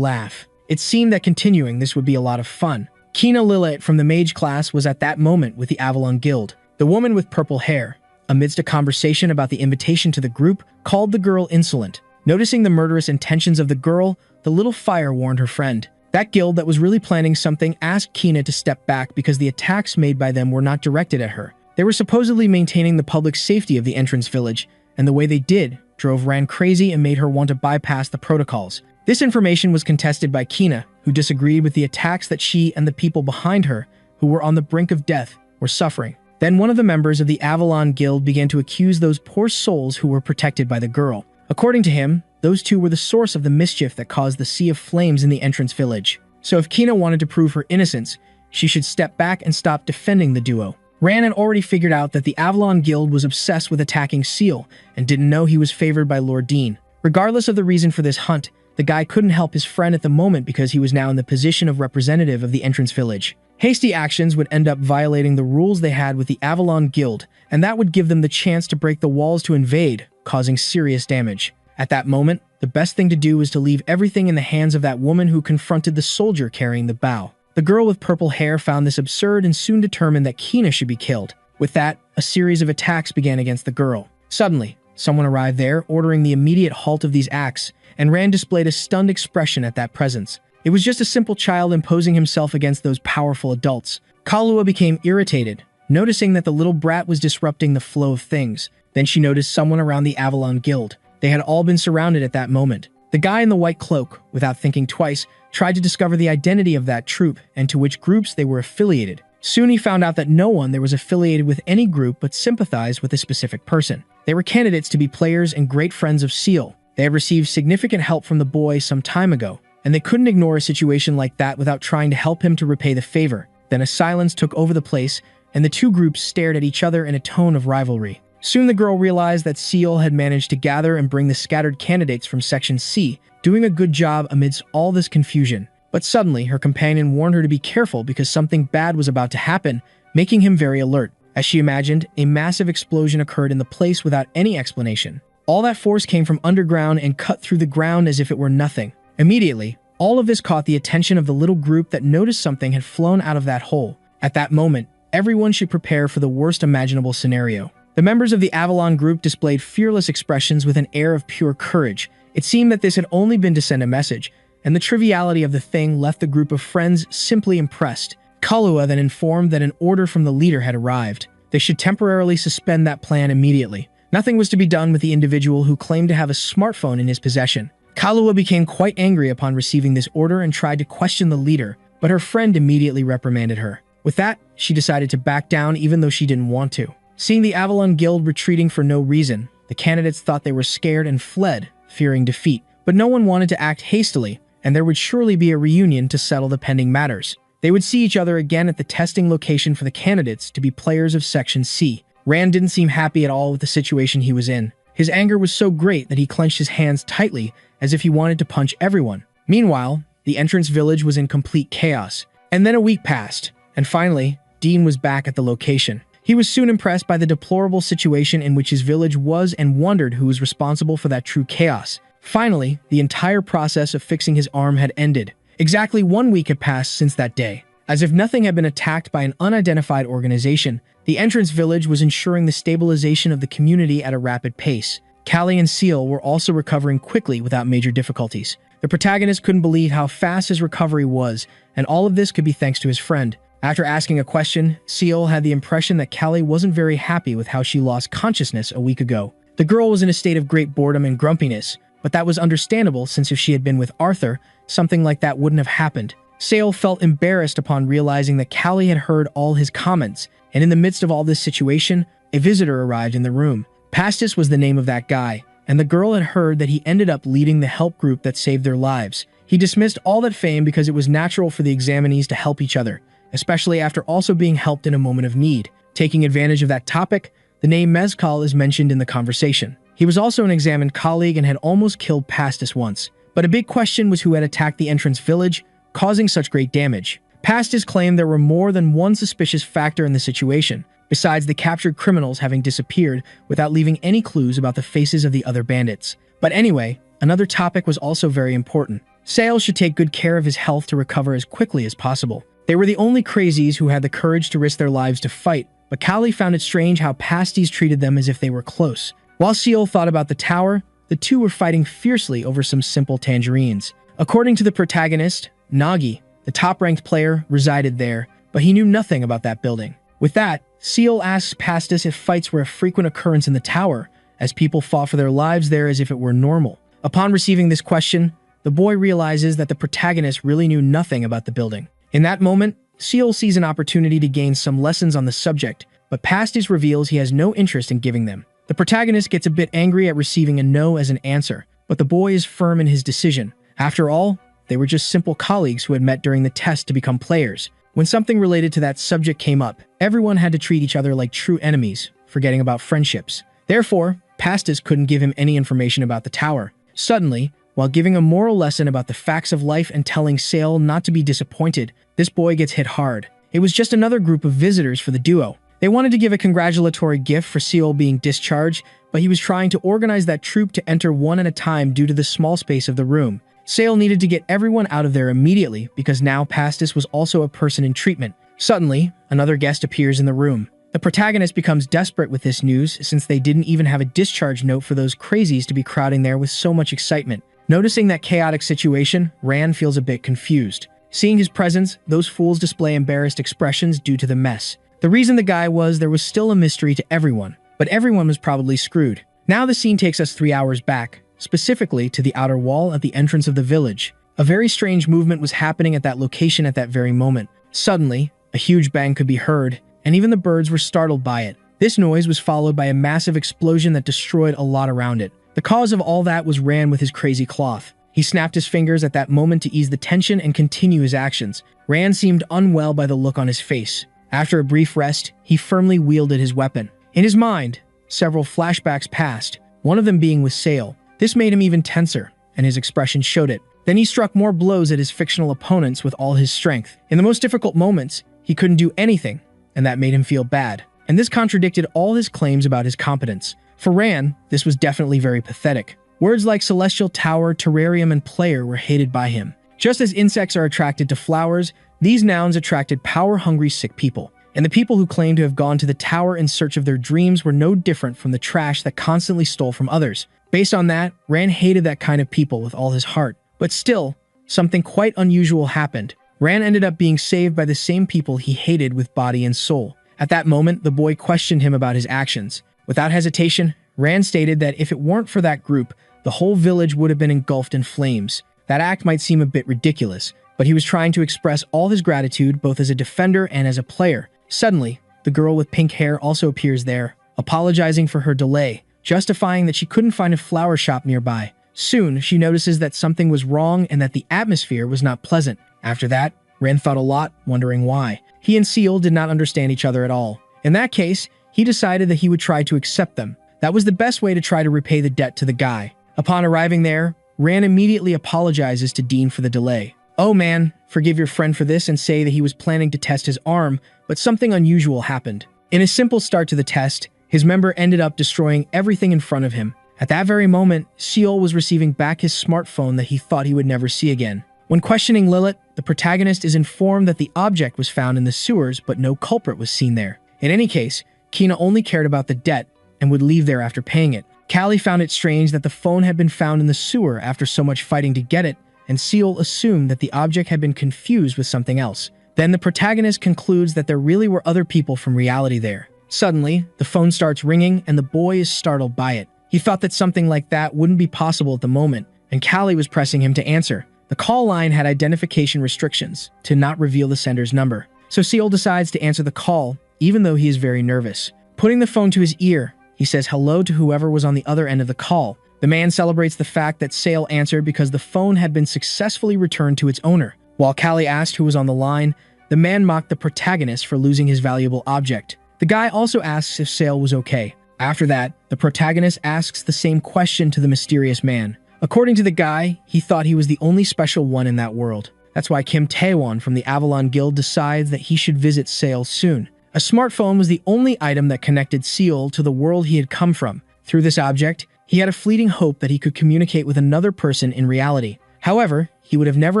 laugh. It seemed that continuing this would be a lot of fun. Kina Lilith from the mage class was at that moment with the Avalon Guild. The woman with purple hair, amidst a conversation about the invitation to the group, called the girl insolent. Noticing the murderous intentions of the girl, the little fire warned her friend. That guild that was really planning something asked Kina to step back because the attacks made by them were not directed at her. They were supposedly maintaining the public safety of the entrance village, and the way they did drove Ran crazy and made her want to bypass the protocols. This information was contested by Kina, who disagreed with the attacks that she and the people behind her, who were on the brink of death, were suffering. Then one of the members of the Avalon Guild began to accuse those poor souls who were protected by the girl. According to him, those two were the source of the mischief that caused the sea of flames in the entrance village. So if Kina wanted to prove her innocence, she should step back and stop defending the duo. Ran had already figured out that the Avalon Guild was obsessed with attacking Seal and didn't know he was favored by Lord Dean. Regardless of the reason for this hunt, the guy couldn't help his friend at the moment because he was now in the position of representative of the entrance village. Hasty actions would end up violating the rules they had with the Avalon Guild, and that would give them the chance to break the walls to invade, causing serious damage. At that moment, the best thing to do was to leave everything in the hands of that woman who confronted the soldier carrying the bow. The girl with purple hair found this absurd and soon determined that Kina should be killed. With that, a series of attacks began against the girl. Suddenly, someone arrived there, ordering the immediate halt of these acts, and Rand displayed a stunned expression at that presence. It was just a simple child imposing himself against those powerful adults. Kalua became irritated, noticing that the little brat was disrupting the flow of things. Then she noticed someone around the Avalon Guild. They had all been surrounded at that moment. The guy in the white cloak, without thinking twice, tried to discover the identity of that troop and to which groups they were affiliated. Soon he found out that no one there was affiliated with any group but sympathized with a specific person. They were candidates to be players and great friends of Seal. They had received significant help from the boy some time ago, and they couldn't ignore a situation like that without trying to help him to repay the favor. Then a silence took over the place, and the two groups stared at each other in a tone of rivalry. Soon the girl realized that Seal had managed to gather and bring the scattered candidates from Section C, doing a good job amidst all this confusion. But suddenly, her companion warned her to be careful because something bad was about to happen, making him very alert. As she imagined, a massive explosion occurred in the place without any explanation. All that force came from underground and cut through the ground as if it were nothing. Immediately, all of this caught the attention of the little group that noticed something had flown out of that hole. At that moment, everyone should prepare for the worst imaginable scenario. The members of the Avalon group displayed fearless expressions with an air of pure courage. It seemed that this had only been to send a message, and the triviality of the thing left the group of friends simply impressed. Kahlua then informed that an order from the leader had arrived. They should temporarily suspend that plan immediately. Nothing was to be done with the individual who claimed to have a smartphone in his possession. Kahlua became quite angry upon receiving this order and tried to question the leader, but her friend immediately reprimanded her. With that, she decided to back down even though she didn't want to. Seeing the Avalon Guild retreating for no reason, the candidates thought they were scared and fled, fearing defeat. But no one wanted to act hastily, and there would surely be a reunion to settle the pending matters. They would see each other again at the testing location for the candidates to be players of Section C. Rand didn't seem happy at all with the situation he was in. His anger was so great that he clenched his hands tightly as if he wanted to punch everyone. Meanwhile, the entrance village was in complete chaos. And then a week passed, and finally, Dean was back at the location. He was soon impressed by the deplorable situation in which his village was and wondered who was responsible for that true chaos. Finally, the entire process of fixing his arm had ended. Exactly 1 week had passed since that day. As if nothing had been attacked by an unidentified organization, the entrance village was ensuring the stabilization of the community at a rapid pace. Callie and Seal were also recovering quickly without major difficulties. The protagonist couldn't believe how fast his recovery was, and all of this could be thanks to his friend. After asking a question, Seal had the impression that Callie wasn't very happy with how she lost consciousness a week ago. The girl was in a state of great boredom and grumpiness, but that was understandable since if she had been with Arthur, something like that wouldn't have happened. Sale felt embarrassed upon realizing that Callie had heard all his comments, and in the midst of all this situation, a visitor arrived in the room. Pastis was the name of that guy, and the girl had heard that he ended up leading the help group that saved their lives. He dismissed all that fame because it was natural for the examinees to help each other, especially after also being helped in a moment of need. Taking advantage of that topic, the name Mezcal is mentioned in the conversation. He was also an examined colleague and had almost killed Pastis once. But a big question was who had attacked the entrance village, causing such great damage. Pastis claimed there were more than one suspicious factor in the situation, besides the captured criminals having disappeared without leaving any clues about the faces of the other bandits. But anyway, another topic was also very important. Sale should take good care of his health to recover as quickly as possible. They were the only crazies who had the courage to risk their lives to fight, but Callie found it strange how Pastis treated them as if they were close. While Seal thought about the tower, the two were fighting fiercely over some simple tangerines. According to the protagonist, Nagi, the top-ranked player, resided there, but he knew nothing about that building. With that, Seal asks Pastis if fights were a frequent occurrence in the tower, as people fought for their lives there as if it were normal. Upon receiving this question, the boy realizes that the protagonist really knew nothing about the building. In that moment, Seal sees an opportunity to gain some lessons on the subject, but Pastis reveals he has no interest in giving them. The protagonist gets a bit angry at receiving a no as an answer, but the boy is firm in his decision. After all, they were just simple colleagues who had met during the test to become players. When something related to that subject came up, everyone had to treat each other like true enemies, forgetting about friendships. Therefore, Pastis couldn't give him any information about the tower. Suddenly, while giving a moral lesson about the facts of life and telling Sale not to be disappointed, this boy gets hit hard. It was just another group of visitors for the duo. They wanted to give a congratulatory gift for Seal being discharged, but he was trying to organize that troop to enter one at a time due to the small space of the room. Sale needed to get everyone out of there immediately because now Pastis was also a person in treatment. Suddenly, another guest appears in the room. The protagonist becomes desperate with this news since they didn't even have a discharge note for those crazies to be crowding there with so much excitement. Noticing that chaotic situation, Rand feels a bit confused. Seeing his presence, those fools display embarrassed expressions due to the mess. The reason the guy was there was still a mystery to everyone, but everyone was probably screwed. Now the scene takes us 3 hours back, specifically to the outer wall at the entrance of the village. A very strange movement was happening at that location at that very moment. Suddenly, a huge bang could be heard, and even the birds were startled by it. This noise was followed by a massive explosion that destroyed a lot around it. The cause of all that was Rand with his crazy cloth. He snapped his fingers at that moment to ease the tension and continue his actions. Rand seemed unwell by the look on his face. After a brief rest, he firmly wielded his weapon. In his mind, several flashbacks passed, one of them being with Sale. This made him even tenser, and his expression showed it. Then he struck more blows at his fictional opponents with all his strength. In the most difficult moments, he couldn't do anything, and that made him feel bad. And this contradicted all his claims about his competence. For Rand, this was definitely very pathetic. Words like Celestial Tower, Terrarium, and Player were hated by him. Just as insects are attracted to flowers, these nouns attracted power-hungry sick people. And the people who claimed to have gone to the tower in search of their dreams were no different from the trash that constantly stole from others. Based on that, Ran hated that kind of people with all his heart. But still, something quite unusual happened. Ran ended up being saved by the same people he hated with body and soul. At that moment, the boy questioned him about his actions. Without hesitation, Ran stated that if it weren't for that group, the whole village would have been engulfed in flames. That act might seem a bit ridiculous, but he was trying to express all his gratitude both as a defender and as a player. Suddenly, the girl with pink hair also appears there, apologizing for her delay, justifying that she couldn't find a flower shop nearby. Soon, she notices that something was wrong and that the atmosphere was not pleasant. After that, Ren thought a lot, wondering why. He and Seal did not understand each other at all. In that case, he decided that he would try to accept them. That was the best way to try to repay the debt to the guy. Upon arriving there, Ran immediately apologizes to Dean for the delay. "Oh man, forgive your friend for this," and say that he was planning to test his arm, but something unusual happened. In a simple start to the test, his member ended up destroying everything in front of him. At that very moment, Seal was receiving back his smartphone that he thought he would never see again. When questioning Lilith, the protagonist is informed that the object was found in the sewers, but no culprit was seen there. In any case, Kina only cared about the debt and would leave there after paying it. Callie found it strange that the phone had been found in the sewer after so much fighting to get it, and Seal assumed that the object had been confused with something else. Then the protagonist concludes that there really were other people from reality there. Suddenly, the phone starts ringing and the boy is startled by it. He thought that something like that wouldn't be possible at the moment, and Callie was pressing him to answer. The call line had identification restrictions to not reveal the sender's number. So Seal decides to answer the call, even though he is very nervous. Putting the phone to his ear, he says hello to whoever was on the other end of the call. The man celebrates the fact that Sale answered because the phone had been successfully returned to its owner. While Callie asked who was on the line, the man mocked the protagonist for losing his valuable object. The guy also asks if Sale was okay. After that, the protagonist asks the same question to the mysterious man. According to the guy, he thought he was the only special one in that world. That's why Kim Taewon from the Avalon Guild decides that he should visit Sale soon. A smartphone was the only item that connected Seal to the world he had come from. Through this object, he had a fleeting hope that he could communicate with another person in reality. However, he would have never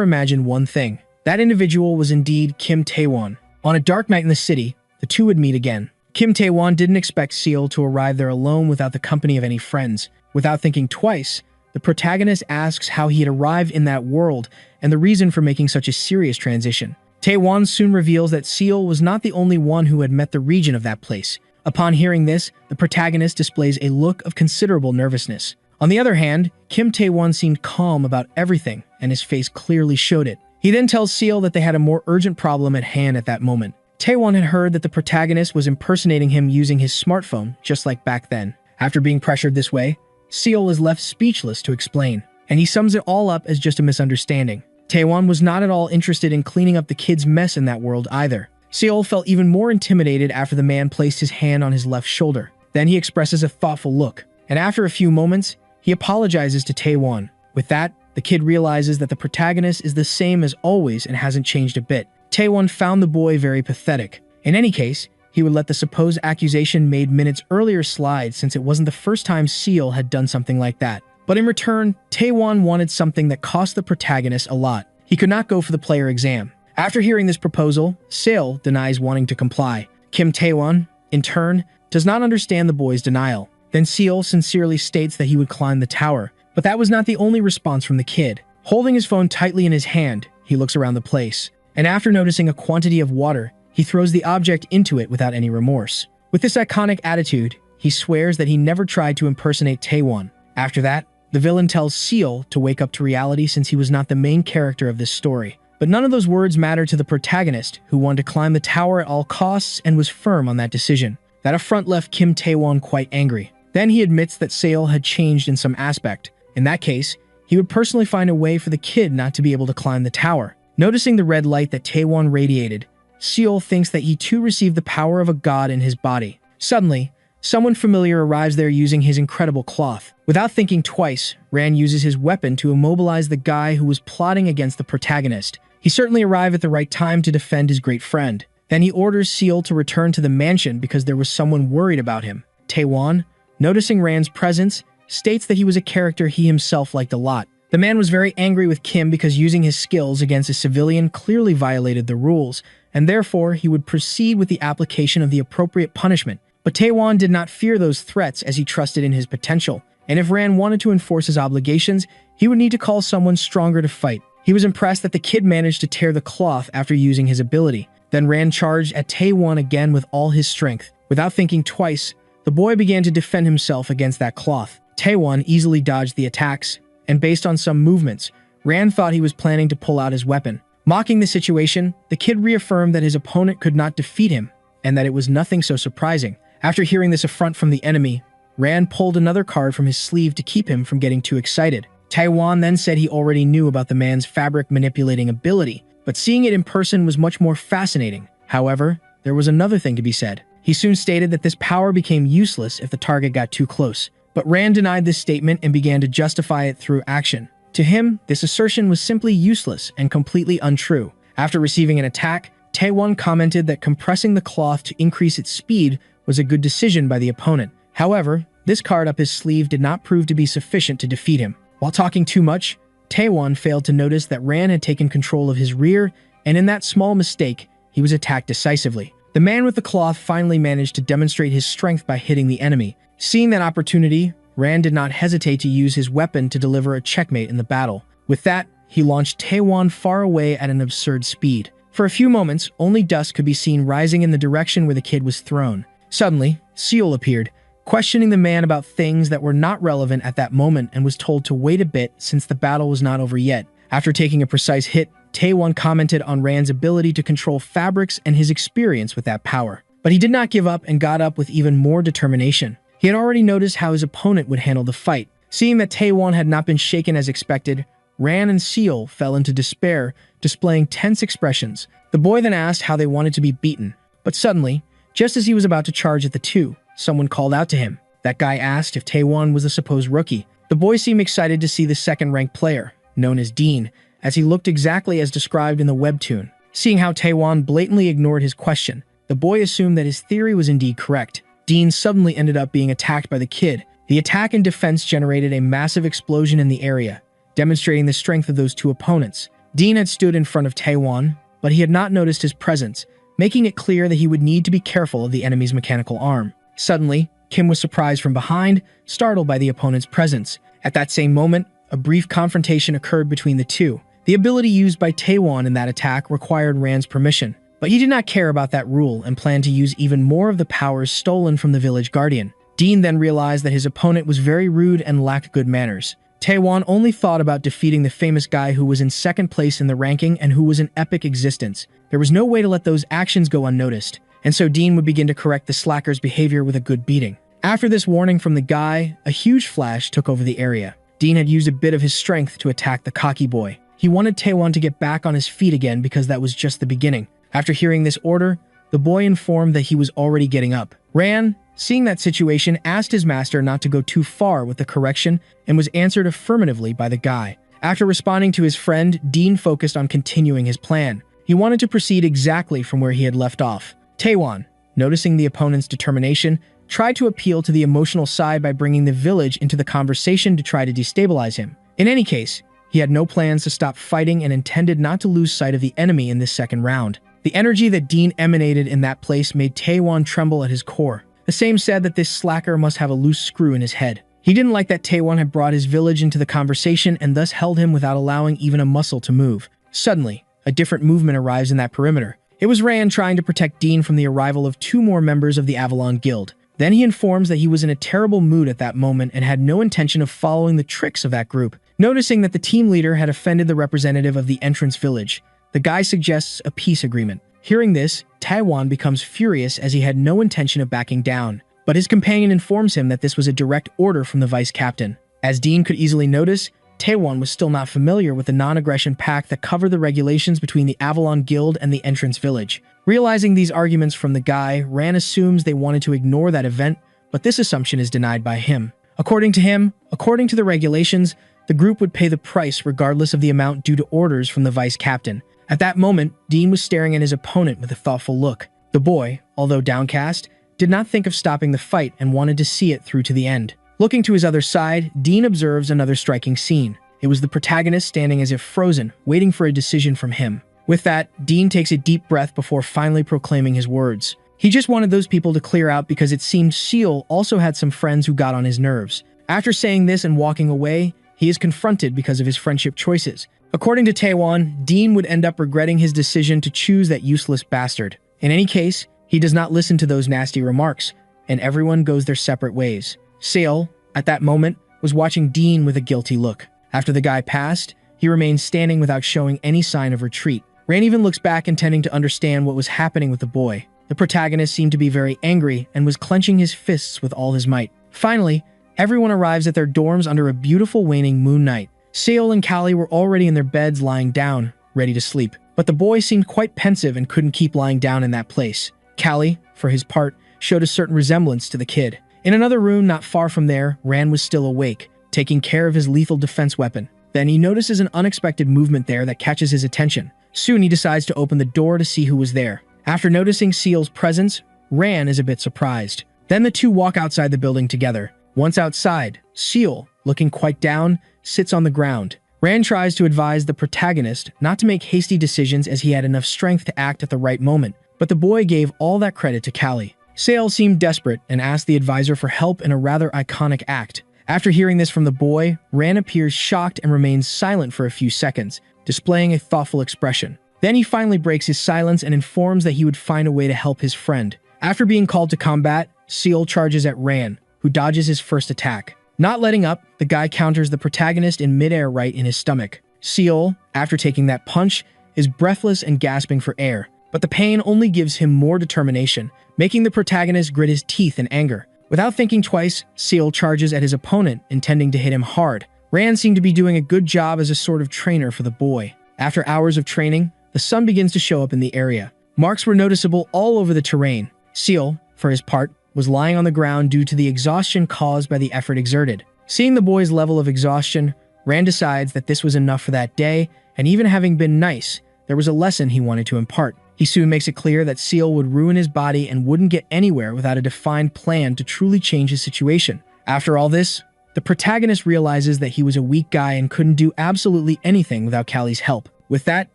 imagined one thing. That individual was indeed Kim Taewon. On a dark night in the city, the two would meet again. Kim Taewon didn't expect Seal to arrive there alone without the company of any friends. Without thinking twice, the protagonist asks how he had arrived in that world and the reason for making such a serious transition. Taewon soon reveals that Seal was not the only one who had met the region of that place. Upon hearing this, the protagonist displays a look of considerable nervousness. On the other hand, Kim Taewon seemed calm about everything, and his face clearly showed it. He then tells Seal that they had a more urgent problem at hand at that moment. Taewon had heard that the protagonist was impersonating him using his smartphone, just like back then. After being pressured this way, Seal is left speechless to explain, and he sums it all up as just a misunderstanding. Taewon was not at all interested in cleaning up the kid's mess in that world either. Seal felt even more intimidated after the man placed his hand on his left shoulder. Then he expresses a thoughtful look, and after a few moments, he apologizes to Taewon. With that, the kid realizes that the protagonist is the same as always and hasn't changed a bit. Taewon found the boy very pathetic. In any case, he would let the supposed accusation made minutes earlier slide since it wasn't the first time Seal had done something like that. But in return, Taewon wanted something that cost the protagonist a lot. He could not go for the player exam. After hearing this proposal, Seal denies wanting to comply. Kim Taewon, in turn, does not understand the boy's denial. Then Seal sincerely states that he would climb the tower. But that was not the only response from the kid. Holding his phone tightly in his hand, he looks around the place. And after noticing a quantity of water, he throws the object into it without any remorse. With this iconic attitude, he swears that he never tried to impersonate Taewon. After that, the villain tells Seal to wake up to reality since he was not the main character of this story. But none of those words mattered to the protagonist, who wanted to climb the tower at all costs and was firm on that decision. That affront left Kim Taewon quite angry. Then he admits that Seal had changed in some aspect. In that case, he would personally find a way for the kid not to be able to climb the tower. Noticing the red light that Taewon radiated, Seal thinks that he too received the power of a god in his body. Suddenly, someone familiar arrives there using his incredible cloth. Without thinking twice, Ran uses his weapon to immobilize the guy who was plotting against the protagonist. He certainly arrived at the right time to defend his great friend. Then he orders Seal to return to the mansion because there was someone worried about him. Taewon, noticing Ran's presence, states that he was a character he himself liked a lot. The man was very angry with Kim because using his skills against a civilian clearly violated the rules, and therefore he would proceed with the application of the appropriate punishment. But Taewon did not fear those threats as he trusted in his potential, and if Ran wanted to enforce his obligations, he would need to call someone stronger to fight. He was impressed that the kid managed to tear the cloth after using his ability. Then Ran charged at Taewon again with all his strength. Without thinking twice, the boy began to defend himself against that cloth. Taewon easily dodged the attacks, and based on some movements, Ran thought he was planning to pull out his weapon. Mocking the situation, the kid reaffirmed that his opponent could not defeat him, and that it was nothing so surprising. After hearing this affront from the enemy, Ran pulled another card from his sleeve to keep him from getting too excited. Taewon then said he already knew about the man's fabric manipulating ability, but seeing it in person was much more fascinating. However, there was another thing to be said. He soon stated that this power became useless if the target got too close. But Ran denied this statement and began to justify it through action. To him, this assertion was simply useless and completely untrue. After receiving an attack, Taewon commented that compressing the cloth to increase its speed was a good decision by the opponent. However, this card up his sleeve did not prove to be sufficient to defeat him. While talking too much, Taewon failed to notice that Ran had taken control of his rear, and in that small mistake, he was attacked decisively. The man with the cloth finally managed to demonstrate his strength by hitting the enemy. Seeing that opportunity, Ran did not hesitate to use his weapon to deliver a checkmate in the battle. With that, he launched Taewon far away at an absurd speed. For a few moments, only dust could be seen rising in the direction where the kid was thrown. Suddenly, Seol appeared, questioning the man about things that were not relevant at that moment, and was told to wait a bit since the battle was not over yet. After taking a precise hit, Taewon commented on Ran's ability to control fabrics and his experience with that power. But he did not give up and got up with even more determination. He had already noticed how his opponent would handle the fight. Seeing that Taewon had not been shaken as expected, Ran and Seol fell into despair, displaying tense expressions. The boy then asked how they wanted to be beaten. But suddenly, just as he was about to charge at the two, someone called out to him. That guy asked if Taewon was a supposed rookie. The boy seemed excited to see the second-ranked player, known as Dean, as he looked exactly as described in the webtoon. Seeing how Taewon blatantly ignored his question, the boy assumed that his theory was indeed correct. Dean suddenly ended up being attacked by the kid. The attack and defense generated a massive explosion in the area, demonstrating the strength of those two opponents. Dean had stood in front of Taewon, but he had not noticed his presence, making it clear that he would need to be careful of the enemy's mechanical arm. Suddenly, Kim was surprised from behind, startled by the opponent's presence. At that same moment, a brief confrontation occurred between the two. The ability used by Taewon in that attack required Ran's permission, but he did not care about that rule and planned to use even more of the powers stolen from the village guardian. Dean then realized that his opponent was very rude and lacked good manners. Taewon only thought about defeating the famous guy who was in second place in the ranking and who was an epic existence. There was no way to let those actions go unnoticed, and so Dean would begin to correct the slacker's behavior with a good beating. After this warning from the guy, a huge flash took over the area. Dean had used a bit of his strength to attack the cocky boy. He wanted Taewon to get back on his feet again because that was just the beginning. After hearing this order, the boy informed that he was already getting up. Ran, seeing that situation, asked his master not to go too far with the correction and was answered affirmatively by the guy. After responding to his friend, Dean focused on continuing his plan. He wanted to proceed exactly from where he had left off. Taewon, noticing the opponent's determination, tried to appeal to the emotional side by bringing the village into the conversation to try to destabilize him. In any case, he had no plans to stop fighting and intended not to lose sight of the enemy in this second round. The energy that Dean emanated in that place made Taewon tremble at his core. The same said that this slacker must have a loose screw in his head. He didn't like that Taewon had brought his village into the conversation and thus held him without allowing even a muscle to move. Suddenly, a different movement arrives in that perimeter. It was Ran trying to protect Dean from the arrival of two more members of the Avalon Guild. Then he informs that he was in a terrible mood at that moment and had no intention of following the tricks of that group. Noticing that the team leader had offended the representative of the entrance village, the guy suggests a peace agreement. Hearing this, Taewon becomes furious as he had no intention of backing down, but his companion informs him that this was a direct order from the vice captain. As Dean could easily notice, Taewon was still not familiar with the non-aggression pact that covered the regulations between the Avalon Guild and the entrance village. Realizing these arguments from the guy, Ran assumes they wanted to ignore that event, but this assumption is denied by him. According to him, according to the regulations, the group would pay the price regardless of the amount due to orders from the vice captain. At that moment, Dean was staring at his opponent with a thoughtful look. The boy, although downcast, did not think of stopping the fight and wanted to see it through to the end. Looking to his other side, Dean observes another striking scene. It was the protagonist standing as if frozen, waiting for a decision from him. With that, Dean takes a deep breath before finally proclaiming his words. He just wanted those people to clear out because it seemed Seal also had some friends who got on his nerves. After saying this and walking away, he is confronted because of his friendship choices. According to Taewon, Dean would end up regretting his decision to choose that useless bastard. In any case, he does not listen to those nasty remarks, and everyone goes their separate ways. Seal, at that moment, was watching Dean with a guilty look. After the guy passed, he remained standing without showing any sign of retreat. Ran even looks back intending to understand what was happening with the boy. The protagonist seemed to be very angry and was clenching his fists with all his might. Finally, everyone arrives at their dorms under a beautiful waning moon night. Sale and Callie were already in their beds lying down, ready to sleep. But the boy seemed quite pensive and couldn't keep lying down in that place. Callie, for his part, showed a certain resemblance to the kid. In another room not far from there, Ran was still awake, taking care of his lethal defense weapon. Then he notices an unexpected movement there that catches his attention. Soon he decides to open the door to see who was there. After noticing Seal's presence, Ran is a bit surprised. Then the two walk outside the building together. Once outside, Seal, looking quite down, sits on the ground. Ran tries to advise the protagonist not to make hasty decisions as he had enough strength to act at the right moment, but the boy gave all that credit to Callie. Sale seemed desperate and asked the advisor for help in a rather iconic act. After hearing this from the boy, Ran appears shocked and remains silent for a few seconds, displaying a thoughtful expression. Then he finally breaks his silence and informs that he would find a way to help his friend. After being called to combat, Seal charges at Ran, who dodges his first attack. Not letting up, the guy counters the protagonist in midair right in his stomach. Seal, after taking that punch, is breathless and gasping for air, but the pain only gives him more determination, making the protagonist grit his teeth in anger. Without thinking twice, Seal charges at his opponent, intending to hit him hard. Ran seemed to be doing a good job as a sort of trainer for the boy. After hours of training, the sun begins to show up in the area. Marks were noticeable all over the terrain. Seal, for his part, was lying on the ground due to the exhaustion caused by the effort exerted. Seeing the boy's level of exhaustion, Ran decides that this was enough for that day, and even having been nice, there was a lesson he wanted to impart. He soon makes it clear that Seal would ruin his body and wouldn't get anywhere without a defined plan to truly change his situation. After all this, the protagonist realizes that he was a weak guy and couldn't do absolutely anything without Callie's help. With that,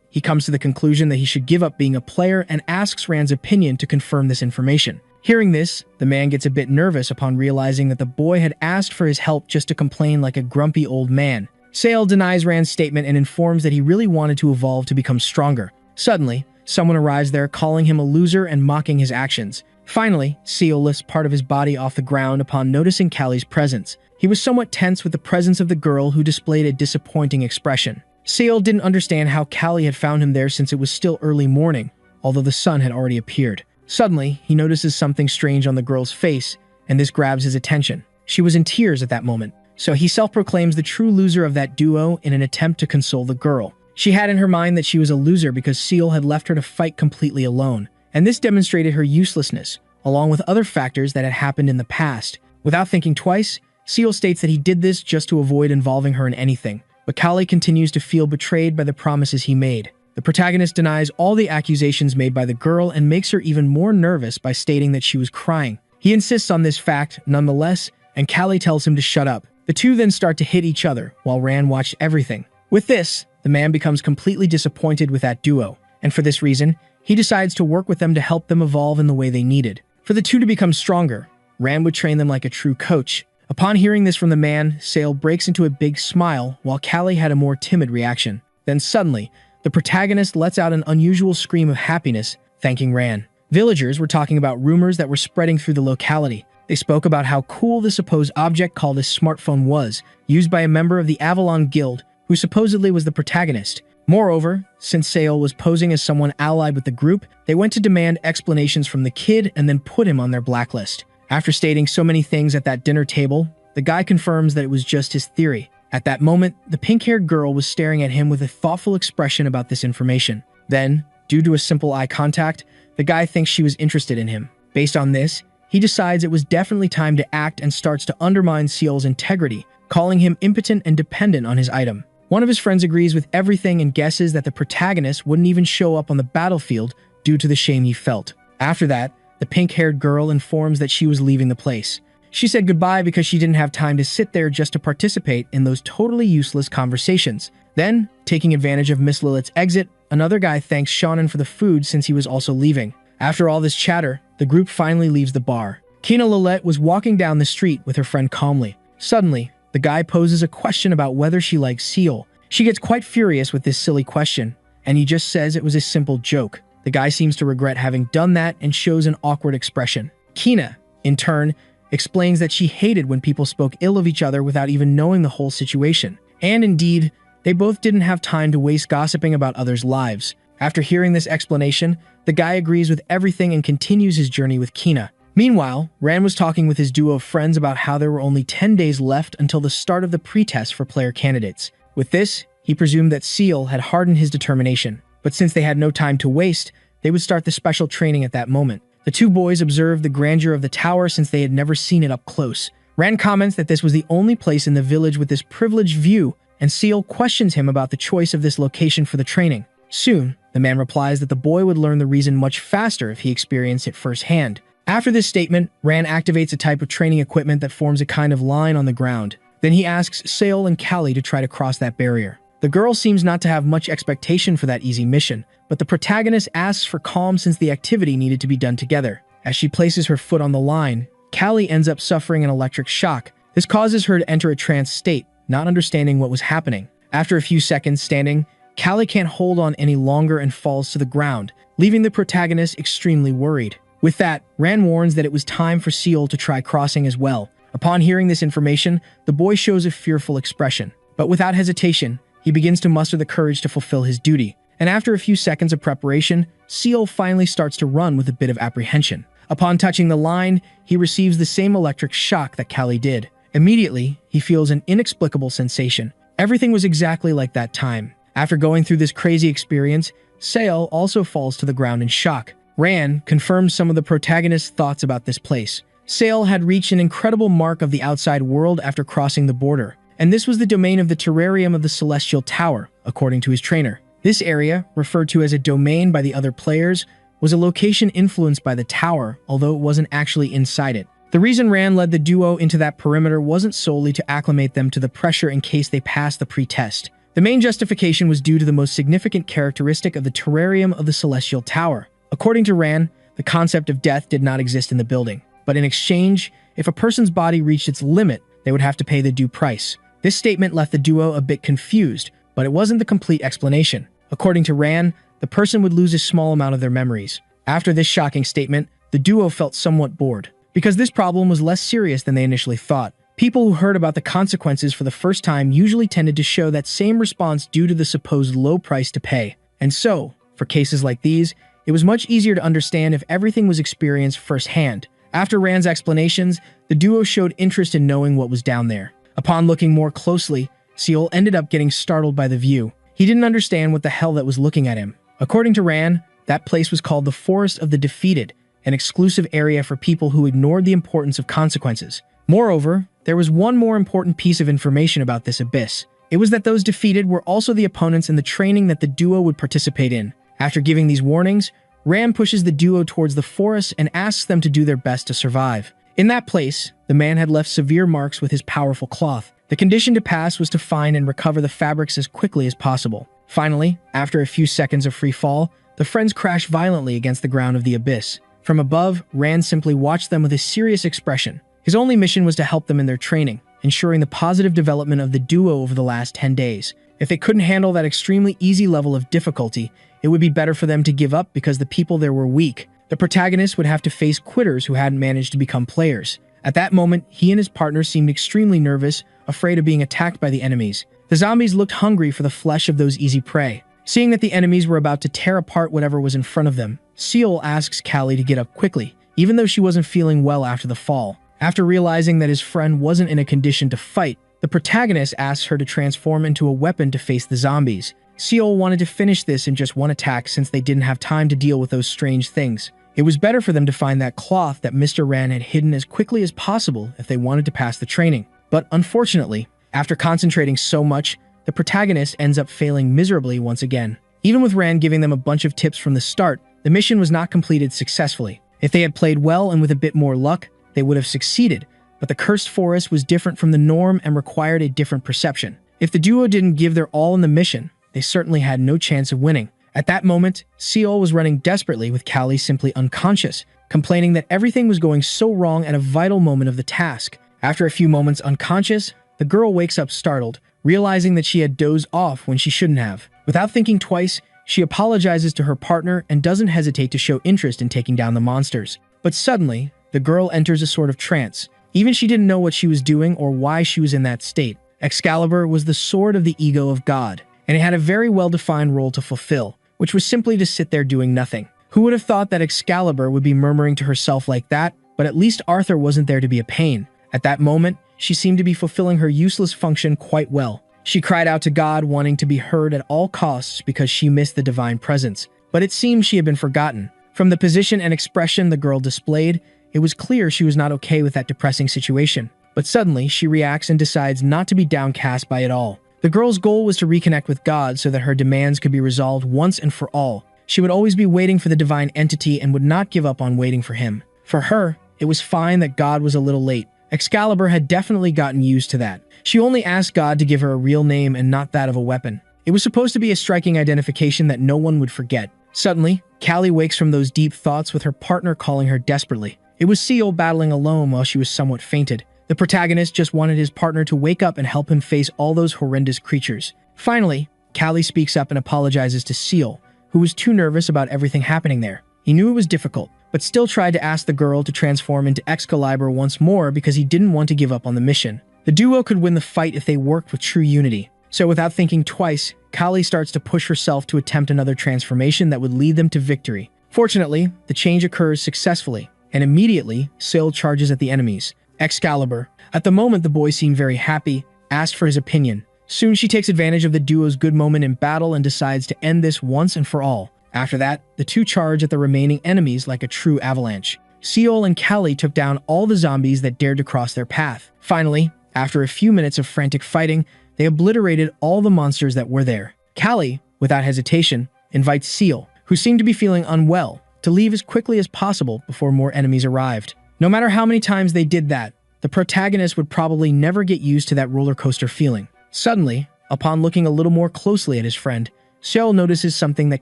he comes to the conclusion that he should give up being a player and asks Ran's opinion to confirm this information. Hearing this, the man gets a bit nervous upon realizing that the boy had asked for his help just to complain like a grumpy old man. Sale denies Ran's statement and informs that he really wanted to evolve to become stronger. Suddenly, someone arrives there calling him a loser and mocking his actions. Finally, Seal lifts part of his body off the ground upon noticing Callie's presence. He was somewhat tense with the presence of the girl who displayed a disappointing expression. Seal didn't understand how Callie had found him there since it was still early morning, although the sun had already appeared. Suddenly, he notices something strange on the girl's face, and this grabs his attention. She was in tears at that moment, so he self-proclaims the true loser of that duo in an attempt to console the girl. She had in her mind that she was a loser because Seal had left her to fight completely alone, and this demonstrated her uselessness, along with other factors that had happened in the past. Without thinking twice, Seal states that he did this just to avoid involving her in anything, but Callie continues to feel betrayed by the promises he made. The protagonist denies all the accusations made by the girl and makes her even more nervous by stating that she was crying. He insists on this fact, nonetheless, and Callie tells him to shut up. The two then start to hit each other, while Ran watched everything. With this, the man becomes completely disappointed with that duo, and for this reason, he decides to work with them to help them evolve in the way they needed. For the two to become stronger, Ran would train them like a true coach. Upon hearing this from the man, Sale breaks into a big smile, while Callie had a more timid reaction. Then suddenly, the protagonist lets out an unusual scream of happiness, thanking Ran. Villagers were talking about rumors that were spreading through the locality. They spoke about how cool the supposed object called a smartphone was, used by a member of the Avalon Guild, who supposedly was the protagonist. Moreover, since Sale was posing as someone allied with the group, they went to demand explanations from the kid and then put him on their blacklist. After stating so many things at that dinner table, the guy confirms that it was just his theory. At that moment, the pink-haired girl was staring at him with a thoughtful expression about this information. Then, due to a simple eye contact, the guy thinks she was interested in him. Based on this, he decides it was definitely time to act and starts to undermine Seal's integrity, calling him impotent and dependent on his item. One of his friends agrees with everything and guesses that the protagonist wouldn't even show up on the battlefield due to the shame he felt. After that, the pink-haired girl informs that she was leaving the place. She said goodbye because she didn't have time to sit there just to participate in those totally useless conversations. Then, taking advantage of Miss Lilith's exit, another guy thanks Shonen for the food since he was also leaving. After all this chatter, the group finally leaves the bar. Kina Lilette was walking down the street with her friend calmly. Suddenly, the guy poses a question about whether she likes Seal. She gets quite furious with this silly question, and he just says it was a simple joke. The guy seems to regret having done that and shows an awkward expression. Kina, in turn, explains that she hated when people spoke ill of each other without even knowing the whole situation. And indeed, they both didn't have time to waste gossiping about others' lives. After hearing this explanation, the guy agrees with everything and continues his journey with Kina. Meanwhile, Ran was talking with his duo of friends about how there were only 10 days left until the start of the pretest for player candidates. With this, he presumed that Seal had hardened his determination. But since they had no time to waste, they would start the special training at that moment. The two boys observed the grandeur of the tower since they had never seen it up close. Ran comments that this was the only place in the village with this privileged view, and Seal questions him about the choice of this location for the training. Soon, the man replies that the boy would learn the reason much faster if he experienced it firsthand. After this statement, Ran activates a type of training equipment that forms a kind of line on the ground. Then he asks Sail and Callie to try to cross that barrier. The girl seems not to have much expectation for that easy mission, but the protagonist asks for calm since the activity needed to be done together. As she places her foot on the line, Callie ends up suffering an electric shock. This causes her to enter a trance state, not understanding what was happening. After a few seconds standing, Callie can't hold on any longer and falls to the ground, leaving the protagonist extremely worried. With that, Ran warns that it was time for Seal to try crossing as well. Upon hearing this information, the boy shows a fearful expression. But without hesitation, he begins to muster the courage to fulfill his duty. And after a few seconds of preparation, Seal finally starts to run with a bit of apprehension. Upon touching the line, he receives the same electric shock that Callie did. Immediately, he feels an inexplicable sensation. Everything was exactly like that time. After going through this crazy experience, Sail also falls to the ground in shock. Ran confirms some of the protagonist's thoughts about this place. Sail had reached an incredible mark of the outside world after crossing the border, and this was the domain of the terrarium of the Celestial Tower, according to his trainer. This area, referred to as a domain by the other players, was a location influenced by the tower, although it wasn't actually inside it. The reason Ran led the duo into that perimeter wasn't solely to acclimate them to the pressure in case they passed the pre-test. The main justification was due to the most significant characteristic of the terrarium of the Celestial Tower. According to Ran, the concept of death did not exist in the building, but in exchange, if a person's body reached its limit, they would have to pay the due price. This statement left the duo a bit confused, but it wasn't the complete explanation. According to Ran, the person would lose a small amount of their memories. After this shocking statement, the duo felt somewhat bored, because this problem was less serious than they initially thought. People who heard about the consequences for the first time usually tended to show that same response due to the supposed low price to pay. And so, for cases like these, it was much easier to understand if everything was experienced firsthand. After Ran's explanations, the duo showed interest in knowing what was down there. Upon looking more closely, Seal ended up getting startled by the view. He didn't understand what the hell that was looking at him. According to Ran, that place was called the Forest of the Defeated, an exclusive area for people who ignored the importance of consequences. Moreover, there was one more important piece of information about this abyss. It was that those defeated were also the opponents in the training that the duo would participate in. After giving these warnings, Ran pushes the duo towards the forest and asks them to do their best to survive. In that place, the man had left severe marks with his powerful cloth. The condition to pass was to find and recover the fabrics as quickly as possible. Finally, after a few seconds of free fall, the friends crashed violently against the ground of the abyss. From above, Ran simply watched them with a serious expression. His only mission was to help them in their training, ensuring the positive development of the duo over the last 10 days. If they couldn't handle that extremely easy level of difficulty, it would be better for them to give up because the people there were weak. The protagonist would have to face quitters who hadn't managed to become players. At that moment, he and his partner seemed extremely nervous, afraid of being attacked by the enemies. The zombies looked hungry for the flesh of those easy prey. Seeing that the enemies were about to tear apart whatever was in front of them, Seal asks Callie to get up quickly, even though she wasn't feeling well after the fall. After realizing that his friend wasn't in a condition to fight, the protagonist asks her to transform into a weapon to face the zombies. Seal wanted to finish this in just one attack since they didn't have time to deal with those strange things. It was better for them to find that cloth that Mr. Ran had hidden as quickly as possible if they wanted to pass the training. But unfortunately, after concentrating so much, the protagonist ends up failing miserably once again. Even with Ran giving them a bunch of tips from the start, the mission was not completed successfully. If they had played well and with a bit more luck, they would have succeeded, but the cursed forest was different from the norm and required a different perception. If the duo didn't give their all in the mission, they certainly had no chance of winning. At that moment, Seol was running desperately with Callie simply unconscious, complaining that everything was going so wrong at a vital moment of the task. After a few moments unconscious, the girl wakes up startled, realizing that she had dozed off when she shouldn't have. Without thinking twice, she apologizes to her partner and doesn't hesitate to show interest in taking down the monsters. But suddenly, the girl enters a sort of trance. Even she didn't know what she was doing or why she was in that state. Excalibur was the sword of the ego of God, and it had a very well-defined role to fulfill, which was simply to sit there doing nothing. Who would have thought that Excalibur would be murmuring to herself like that? But at least Arthur wasn't there to be a pain. At that moment, she seemed to be fulfilling her useless function quite well. She cried out to God, wanting to be heard at all costs because she missed the divine presence. But it seemed she had been forgotten. From the position and expression the girl displayed, it was clear she was not okay with that depressing situation. But suddenly, she reacts and decides not to be downcast by it all. The girl's goal was to reconnect with God so that her demands could be resolved once and for all. She would always be waiting for the divine entity and would not give up on waiting for him. For her, it was fine that God was a little late. Excalibur had definitely gotten used to that. She only asked God to give her a real name and not that of a weapon. It was supposed to be a striking identification that no one would forget. Suddenly, Callie wakes from those deep thoughts with her partner calling her desperately. It was Seol battling alone while she was somewhat fainted. The protagonist just wanted his partner to wake up and help him face all those horrendous creatures. Finally, Callie speaks up and apologizes to Seol, who was too nervous about everything happening there. He knew it was difficult, but still tried to ask the girl to transform into Excalibur once more because he didn't want to give up on the mission. The duo could win the fight if they worked with true unity. So without thinking twice, Callie starts to push herself to attempt another transformation that would lead them to victory. Fortunately, the change occurs successfully, and immediately, Seol charges at the enemies. Excalibur. At the moment, the boy seemed very happy, asked for his opinion. Soon she takes advantage of the duo's good moment in battle and decides to end this once and for all. After that, the two charge at the remaining enemies like a true avalanche. Seol and Callie took down all the zombies that dared to cross their path. Finally, after a few minutes of frantic fighting, they obliterated all the monsters that were there. Callie, without hesitation, invites Seol, who seemed to be feeling unwell, to leave as quickly as possible before more enemies arrived. No matter how many times they did that, the protagonist would probably never get used to that roller coaster feeling. Suddenly, upon looking a little more closely at his friend, Seol notices something that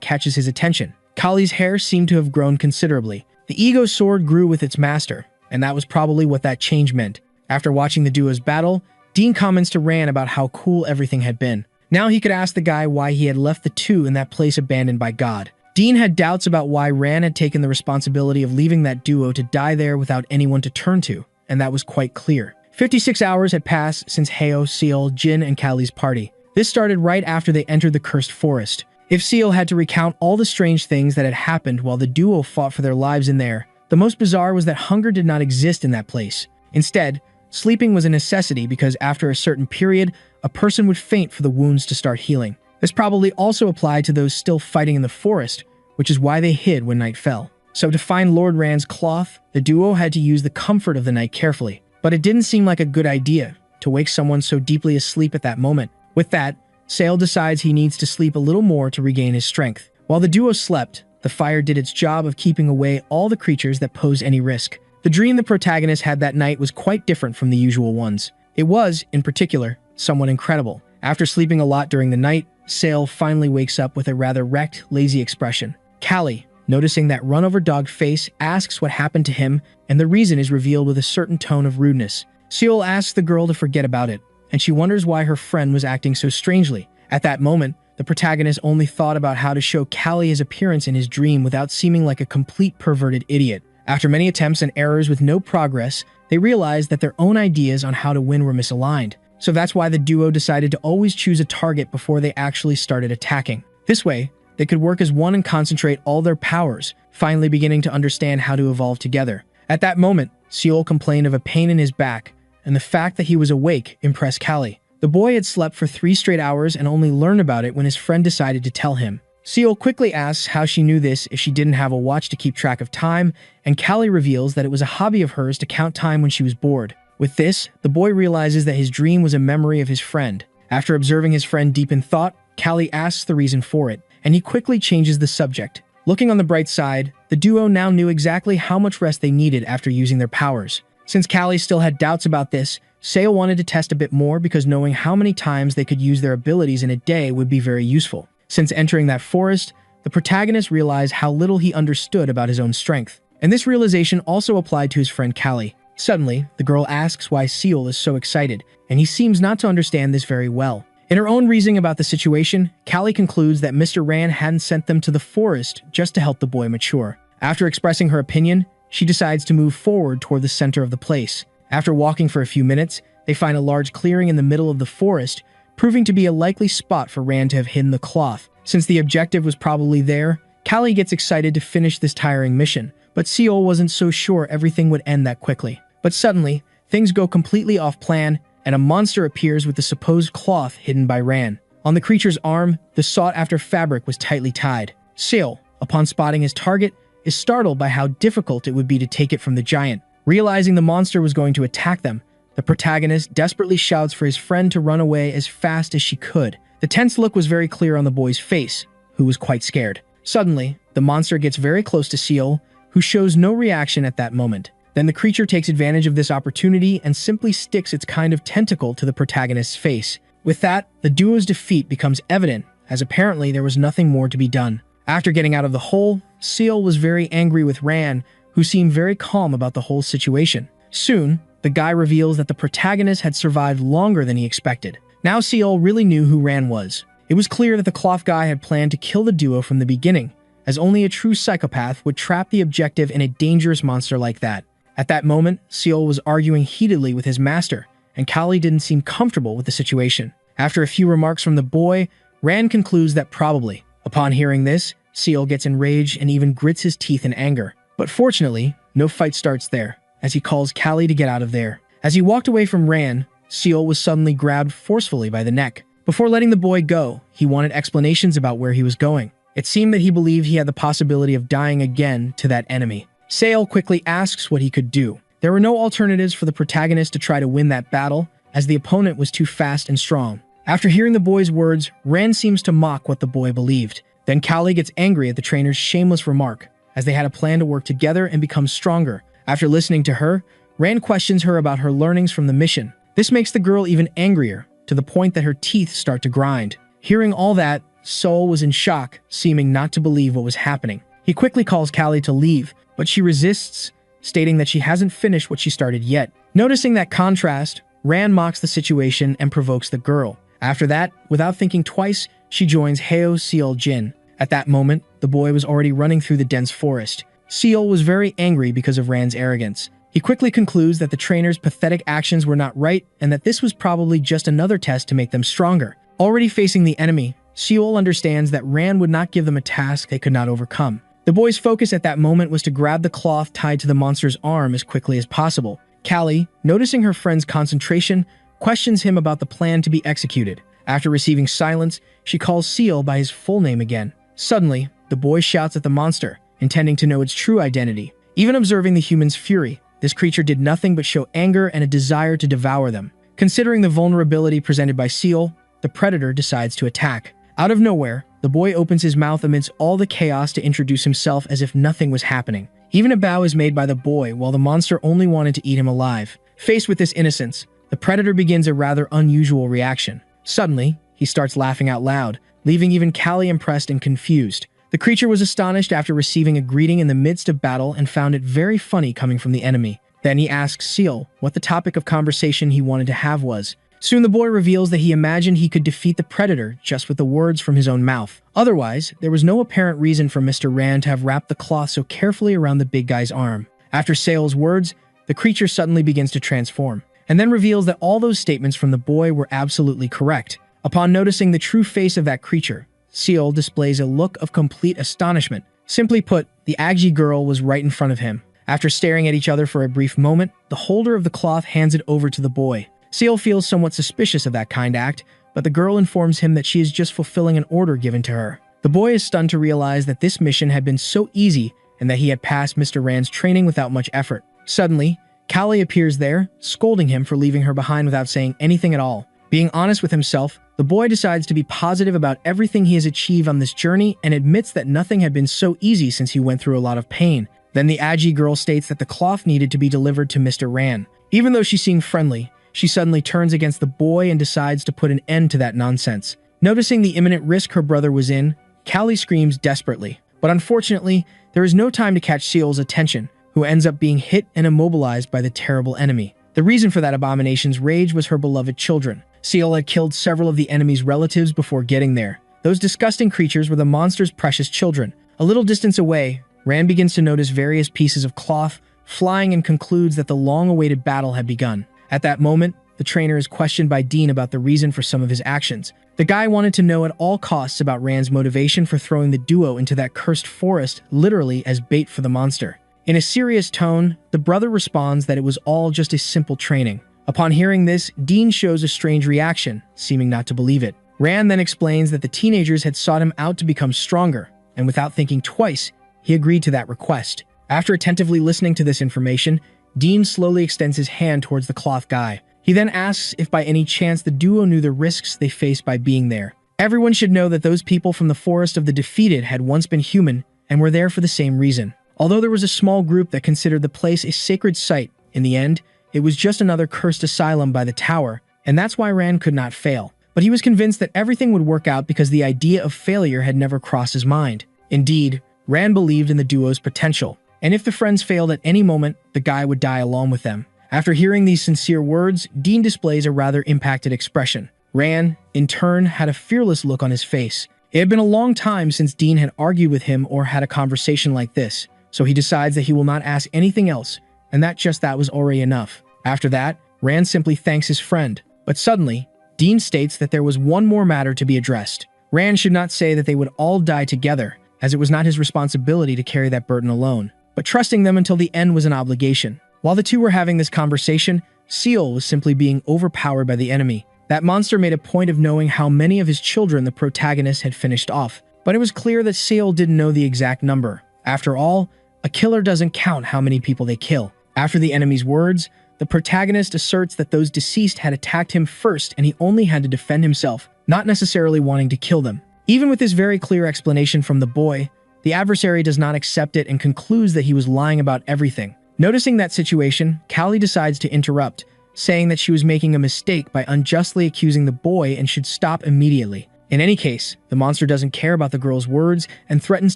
catches his attention. Kali's hair seemed to have grown considerably. The ego sword grew with its master, and that was probably what that change meant. After watching the duo's battle, Dean comments to Ran about how cool everything had been. Now he could ask the guy why he had left the two in that place abandoned by God. Dean had doubts about why Ran had taken the responsibility of leaving that duo to die there without anyone to turn to, and that was quite clear. 56 hours had passed since Heo, Seol, Jin, and Kali's party. This started right after they entered the cursed forest. If Seol had to recount all the strange things that had happened while the duo fought for their lives in there, the most bizarre was that hunger did not exist in that place. Instead, sleeping was a necessity because after a certain period, a person would faint for the wounds to start healing. This probably also applied to those still fighting in the forest, which is why they hid when night fell. So to find Lord Rand's cloth, the duo had to use the comfort of the night carefully. But it didn't seem like a good idea to wake someone so deeply asleep at that moment. With that, Seol decides he needs to sleep a little more to regain his strength. While the duo slept, the fire did its job of keeping away all the creatures that posed any risk. The dream the protagonist had that night was quite different from the usual ones. It was, in particular, somewhat incredible. After sleeping a lot during the night, Seol finally wakes up with a rather wrecked, lazy expression. Callie, noticing that run-over-dog face, asks what happened to him, and the reason is revealed with a certain tone of rudeness. Seol asks the girl to forget about it, and she wonders why her friend was acting so strangely. At that moment, the protagonist only thought about how to show Callie his appearance in his dream without seeming like a complete perverted idiot. After many attempts and errors with no progress, they realized that their own ideas on how to win were misaligned. So that's why the duo decided to always choose a target before they actually started attacking. This way, they could work as one and concentrate all their powers, finally beginning to understand how to evolve together. At that moment, Seol complained of a pain in his back, and the fact that he was awake impressed Callie. The boy had slept for 3 straight hours and only learned about it when his friend decided to tell him. Seol quickly asks how she knew this if she didn't have a watch to keep track of time, and Callie reveals that it was a hobby of hers to count time when she was bored. With this, the boy realizes that his dream was a memory of his friend. After observing his friend deep in thought, Callie asks the reason for it, and he quickly changes the subject. Looking on the bright side, the duo now knew exactly how much rest they needed after using their powers. Since Callie still had doubts about this, Sale wanted to test a bit more because knowing how many times they could use their abilities in a day would be very useful. Since entering that forest, the protagonist realized how little he understood about his own strength. And this realization also applied to his friend Callie. Suddenly, the girl asks why Seal is so excited, and he seems not to understand this very well. In her own reasoning about the situation, Callie concludes that Mr. Rand hadn't sent them to the forest just to help the boy mature. After expressing her opinion, she decides to move forward toward the center of the place. After walking for a few minutes, they find a large clearing in the middle of the forest, proving to be a likely spot for Rand to have hidden the cloth. Since the objective was probably there, Callie gets excited to finish this tiring mission, but Seal wasn't so sure everything would end that quickly. But suddenly, things go completely off plan, and a monster appears with the supposed cloth hidden by Rand. On the creature's arm, the sought-after fabric was tightly tied. Seal, upon spotting his target, is startled by how difficult it would be to take it from the giant. Realizing the monster was going to attack them, the protagonist desperately shouts for his friend to run away as fast as she could. The tense look was very clear on the boy's face, who was quite scared. Suddenly, the monster gets very close to Seal, who shows no reaction at that moment. Then the creature takes advantage of this opportunity and simply sticks its kind of tentacle to the protagonist's face. With that, the duo's defeat becomes evident, as apparently there was nothing more to be done. After getting out of the hole, Seal was very angry with Rand, who seemed very calm about the whole situation. Soon, the guy reveals that the protagonist had survived longer than he expected. Now Seal really knew who Rand was. It was clear that the cloth guy had planned to kill the duo from the beginning, as only a true psychopath would trap the objective in a dangerous monster like that. At that moment, Seal was arguing heatedly with his master, and Callie didn't seem comfortable with the situation. After a few remarks from the boy, Rand concludes that probably. Upon hearing this, Seal gets enraged and even grits his teeth in anger. But fortunately, no fight starts there, as he calls Callie to get out of there. As he walked away from Rand, Seal was suddenly grabbed forcefully by the neck. Before letting the boy go, he wanted explanations about where he was going. It seemed that he believed he had the possibility of dying again to that enemy. Sale quickly asks what he could do. There were no alternatives for the protagonist to try to win that battle, as the opponent was too fast and strong. After hearing the boy's words, Rand seems to mock what the boy believed. Then Callie gets angry at the trainer's shameless remark, as they had a plan to work together and become stronger. After listening to her, Rand questions her about her learnings from the mission. This makes the girl even angrier, to the point that her teeth start to grind. Hearing all that, Sol was in shock, seeming not to believe what was happening. He quickly calls Callie to leave, but she resists, stating that she hasn't finished what she started yet. Noticing that contrast, Rand mocks the situation and provokes the girl. After that, without thinking twice, she joins Heo Seal Jin. At that moment, the boy was already running through the dense forest. Seal was very angry because of Rand's arrogance. He quickly concludes that the trainer's pathetic actions were not right and that this was probably just another test to make them stronger. Already facing the enemy, Seal understands that Rand would not give them a task they could not overcome. The boy's focus at that moment was to grab the cloth tied to the monster's arm as quickly as possible. Callie, noticing her friend's concentration, questions him about the plan to be executed. After receiving silence, she calls Seal by his full name again. Suddenly, the boy shouts at the monster, intending to know its true identity. Even observing the human's fury, this creature did nothing but show anger and a desire to devour them. Considering the vulnerability presented by Seal, the predator decides to attack. Out of nowhere, the boy opens his mouth amidst all the chaos to introduce himself as if nothing was happening. Even a bow is made by the boy while the monster only wanted to eat him alive. Faced with this innocence, the predator begins a rather unusual reaction. Suddenly, he starts laughing out loud, leaving even Callie impressed and confused. The creature was astonished after receiving a greeting in the midst of battle and found it very funny coming from the enemy. Then he asks Seal what the topic of conversation he wanted to have was. Soon the boy reveals that he imagined he could defeat the predator just with the words from his own mouth. Otherwise, there was no apparent reason for Mr. Rand to have wrapped the cloth so carefully around the big guy's arm. After Sale's words, the creature suddenly begins to transform, and then reveals that all those statements from the boy were absolutely correct. Upon noticing the true face of that creature, Seal displays a look of complete astonishment. Simply put, the Agji girl was right in front of him. After staring at each other for a brief moment, the holder of the cloth hands it over to the boy. Seal feels somewhat suspicious of that kind act, but the girl informs him that she is just fulfilling an order given to her. The boy is stunned to realize that this mission had been so easy and that he had passed Mr. Rand's training without much effort. Suddenly, Callie appears there, scolding him for leaving her behind without saying anything at all. Being honest with himself, the boy decides to be positive about everything he has achieved on this journey and admits that nothing had been so easy since he went through a lot of pain. Then the Agi girl states that the cloth needed to be delivered to Mr. Ran. Even though she seemed friendly, she suddenly turns against the boy and decides to put an end to that nonsense. Noticing the imminent risk her brother was in, Callie screams desperately. But unfortunately, there is no time to catch Seal's attention, who ends up being hit and immobilized by the terrible enemy. The reason for that abomination's rage was her beloved children. Seal had killed several of the enemy's relatives before getting there. Those disgusting creatures were the monster's precious children. A little distance away, Rand begins to notice various pieces of cloth flying and concludes that the long-awaited battle had begun. At that moment, the trainer is questioned by Dean about the reason for some of his actions. The guy wanted to know at all costs about Rand's motivation for throwing the duo into that cursed forest, literally as bait for the monster. In a serious tone, the brother responds that it was all just a simple training. Upon hearing this, Dean shows a strange reaction, seeming not to believe it. Rand then explains that the teenagers had sought him out to become stronger, and without thinking twice, he agreed to that request. After attentively listening to this information, Dean slowly extends his hand towards the cloth guy. He then asks if by any chance the duo knew the risks they faced by being there. Everyone should know that those people from the Forest of the Defeated had once been human and were there for the same reason. Although there was a small group that considered the place a sacred site, in the end, it was just another cursed asylum by the tower, and that's why Rand could not fail. But he was convinced that everything would work out because the idea of failure had never crossed his mind. Indeed, Rand believed in the duo's potential, and if the friends failed at any moment, the guy would die along with them. After hearing these sincere words, Dean displays a rather impacted expression. Rand, in turn, had a fearless look on his face. It had been a long time since Dean had argued with him or had a conversation like this, so he decides that he will not ask anything else, and that was already enough. After that, Rand simply thanks his friend. But suddenly, Dean states that there was one more matter to be addressed. Rand should not say that they would all die together, as it was not his responsibility to carry that burden alone. But trusting them until the end was an obligation. While the two were having this conversation, Seal was simply being overpowered by the enemy. That monster made a point of knowing how many of his children the protagonist had finished off, but it was clear that Seal didn't know the exact number. After all, a killer doesn't count how many people they kill. After the enemy's words, the protagonist asserts that those deceased had attacked him first and he only had to defend himself, not necessarily wanting to kill them. Even with this very clear explanation from the boy, the adversary does not accept it and concludes that he was lying about everything. Noticing that situation, Callie decides to interrupt, saying that she was making a mistake by unjustly accusing the boy and should stop immediately. In any case, the monster doesn't care about the girl's words and threatens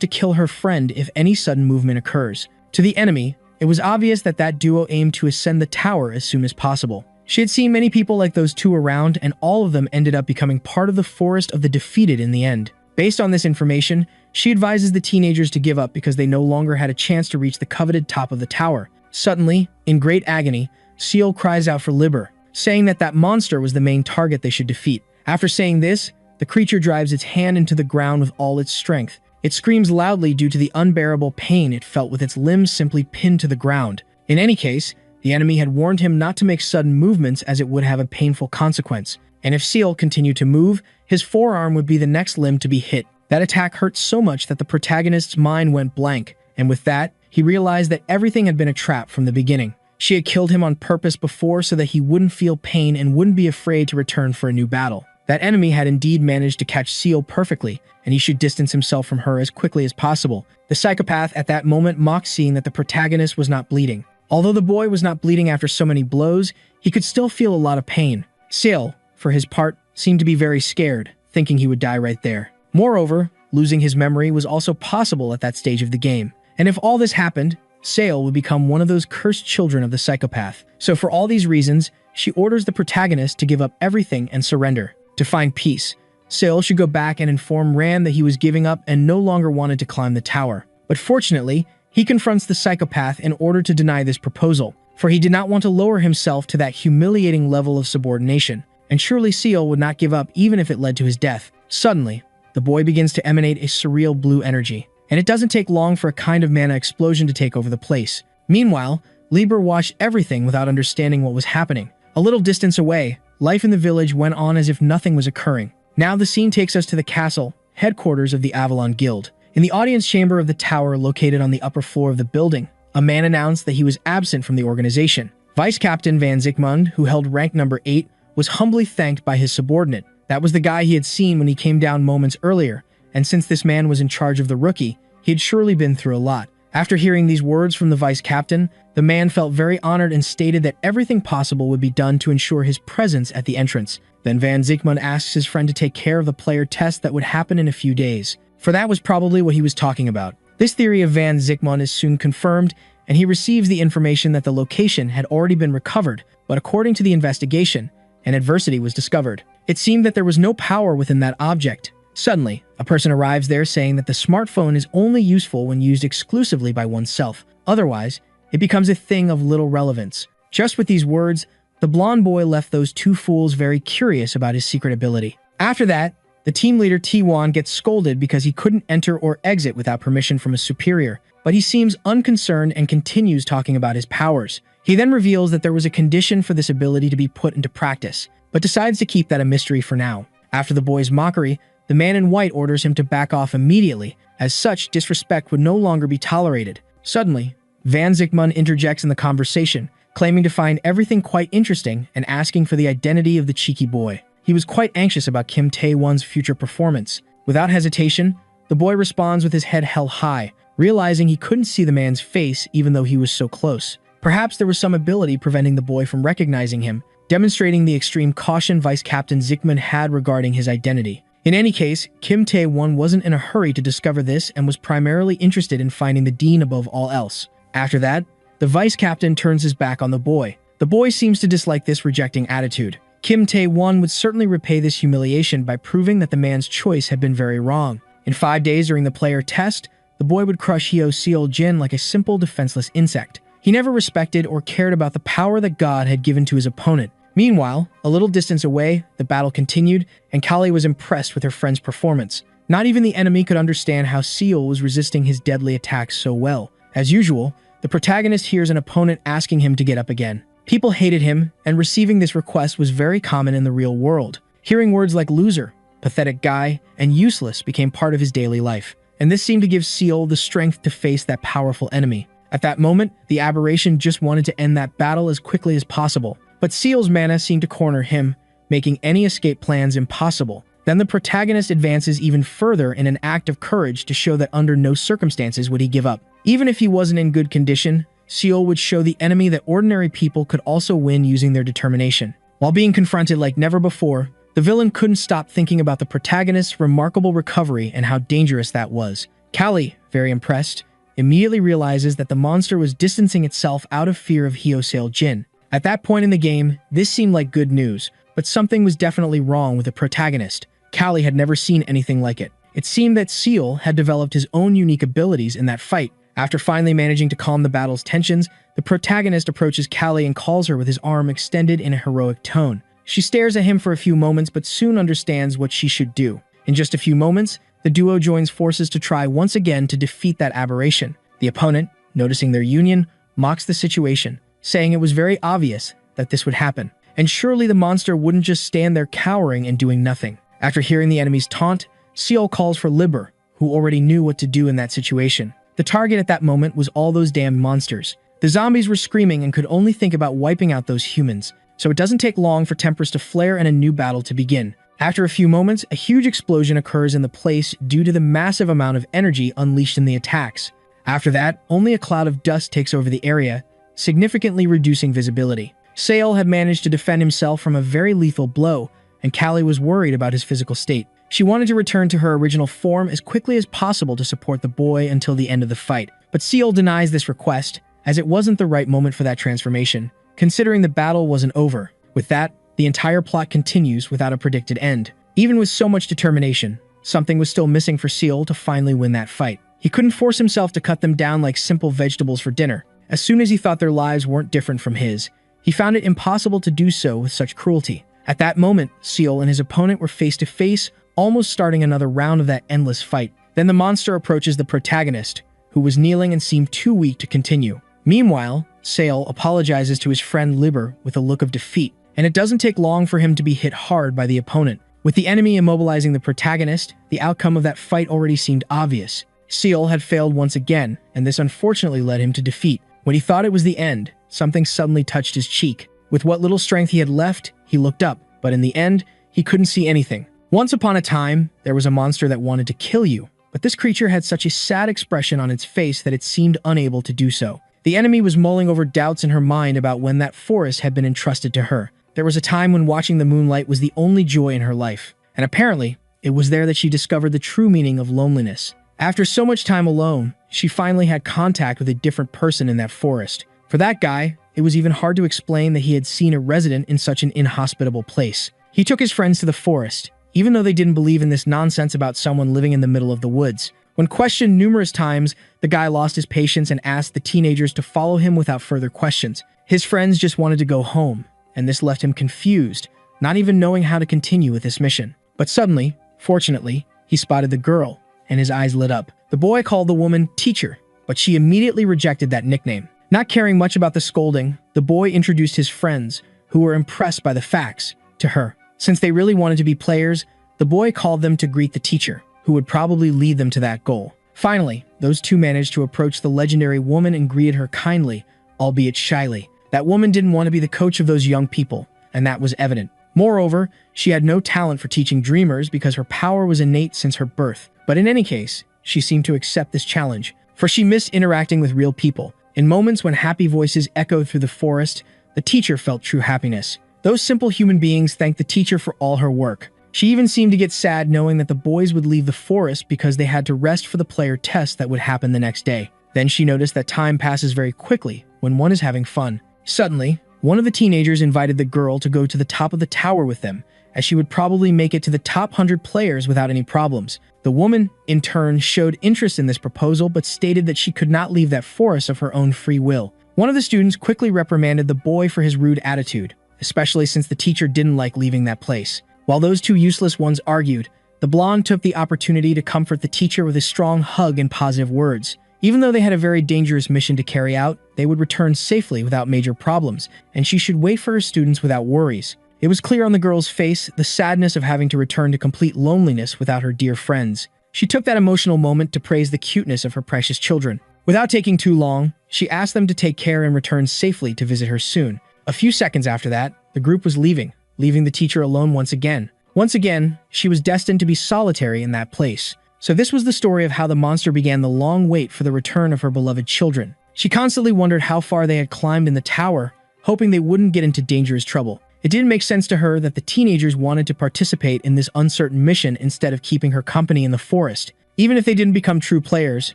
to kill her friend if any sudden movement occurs. To the enemy, it was obvious that that duo aimed to ascend the tower as soon as possible. She had seen many people like those two around, and all of them ended up becoming part of the Forest of the Defeated in the end. Based on this information, she advises the teenagers to give up because they no longer had a chance to reach the coveted top of the tower. Suddenly, in great agony, Seal cries out for Liber, saying that that monster was the main target they should defeat. After saying this, the creature drives its hand into the ground with all its strength. It screams loudly due to the unbearable pain it felt with its limbs simply pinned to the ground. In any case, the enemy had warned him not to make sudden movements as it would have a painful consequence, and if Seal continued to move, his forearm would be the next limb to be hit. That attack hurt so much that the protagonist's mind went blank, and with that, he realized that everything had been a trap from the beginning. She had killed him on purpose before so that he wouldn't feel pain and wouldn't be afraid to return for a new battle. That enemy had indeed managed to catch Seal perfectly, and he should distance himself from her as quickly as possible. The psychopath at that moment mocked, seeing that the protagonist was not bleeding. Although the boy was not bleeding after so many blows, he could still feel a lot of pain. Seal, for his part, seemed to be very scared, thinking he would die right there. Moreover, losing his memory was also possible at that stage of the game. And if all this happened, Sale would become one of those cursed children of the psychopath. So for all these reasons, she orders the protagonist to give up everything and surrender. To find peace, Sale should go back and inform Rand that he was giving up and no longer wanted to climb the tower. But fortunately, he confronts the psychopath in order to deny this proposal, for he did not want to lower himself to that humiliating level of subordination, and surely Sale would not give up even if it led to his death. Suddenly, the boy begins to emanate a surreal blue energy, and it doesn't take long for a kind of mana explosion to take over the place. Meanwhile, Liber watched everything without understanding what was happening. A little distance away, life in the village went on as if nothing was occurring. Now the scene takes us to the castle, headquarters of the Avalon Guild. In the audience chamber of the tower located on the upper floor of the building, a man announced that he was absent from the organization. Vice Captain Van Zikmund, who held rank number 8, was humbly thanked by his subordinate. That was the guy he had seen when he came down moments earlier, and since this man was in charge of the rookie, he had surely been through a lot. After hearing these words from the vice captain, the man felt very honored and stated that everything possible would be done to ensure his presence at the entrance. Then Van Ziekman asks his friend to take care of the player test that would happen in a few days, for that was probably what he was talking about. This theory of Van Ziekman is soon confirmed, and he receives the information that the location had already been recovered, but according to the investigation, an adversity was discovered. It seemed that there was no power within that object. Suddenly, a person arrives there saying that the smartphone is only useful when used exclusively by oneself. Otherwise, it becomes a thing of little relevance. Just with these words, the blonde boy left those two fools very curious about his secret ability. After that, the team leader T1 gets scolded because he couldn't enter or exit without permission from a superior, but he seems unconcerned and continues talking about his powers. He then reveals that there was a condition for this ability to be put into practice, but decides to keep that a mystery for now. After the boy's mockery, the man in white orders him to back off immediately, as such disrespect would no longer be tolerated. Suddenly, Van Ziekman interjects in the conversation, claiming to find everything quite interesting and asking for the identity of the cheeky boy. He was quite anxious about Kim Tae-won's future performance. Without hesitation, the boy responds with his head held high, realizing he couldn't see the man's face even though he was so close. Perhaps there was some ability preventing the boy from recognizing him, demonstrating the extreme caution Vice Captain Ziekman had regarding his identity. In any case, Kim Tae-won wasn't in a hurry to discover this and was primarily interested in finding the dean above all else. After that, the vice captain turns his back on the boy. The boy seems to dislike this rejecting attitude. Kim Tae-won would certainly repay this humiliation by proving that the man's choice had been very wrong. In 5 days during the player test, the boy would crush Hyo Seol-jin like a simple defenseless insect. He never respected or cared about the power that God had given to his opponent. Meanwhile, a little distance away, the battle continued, and Kali was impressed with her friend's performance. Not even the enemy could understand how Seol was resisting his deadly attacks so well. As usual, the protagonist hears an opponent asking him to get up again. People hated him, and receiving this request was very common in the real world. Hearing words like loser, pathetic guy, and useless became part of his daily life, and this seemed to give Seol the strength to face that powerful enemy. At that moment, the aberration just wanted to end that battle as quickly as possible. But Seol's mana seemed to corner him, making any escape plans impossible. Then the protagonist advances even further in an act of courage to show that under no circumstances would he give up. Even if he wasn't in good condition, Seol would show the enemy that ordinary people could also win using their determination. While being confronted like never before, the villain couldn't stop thinking about the protagonist's remarkable recovery and how dangerous that was. Kali, very impressed, immediately realizes that the monster was distancing itself out of fear of Hyo Seol-jin. At that point in the game, this seemed like good news, but something was definitely wrong with the protagonist. Kali had never seen anything like it. It seemed that Seol had developed his own unique abilities in that fight. After finally managing to calm the battle's tensions, the protagonist approaches Kali and calls her with his arm extended in a heroic tone. She stares at him for a few moments but soon understands what she should do. In just a few moments, the duo joins forces to try once again to defeat that aberration. The opponent, noticing their union, mocks the situation, saying it was very obvious that this would happen, and surely the monster wouldn't just stand there cowering and doing nothing. After hearing the enemy's taunt, Seol calls for Liber, who already knew what to do in that situation. The target at that moment was all those damned monsters. The zombies were screaming and could only think about wiping out those humans, so it doesn't take long for tempers to flare and a new battle to begin. After a few moments, a huge explosion occurs in the place due to the massive amount of energy unleashed in the attacks. After that, only a cloud of dust takes over the area, significantly reducing visibility. Seol had managed to defend himself from a very lethal blow, and Kali was worried about his physical state. She wanted to return to her original form as quickly as possible to support the boy until the end of the fight. But Seol denies this request, as it wasn't the right moment for that transformation, considering the battle wasn't over. With that, the entire plot continues without a predicted end. Even with so much determination, something was still missing for Seol to finally win that fight. He couldn't force himself to cut them down like simple vegetables for dinner. As soon as he thought their lives weren't different from his, he found it impossible to do so with such cruelty. At that moment, Seol and his opponent were face to face, almost starting another round of that endless fight. Then the monster approaches the protagonist, who was kneeling and seemed too weak to continue. Meanwhile, Seol apologizes to his friend Liber with a look of defeat, and it doesn't take long for him to be hit hard by the opponent. With the enemy immobilizing the protagonist, the outcome of that fight already seemed obvious. Seol had failed once again, and this unfortunately led him to defeat. When he thought it was the end, something suddenly touched his cheek. With what little strength he had left, he looked up, but in the end, he couldn't see anything. Once upon a time, there was a monster that wanted to kill you, but this creature had such a sad expression on its face that it seemed unable to do so. The enemy was mulling over doubts in her mind about when that forest had been entrusted to her. There was a time when watching the moonlight was the only joy in her life, and apparently, it was there that she discovered the true meaning of loneliness. After so much time alone, she finally had contact with a different person in that forest. For that guy, it was even hard to explain that he had seen a resident in such an inhospitable place. He took his friends to the forest, even though they didn't believe in this nonsense about someone living in the middle of the woods. When questioned numerous times, the guy lost his patience and asked the teenagers to follow him without further questions. His friends just wanted to go home, and this left him confused, not even knowing how to continue with this mission. But suddenly, fortunately, he spotted the girl, and his eyes lit up. The boy called the woman teacher, but she immediately rejected that nickname. Not caring much about the scolding, the boy introduced his friends, who were impressed by the facts, to her. Since they really wanted to be players, the boy called them to greet the teacher, who would probably lead them to that goal. Finally, those two managed to approach the legendary woman and greeted her kindly, albeit shyly. That woman didn't want to be the coach of those young people, and that was evident. Moreover, she had no talent for teaching dreamers because her power was innate since her birth. But in any case, she seemed to accept this challenge, for she missed interacting with real people. In moments when happy voices echoed through the forest, the teacher felt true happiness. Those simple human beings thanked the teacher for all her work. She even seemed to get sad knowing that the boys would leave the forest because they had to rest for the player test that would happen the next day. Then she noticed that time passes very quickly when one is having fun. Suddenly, one of the teenagers invited the girl to go to the top of the tower with them, as she would probably make it to the top 100 players without any problems. The woman, in turn, showed interest in this proposal but stated that she could not leave that forest of her own free will. One of the students quickly reprimanded the boy for his rude attitude, especially since the teacher didn't like leaving that place. While those two useless ones argued, the blonde took the opportunity to comfort the teacher with a strong hug and positive words. Even though they had a very dangerous mission to carry out, they would return safely without major problems, and she should wait for her students without worries. It was clear on the girl's face the sadness of having to return to complete loneliness without her dear friends. She took that emotional moment to praise the cuteness of her precious children. Without taking too long, she asked them to take care and return safely to visit her soon. A few seconds after that, the group was leaving the teacher alone once again. Once again, she was destined to be solitary in that place. So this was the story of how the monster began the long wait for the return of her beloved children. She constantly wondered how far they had climbed in the tower, hoping they wouldn't get into dangerous trouble. It didn't make sense to her that the teenagers wanted to participate in this uncertain mission instead of keeping her company in the forest. Even if they didn't become true players,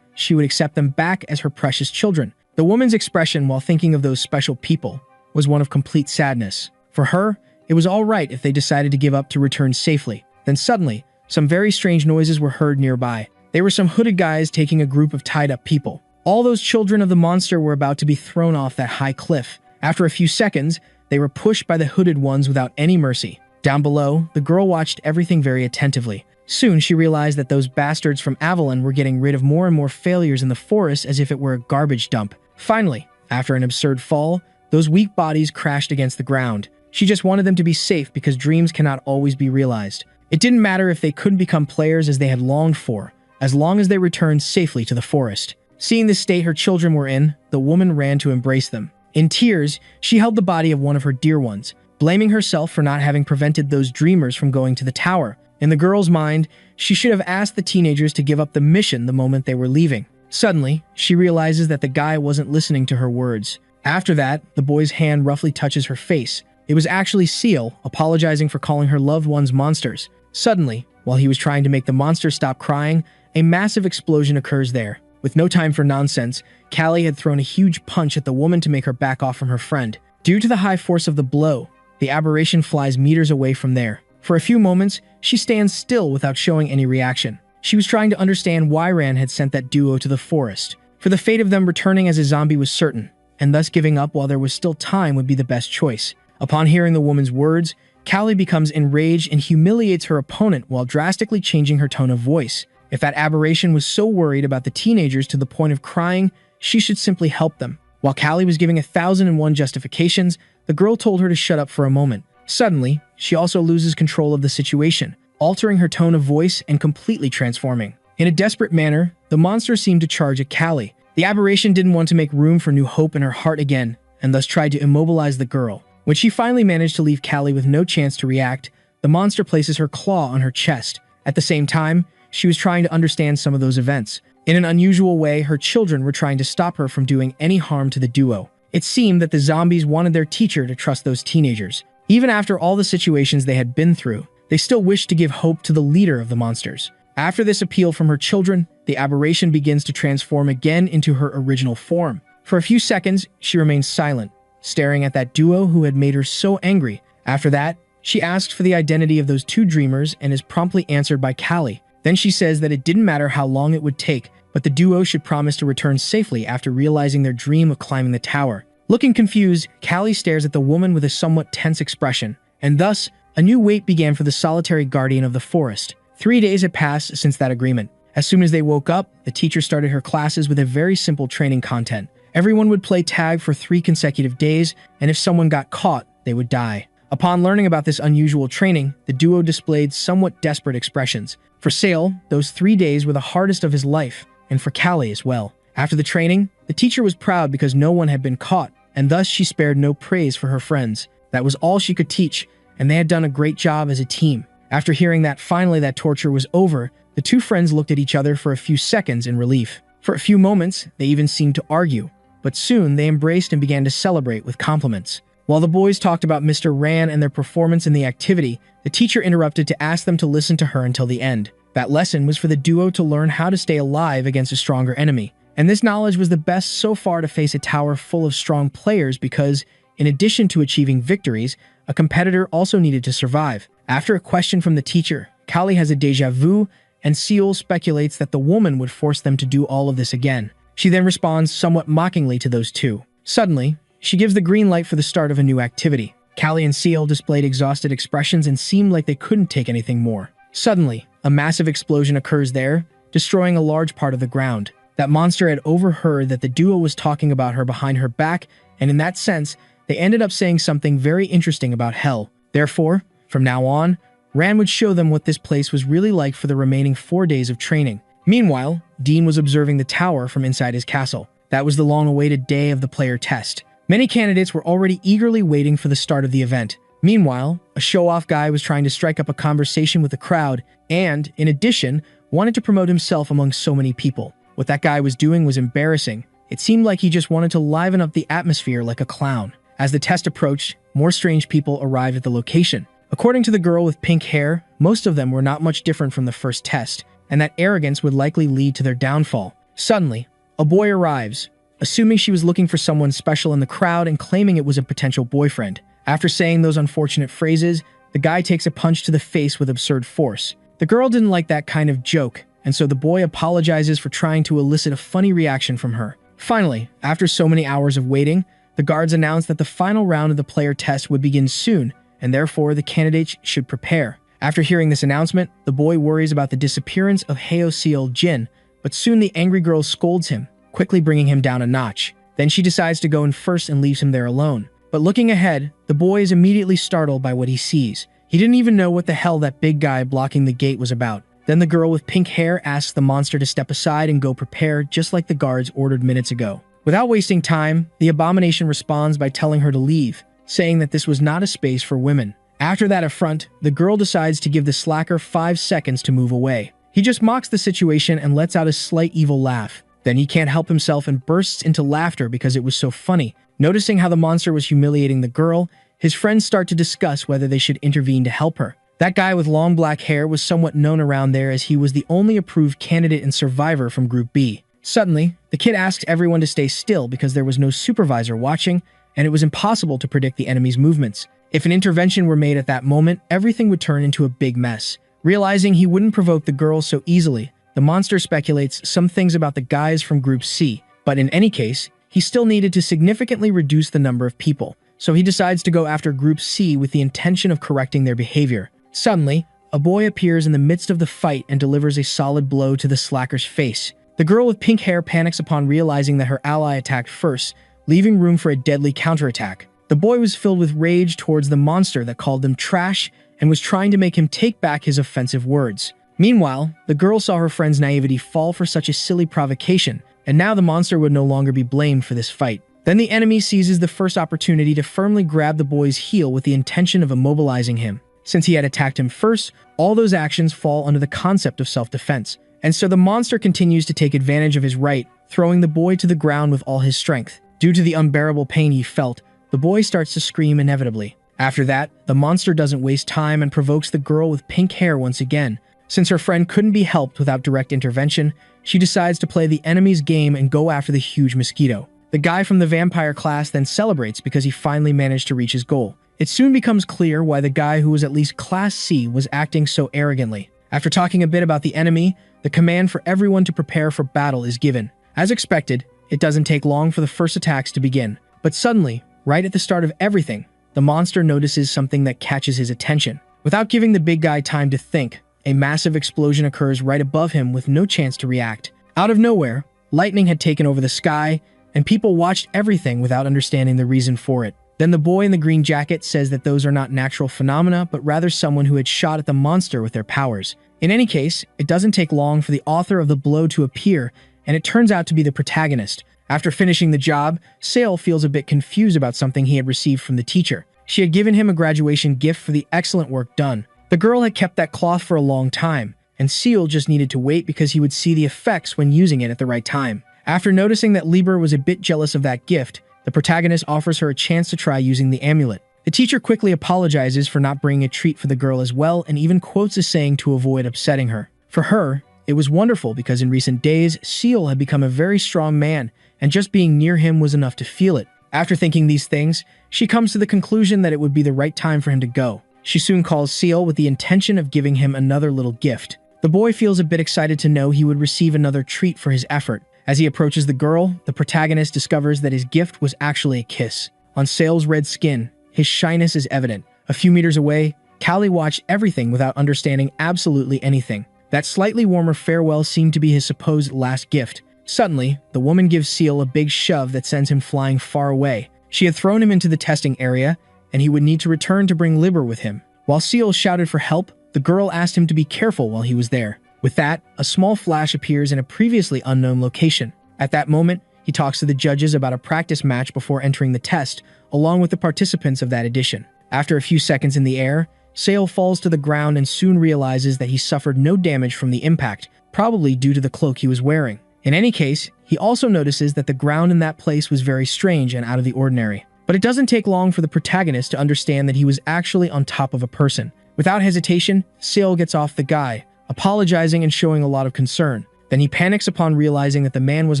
she would accept them back as her precious children. The woman's expression while thinking of those special people was one of complete sadness. For her, it was all right if they decided to give up to return safely. Then suddenly, some very strange noises were heard nearby. They were some hooded guys taking a group of tied-up people. All those children of the monster were about to be thrown off that high cliff. After a few seconds, they were pushed by the hooded ones without any mercy. Down below, the girl watched everything very attentively. Soon, she realized that those bastards from Avalon were getting rid of more and more failures in the forest as if it were a garbage dump. Finally, after an absurd fall, those weak bodies crashed against the ground. She just wanted them to be safe because dreams cannot always be realized. It didn't matter if they couldn't become players as they had longed for, as long as they returned safely to the forest. Seeing the state her children were in, the woman ran to embrace them. In tears, she held the body of one of her dear ones, blaming herself for not having prevented those dreamers from going to the tower. In the girl's mind, she should have asked the teenagers to give up the mission the moment they were leaving. Suddenly, she realizes that the guy wasn't listening to her words. After that, the boy's hand roughly touches her face. It was actually Seal, apologizing for calling her loved ones monsters. Suddenly, while he was trying to make the monster stop crying, a massive explosion occurs there. With no time for nonsense, Callie had thrown a huge punch at the woman to make her back off from her friend. Due to the high force of the blow, the aberration flies meters away from there. For a few moments, she stands still without showing any reaction. She was trying to understand why Ran had sent that duo to the forest. For the fate of them returning as a zombie was certain, and thus giving up while there was still time would be the best choice. Upon hearing the woman's words, Callie becomes enraged and humiliates her opponent while drastically changing her tone of voice. If that aberration was so worried about the teenagers to the point of crying, she should simply help them. While Callie was giving 1,001 justifications, the girl told her to shut up for a moment. Suddenly, she also loses control of the situation, altering her tone of voice and completely transforming. In a desperate manner, the monster seemed to charge at Callie. The aberration didn't want to make room for new hope in her heart again, and thus tried to immobilize the girl. When she finally managed to leave Callie with no chance to react, the monster places her claw on her chest. At the same time, she was trying to understand some of those events. In an unusual way, her children were trying to stop her from doing any harm to the duo. It seemed that the zombies wanted their teacher to trust those teenagers. Even after all the situations they had been through, they still wished to give hope to the leader of the monsters. After this appeal from her children, the aberration begins to transform again into her original form. For a few seconds, she remains silent, staring at that duo who had made her so angry. After that, she asks for the identity of those two dreamers and is promptly answered by Callie. Then she says that it didn't matter how long it would take, but the duo should promise to return safely after realizing their dream of climbing the tower. Looking confused, Callie stares at the woman with a somewhat tense expression, and thus, a new wait began for the solitary guardian of the forest. 3 days had passed since that agreement. As soon as they woke up, the teacher started her classes with a very simple training content. Everyone would play tag for 3 consecutive days, and if someone got caught, they would die. Upon learning about this unusual training, the duo displayed somewhat desperate expressions. For Sale, those 3 days were the hardest of his life, and for Callie as well. After the training, the teacher was proud because no one had been caught, and thus she spared no praise for her friends. That was all she could teach, and they had done a great job as a team. After hearing that finally that torture was over, the two friends looked at each other for a few seconds in relief. For a few moments, they even seemed to argue, but soon they embraced and began to celebrate with compliments. While the boys talked about Mr. Ran and their performance in the activity, the teacher interrupted to ask them to listen to her until the end. That lesson was for the duo to learn how to stay alive against a stronger enemy. And this knowledge was the best so far to face a tower full of strong players because, in addition to achieving victories, a competitor also needed to survive. After a question from the teacher, Callie has a déjà vu, and Seol speculates that the woman would force them to do all of this again. She then responds somewhat mockingly to those two. Suddenly, she gives the green light for the start of a new activity. Callie and Seol displayed exhausted expressions and seemed like they couldn't take anything more. Suddenly, a massive explosion occurs there, destroying a large part of the ground. That monster had overheard that the duo was talking about her behind her back, and in that sense, they ended up saying something very interesting about hell. Therefore, from now on, Ran would show them what this place was really like for the remaining 4 days of training. Meanwhile, Dean was observing the tower from inside his castle. That was the long-awaited day of the player test. Many candidates were already eagerly waiting for the start of the event. Meanwhile, a show-off guy was trying to strike up a conversation with the crowd and, in addition, wanted to promote himself among so many people. What that guy was doing was embarrassing. It seemed like he just wanted to liven up the atmosphere like a clown. As the test approached, more strange people arrived at the location. According to the girl with pink hair, most of them were not much different from the first test, and that arrogance would likely lead to their downfall. Suddenly, a boy arrives, assuming she was looking for someone special in the crowd and claiming it was a potential boyfriend. After saying those unfortunate phrases, the guy takes a punch to the face with absurd force. The girl didn't like that kind of joke, and so the boy apologizes for trying to elicit a funny reaction from her. Finally, after so many hours of waiting, the guards announced that the final round of the player test would begin soon, and therefore the candidates should prepare. After hearing this announcement, the boy worries about the disappearance of Heo Seol Jin, but soon the angry girl scolds him, quickly bringing him down a notch. Then she decides to go in first and leaves him there alone. But looking ahead, the boy is immediately startled by what he sees. He didn't even know what the hell that big guy blocking the gate was about. Then the girl with pink hair asks the monster to step aside and go prepare, just like the guards ordered minutes ago. Without wasting time, the abomination responds by telling her to leave, saying that this was not a space for women. After that affront, the girl decides to give the slacker 5 seconds to move away. He just mocks the situation and lets out a slight evil laugh. Then he can't help himself and bursts into laughter because it was so funny. Noticing how the monster was humiliating the girl, his friends start to discuss whether they should intervene to help her. That guy with long black hair was somewhat known around there as he was the only approved candidate and survivor from Group B. Suddenly, the kid asks everyone to stay still because there was no supervisor watching, and it was impossible to predict the enemy's movements. If an intervention were made at that moment, everything would turn into a big mess. Realizing he wouldn't provoke the girl so easily, the monster speculates some things about the guys from Group C, but in any case, he still needed to significantly reduce the number of people, so he decides to go after Group C with the intention of correcting their behavior. Suddenly, a boy appears in the midst of the fight and delivers a solid blow to the slacker's face. The girl with pink hair panics upon realizing that her ally attacked first, leaving room for a deadly counterattack. The boy was filled with rage towards the monster that called them trash and was trying to make him take back his offensive words. Meanwhile, the girl saw her friend's naivety fall for such a silly provocation, and now the monster would no longer be blamed for this fight. Then the enemy seizes the first opportunity to firmly grab the boy's heel with the intention of immobilizing him. Since he had attacked him first, all those actions fall under the concept of self-defense. And so the monster continues to take advantage of his right, throwing the boy to the ground with all his strength. Due to the unbearable pain he felt, the boy starts to scream inevitably. After that, the monster doesn't waste time and provokes the girl with pink hair once again. Since her friend couldn't be helped without direct intervention, she decides to play the enemy's game and go after the huge mosquito. The guy from the vampire class then celebrates because he finally managed to reach his goal. It soon becomes clear why the guy who was at least Class C was acting so arrogantly. After talking a bit about the enemy, the command for everyone to prepare for battle is given. As expected, it doesn't take long for the first attacks to begin. But suddenly, right at the start of everything, the monster notices something that catches his attention. Without giving the big guy time to think, a massive explosion occurs right above him with no chance to react. Out of nowhere, lightning had taken over the sky, and people watched everything without understanding the reason for it. Then the boy in the green jacket says that those are not natural phenomena, but rather someone who had shot at the monster with their powers. In any case, it doesn't take long for the author of the blow to appear, and it turns out to be the protagonist. After finishing the job, Sale feels a bit confused about something he had received from the teacher. She had given him a graduation gift for the excellent work done. The girl had kept that cloth for a long time, and Seal just needed to wait because he would see the effects when using it at the right time. After noticing that Lieber was a bit jealous of that gift, the protagonist offers her a chance to try using the amulet. The teacher quickly apologizes for not bringing a treat for the girl as well and even quotes a saying to avoid upsetting her. For her, it was wonderful because in recent days, Seal had become a very strong man, and just being near him was enough to feel it. After thinking these things, she comes to the conclusion that it would be the right time for him to go. She soon calls Seal with the intention of giving him another little gift. The boy feels a bit excited to know he would receive another treat for his effort. As he approaches the girl, the protagonist discovers that his gift was actually a kiss. On Sale's red skin, his shyness is evident. A few meters away, Callie watched everything without understanding absolutely anything. That slightly warmer farewell seemed to be his supposed last gift. Suddenly, the woman gives Seal a big shove that sends him flying far away. She had thrown him into the testing area, and he would need to return to bring Lieber with him. While Seal shouted for help, the girl asked him to be careful while he was there. With that, a small flash appears in a previously unknown location. At that moment, he talks to the judges about a practice match before entering the test, along with the participants of that edition. After a few seconds in the air, Sale falls to the ground and soon realizes that he suffered no damage from the impact, probably due to the cloak he was wearing. In any case, he also notices that the ground in that place was very strange and out of the ordinary. But it doesn't take long for the protagonist to understand that he was actually on top of a person. Without hesitation, Sale gets off the guy, apologizing and showing a lot of concern. Then he panics upon realizing that the man was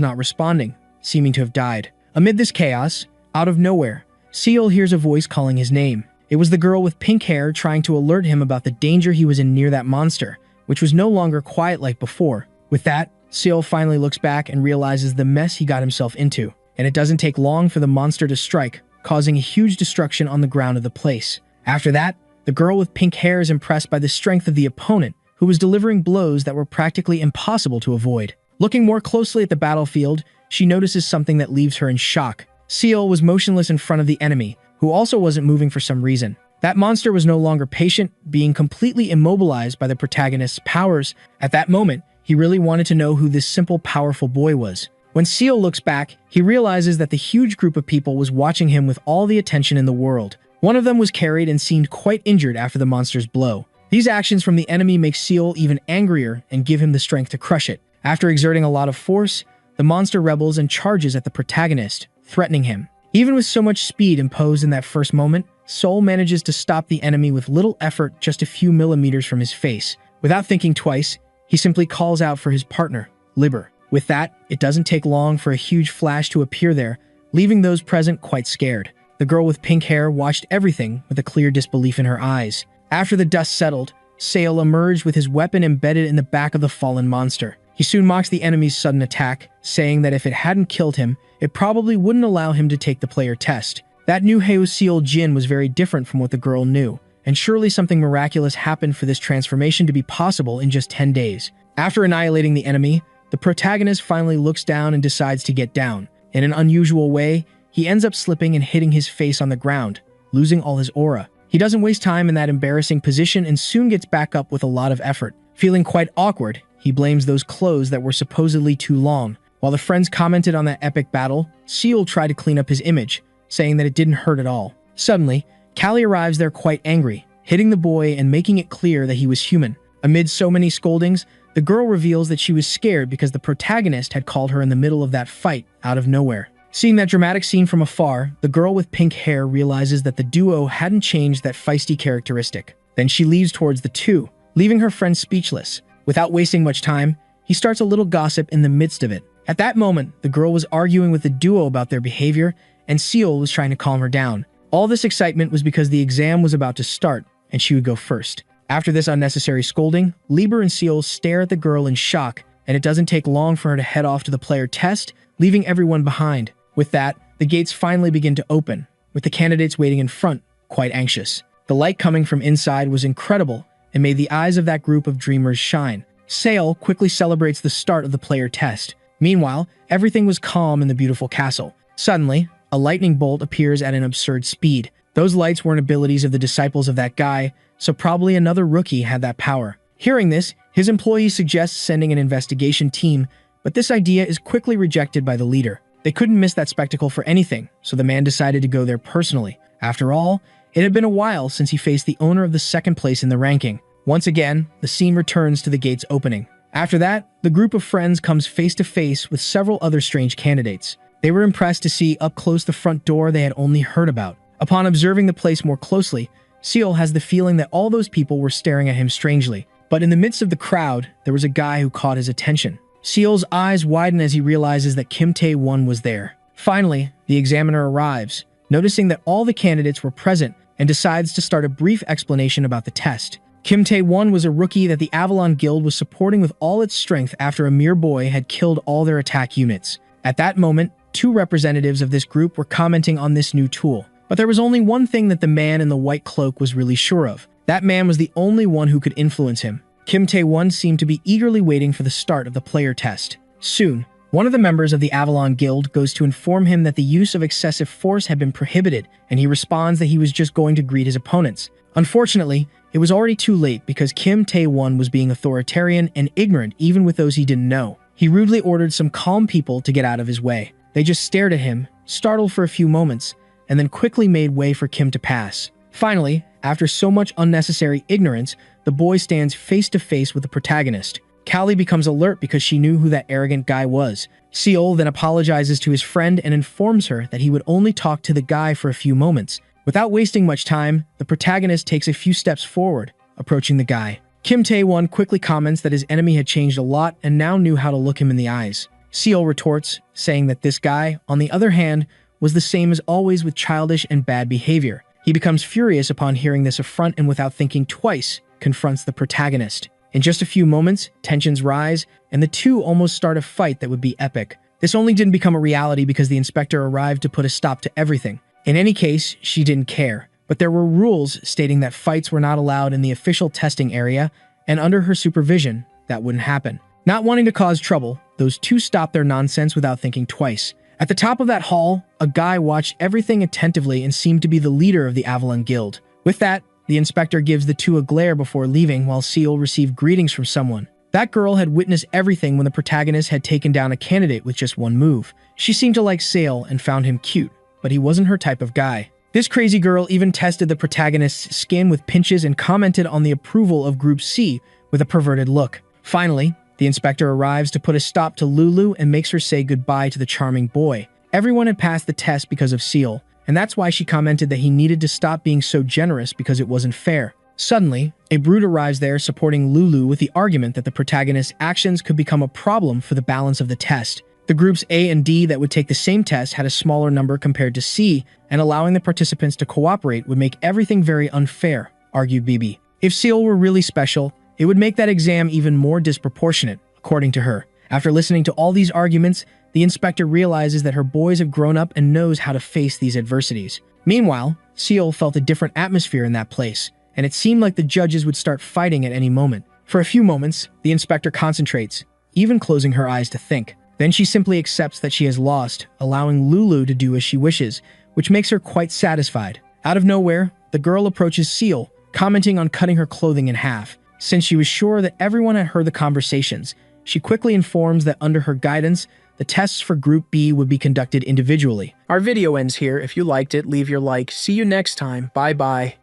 not responding, seeming to have died. Amid this chaos, out of nowhere, Seal hears a voice calling his name. It was the girl with pink hair trying to alert him about the danger he was in near that monster, which was no longer quiet like before. With that, Seal finally looks back and realizes the mess he got himself into. And it doesn't take long for the monster to strike, causing a huge destruction on the ground of the place. After that, the girl with pink hair is impressed by the strength of the opponent, who was delivering blows that were practically impossible to avoid. Looking more closely at the battlefield, she notices something that leaves her in shock. Seal was motionless in front of the enemy, who also wasn't moving for some reason. That monster was no longer patient, being completely immobilized by the protagonist's powers. At that moment, he really wanted to know who this simple, powerful boy was. When Seal looks back, he realizes that the huge group of people was watching him with all the attention in the world. One of them was carried and seemed quite injured after the monster's blow. These actions from the enemy make Seal even angrier and give him the strength to crush it. After exerting a lot of force, the monster rebels and charges at the protagonist, threatening him. Even with so much speed imposed in that first moment, Soul manages to stop the enemy with little effort just a few millimeters from his face. Without thinking twice, he simply calls out for his partner, Lieber. With that, it doesn't take long for a huge flash to appear there, leaving those present quite scared. The girl with pink hair watched everything with a clear disbelief in her eyes. After the dust settled, Sale emerged with his weapon embedded in the back of the fallen monster. He soon mocks the enemy's sudden attack, saying that if it hadn't killed him, it probably wouldn't allow him to take the player test. That new Seal Jin was very different from what the girl knew, and surely something miraculous happened for this transformation to be possible in just 10 days. After annihilating the enemy, the protagonist finally looks down and decides to get down. In an unusual way, he ends up slipping and hitting his face on the ground, losing all his aura. He doesn't waste time in that embarrassing position and soon gets back up with a lot of effort. Feeling quite awkward, he blames those clothes that were supposedly too long. While the friends commented on that epic battle, Seal tried to clean up his image, saying that it didn't hurt at all. Suddenly, Callie arrives there quite angry. hitting the boy and making it clear that he was human. Amid so many scoldings, the girl reveals that she was scared because the protagonist had called her in the middle of that fight out of nowhere. Seeing that dramatic scene from afar, the girl with pink hair realizes that the duo hadn't changed that feisty characteristic. Then she leaves towards the two, leaving her friend speechless. Without wasting much time, he starts a little gossip in the midst of it. At that moment, the girl was arguing with the duo about their behavior, and Seal was trying to calm her down. All this excitement was because the exam was about to start, and she would go first. After this unnecessary scolding, Lieber and Seal stare at the girl in shock, and it doesn't take long for her to head off to the player test, leaving everyone behind. With that, the gates finally begin to open, with the candidates waiting in front, quite anxious. The light coming from inside was incredible and made the eyes of that group of dreamers shine. Sale quickly celebrates the start of the player test. Meanwhile, everything was calm in the beautiful castle. Suddenly, a lightning bolt appears at an absurd speed. Those lights weren't abilities of the disciples of that guy, so probably another rookie had that power. Hearing this, his employee suggests sending an investigation team, but this idea is quickly rejected by the leader. They couldn't miss that spectacle for anything, so the man decided to go there personally. After all, it had been a while since he faced the owner of the second place in the ranking. Once again, the scene returns to the gates opening. After that, the group of friends comes face to face with several other strange candidates. They were impressed to see up close the front door they had only heard about. Upon observing the place more closely, Seal has the feeling that all those people were staring at him strangely. But in the midst of the crowd, there was a guy who caught his attention. Seal's eyes widen as he realizes that Kim Tae-won was there. Finally, the examiner arrives, noticing that all the candidates were present, and decides to start a brief explanation about the test. Kim Tae-won was a rookie that the Avalon Guild was supporting with all its strength after a mere boy had killed all their attack units. At that moment, two representatives of this group were commenting on this new tool. But there was only one thing that the man in the white cloak was really sure of. That man was the only one who could influence him. Kim Tae-won seemed to be eagerly waiting for the start of the player test. Soon, one of the members of the Avalon Guild goes to inform him that the use of excessive force had been prohibited, and he responds that he was just going to greet his opponents. Unfortunately, it was already too late because Kim Tae-won was being authoritarian and ignorant even with those he didn't know. He rudely ordered some calm people to get out of his way. They just stared at him, startled for a few moments, and then quickly made way for Kim to pass. Finally, after so much unnecessary ignorance, the boy stands face to face with the protagonist. Callie becomes alert because she knew who that arrogant guy was. Seal then apologizes to his friend and informs her that he would only talk to the guy for a few moments. Without wasting much time, the protagonist takes a few steps forward, approaching the guy. Kim Tae-won quickly comments that his enemy had changed a lot and now knew how to look him in the eyes. Seal retorts, saying that this guy, on the other hand, was the same as always with childish and bad behavior. He becomes furious upon hearing this affront and without thinking twice, confronts the protagonist. In just a few moments, tensions rise, and the two almost start a fight that would be epic. This only didn't become a reality because the inspector arrived to put a stop to everything. In any case, she didn't care, but there were rules stating that fights were not allowed in the official testing area, and under her supervision, that wouldn't happen. Not wanting to cause trouble, those two stopped their nonsense without thinking twice. At the top of that hall, a guy watched everything attentively and seemed to be the leader of the Avalon Guild. With that, the inspector gives the two a glare before leaving while Seal received greetings from someone. That girl had witnessed everything when the protagonist had taken down a candidate with just one move. She seemed to like Sale and found him cute, but he wasn't her type of guy. This crazy girl even tested the protagonist's skin with pinches and commented on the approval of Group C with a perverted look. Finally, the inspector arrives to put a stop to Lulu and makes her say goodbye to the charming boy. Everyone had passed the test because of Seal, and that's why she commented that he needed to stop being so generous because it wasn't fair. Suddenly, a brute arrives there supporting Lulu with the argument that the protagonist's actions could become a problem for the balance of the test. The groups A and D that would take the same test had a smaller number compared to C, and allowing the participants to cooperate would make everything very unfair, argued Bibi. If Seal were really special, it would make that exam even more disproportionate, according to her. After listening to all these arguments, the inspector realizes that her boys have grown up and knows how to face these adversities. Meanwhile, Seal felt a different atmosphere in that place, and it seemed like the judges would start fighting at any moment. For a few moments, the inspector concentrates, even closing her eyes to think. Then she simply accepts that she has lost, allowing Lulu to do as she wishes, which makes her quite satisfied. Out of nowhere, the girl approaches Seal, commenting on cutting her clothing in half. Since she was sure that everyone had heard the conversations, she quickly informs that under her guidance, the tests for Group B would be conducted individually.
Our video ends here. If you liked it, leave your like. See you next time. Bye-bye.